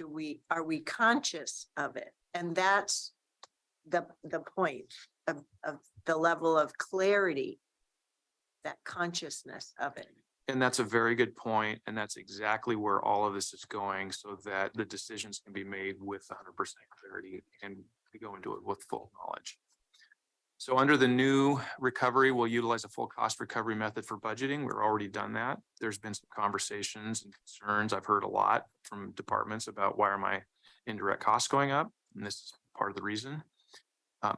Are we conscious of it? And that's the point of the level of clarity, that consciousness of it. And that's a very good point, and that's exactly where all of this is going, so that the decisions can be made with 100% clarity and we go into it with full knowledge. So under the new recovery, we'll utilize a full cost recovery method for budgeting. We've already done that. There's been some conversations and concerns. I've heard a lot from departments about why are my indirect costs going up? And this is part of the reason.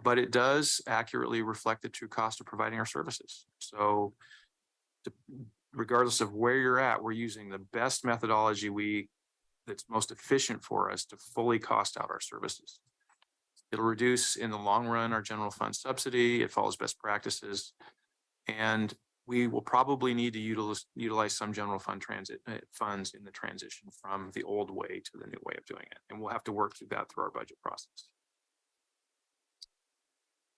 But it does accurately reflect the true cost of providing our services. So regardless of where you're at, we're using the best methodology that's most efficient for us to fully cost out our services. It'll reduce in the long run our general fund subsidy. It follows best practices. And we will probably need to utilize some general fund funds in the transition from the old way to the new way of doing it. And we'll have to work through that through our budget process.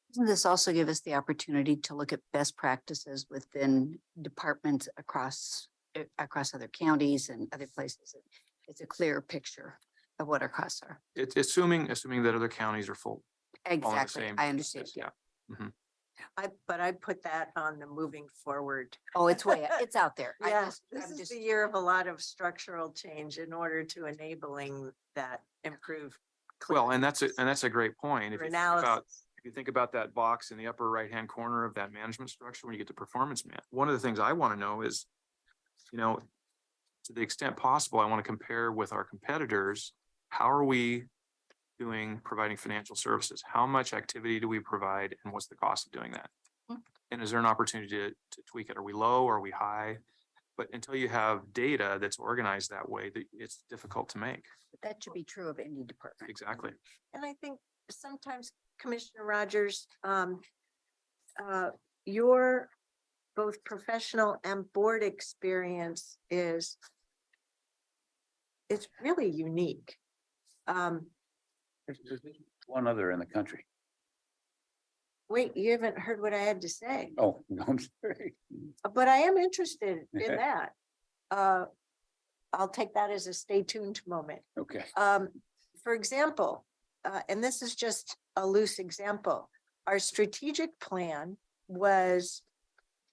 Doesn't this also give us the opportunity to look at best practices within departments across other counties and other places? It's a clearer picture of what our costs are. It's assuming that other counties are full. following the Exactly. same I understand. process, Yeah. Mhm. But I put that on the moving forward. Oh, it's it's out there. Yeah, this is the year of a lot of structural change in order to enabling that improved. Well, and that's a great point. If Analysis. you think about that box in the upper right-hand corner of that management structure, when you get to performance one of the things I want to know is, to the extent possible, I want to compare with our competitors. How are we doing providing financial services? How much activity do we provide and what's the cost of doing that? And is there an opportunity to tweak it? Are we low or are we high? But until you have data that's organized that way, it's difficult to make. That should be true of any department. Exactly. And I think sometimes Commissioner Rogers, your both professional and board experience it's really unique. There's one other in the country. Wait, you haven't heard what I had to say, Oh, no, I'm sorry. but I am interested in that. I'll take that as a stay tuned moment. Okay. For example, and this is just a loose example, our strategic plan was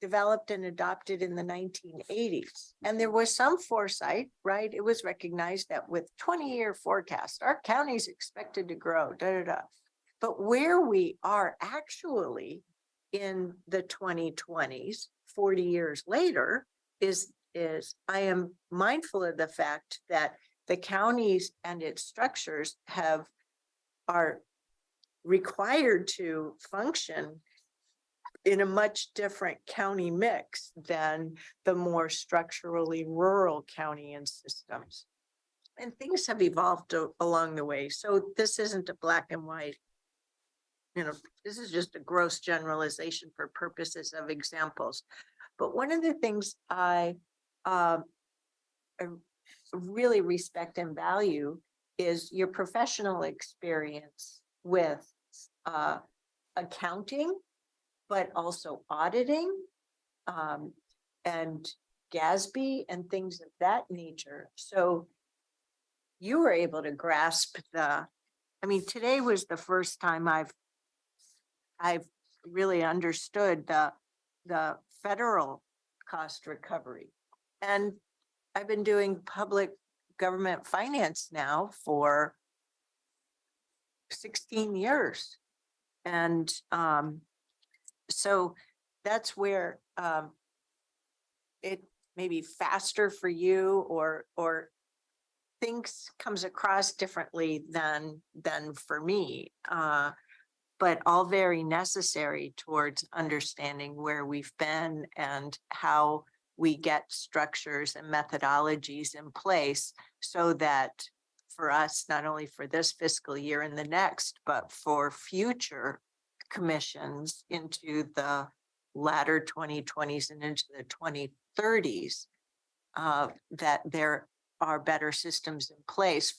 developed and adopted in the 1980s. And there was some foresight, right? It was recognized that with 20-year forecast, our county's expected to grow, da, da, da. But where we are actually in the 2020s, 40 years later, is I am mindful of the fact that the counties and its structures are required to function in a much different county mix than the more structurally rural county and systems. And things have evolved along the way. So this isn't a black and white. This is just a gross generalization for purposes of examples. But one of the things I really respect and value is your professional experience with accounting, but also auditing and GASB and things of that nature. So you were able to grasp today was the first time I've really understood the federal cost recovery. And I've been doing public government finance now for 16 years. And so that's where it may be faster for you or things comes across differently than for me. But all very necessary towards understanding where we've been and how we get structures and methodologies in place so that for us, not only for this fiscal year and the next, but for future commissions into the latter 2020s and into the 2030s, that there are better systems in place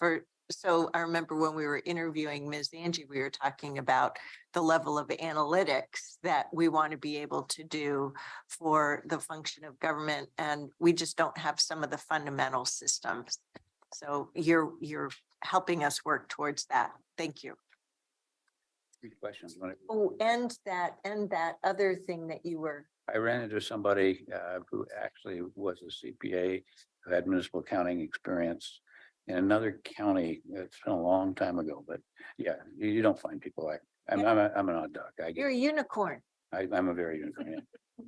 so I remember when we were interviewing Ms. Angie, we were talking about the level of analytics that we want to be able to do for the function of government. And we just don't have some of the fundamental systems. So you're helping us work towards that. Thank you. Good questions. Oh, and that other thing that you were. I ran into somebody who actually was a CPA who had municipal accounting experience in another county. It's been a long time ago, but yeah, you don't find people like I'm an odd duck. You're a unicorn. I'm a very unicorn.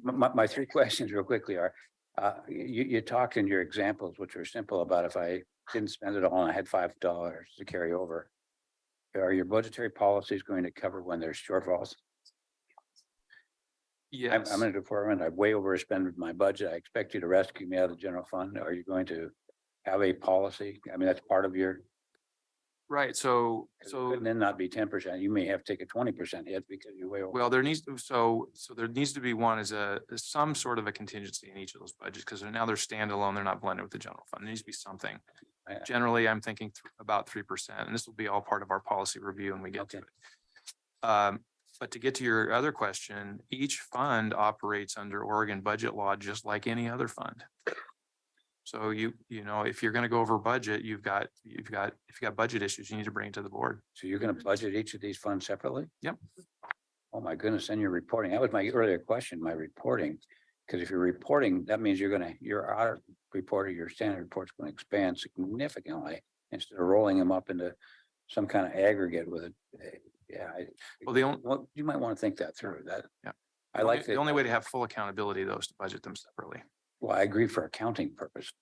My three questions real quickly are, you talked in your examples, which are simple, about if I didn't spend it all and I had $5 to carry over. Are your budgetary policies going to cover when there's shortfalls? Yes. I'm in a department, I've way overspent my budget. I expect you to rescue me out of the general fund. Are you going to have a policy? I mean, that's part of your. Right, so And then not be 10%. You may have to take a 20% hit because you're way over. well, there needs to be one as some sort of a contingency in each of those budgets, because now they're standalone, they're not blended with the general fund. There needs to be something. Generally, I'm thinking about 3%, and this will be all part of our policy review when we get to it. But to get to your other question, each fund operates under Oregon budget law, just like any other fund. So you know, if you're going to go over budget, if you've got budget issues, you need to bring it to the board. So you're going to budget each of these funds separately? Yep. Oh my goodness, and you're reporting. That was my earlier question, my reporting. Because if you're reporting, that means your audit report or your standard report's going to expand significantly instead of rolling them up into some kind of aggregate with it. Yeah. Well, you might want to think that through. Yeah. I like the only way to have full accountability though is to budget them separately. Well, I agree for accounting purposes,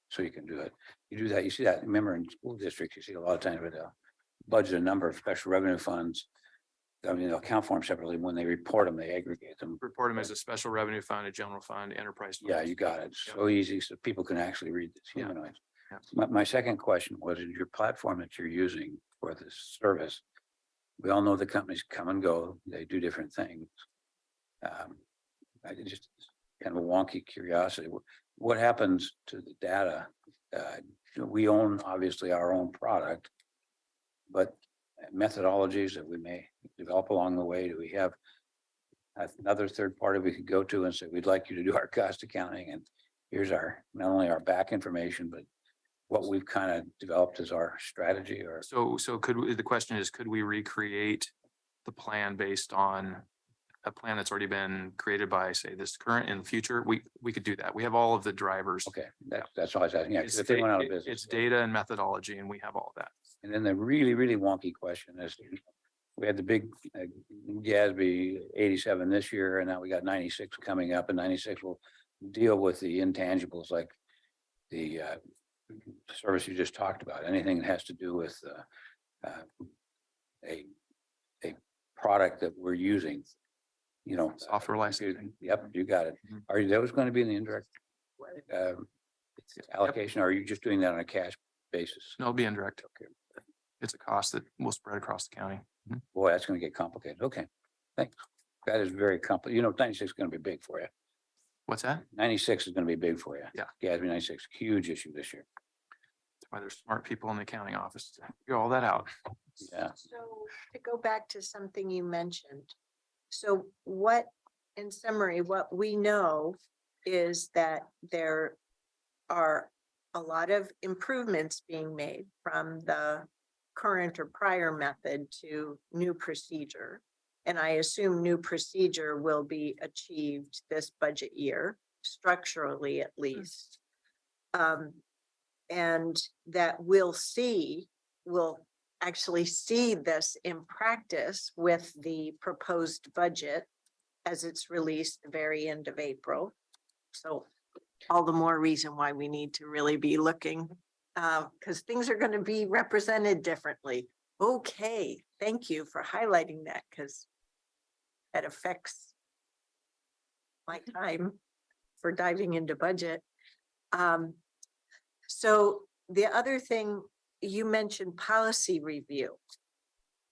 so you can do it. You do that, you see that, remember in school districts, you see a lot of times with a budget, a number of special revenue funds. I mean, they'll account for them separately. When they report them, they aggregate them. Report them as a special revenue fund, a general fund, enterprise. Yeah, funds. you got it. Yep. So easy, so people can actually read this Yeah. humanoid. Yeah. My second question was, in your platform that you're using for this service, we all know the companies come and go, they do different things. I just kind of a wonky curiosity. What happens to the data? We own obviously our own product, but methodologies that we may develop along the way, do we have another third party we could go to and say, we'd like you to do our cost accounting and here's our, not only our back information, but what we've kind of developed as our strategy or. So the question is, could we recreate the plan based on a plan that's already been created by, say, this current and future? We could do that. We have all of the drivers. Okay, that's all I was asking. Yeah, 'cause It's if they went out of da- business. It's data and methodology, and we have all that. And then the really, really wonky question is, we had the big GASB 87 this year, and now we got 96 coming up, and 96 will deal with the intangibles like the service you just talked about, anything that has to do with a product that we're using, you know. Software licensing. Yep, you got it. Mhm. Are those going to be in the indirect allocation, or are you just doing that on a cash basis? No, it'll be indirect. Okay. It's a cost that will spread across the county. Boy, that's gonna get complicated. Okay, thanks. That is very complicated. You know, 96 is gonna be big for you. What's that? 96 is gonna be big for you. Yeah. GASB 96, huge issue this year. That's why there's smart people in the accounting office to figure all that out. Yeah. So to go back to something you mentioned. So what, in summary, what we know is that there are a lot of improvements being made from the current or prior method to new procedure. And I assume new procedure will be achieved this budget year, structurally at least. And that we'll actually see this in practice with the proposed budget as it's released the very end of April. So all the more reason why we need to really be looking, because things are going to be represented differently. Okay, thank you for highlighting that, because that affects my time for diving into budget. So the other thing, you mentioned policy review.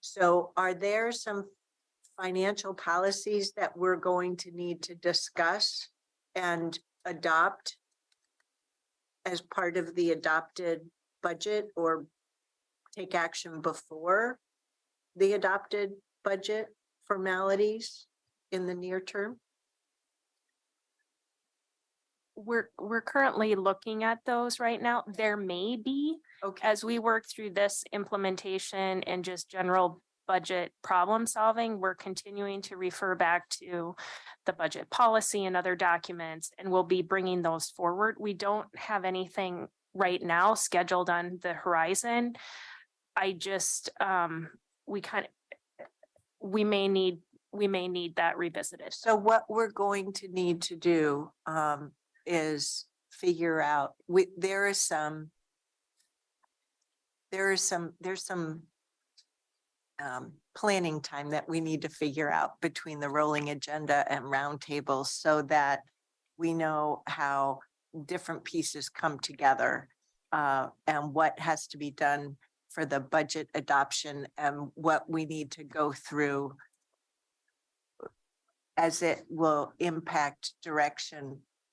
So are there some financial policies that we're going to need to discuss and adopt as part of the adopted budget, or take action before the adopted budget formalities in the near term? We're currently looking at those right now. There may be, Okay, as we work through this implementation and just general budget problem solving, we're continuing to refer back to the budget policy and other documents, and we'll be bringing those forward. We don't have anything right now scheduled on the horizon. I just, we may need that revisited. so what we're going to need to do is figure out, there's some planning time that we need to figure out between the rolling agenda and roundtables, so that we know how different pieces come together and what has to be done for the budget adoption and what we need to go through as it will impact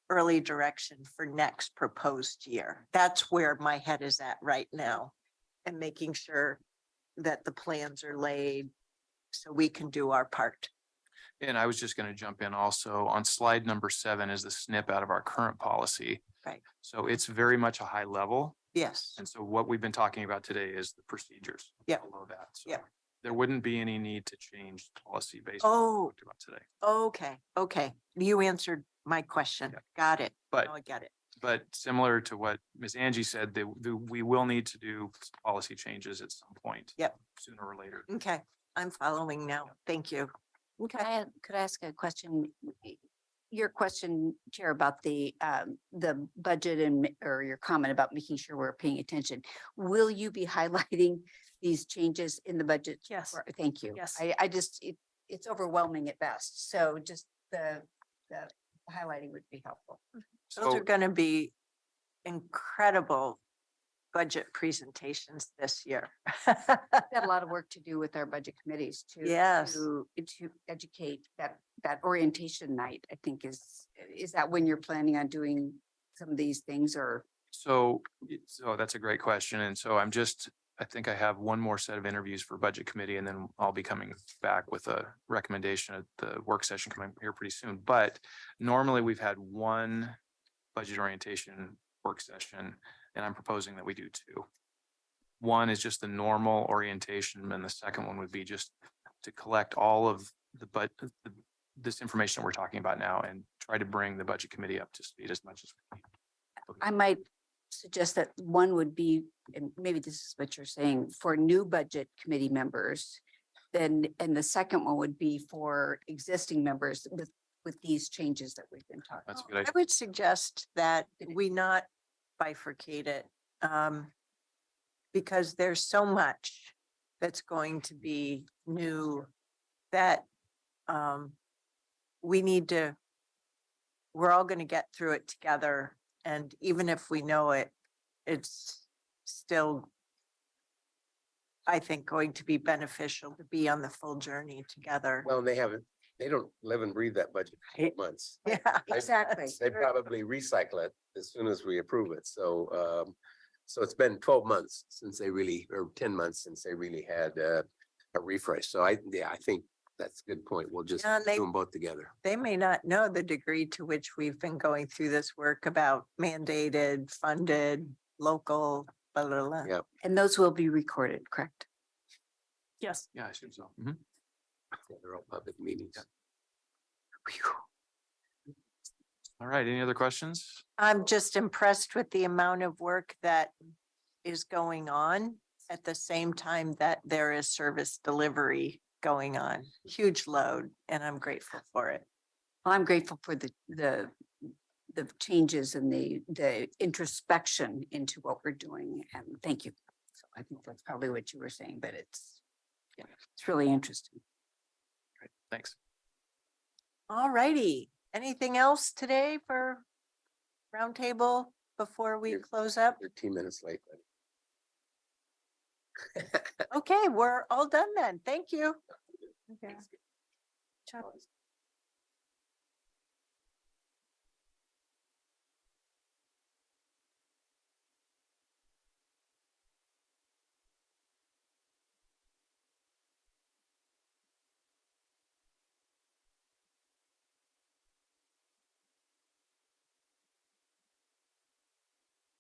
early direction for next proposed year. That's where my head is at right now, and making sure that the plans are laid so we can do our part. And I was just going to jump in also on slide number 7 is the snip out of our current policy. Right. So it's very much a high level. Yes. And so what we've been talking about today is the procedures. Yep. Below that. So Yep. there wouldn't be any need to change the policy based Oh. on what we talked about today. Okay. You answered my question. Yeah. Got it. But Now I get it. But similar to what Ms. Angie said, we will need to do policy changes at some point. Yep. Sooner or later. Okay, I'm following now. Thank you. Okay. Could I ask a question? Your question, Chair, about the budget or your comment about making sure we're paying attention. Will you be highlighting these changes in the budget? Yes. Thank you. Yes. I just, it's overwhelming at best. So just the highlighting would be helpful. Those So are going to be incredible budget presentations this year. Got a lot of work to do with our budget committees to Yes. to educate that orientation night, I think is that when you're planning on doing some of these things, or So that's a great question. And so I'm just I think I have one more set of interviews for budget committee, and then I'll be coming back with a recommendation at the work session coming here pretty soon. But normally we've had one budget orientation work session, and I'm proposing that we do two. One is just the normal orientation, and the second one would be just to collect all of this information we're talking about now and try to bring the budget committee up to speed as much as we can. I might suggest that one would be, and maybe this is what you're saying, for new budget committee members. Then, and the second one would be for existing members with these changes that we've been talking. That's a Oh, good idea. I would suggest that we not bifurcate it. Because there's so much that's going to be new that we're all going to get through it together. And even if we know it, it's still, I think, going to be beneficial to be on the full journey together. Well, they don't live and breathe that budget for 8 months. Yeah. Exactly. They probably recycle it as soon as we approve it. So, so it's been 12 months since they really, or 10 months since they really had a refresh. So I think that's a good point. We'll just Yeah, and do them both together. They may not know the degree to which we've been going through this work about mandated, funded, local, blah, blah, blah. Yeah. And those will be recorded, correct? Yes. Yeah, I assume so. Yeah, they're all public meetings. All right, any other questions? I'm just impressed with the amount of work that is going on at the same time that there is service delivery going on. Huge load, and I'm grateful for it. Well, I'm grateful for the changes and the introspection into what we're doing, and thank you. So I think that's probably what you were saying, but it's really interesting. Great, thanks. All righty. Anything else today for roundtable before we You're- close up? 13 minutes late. Okay, we're all done then. Thank you. Okay.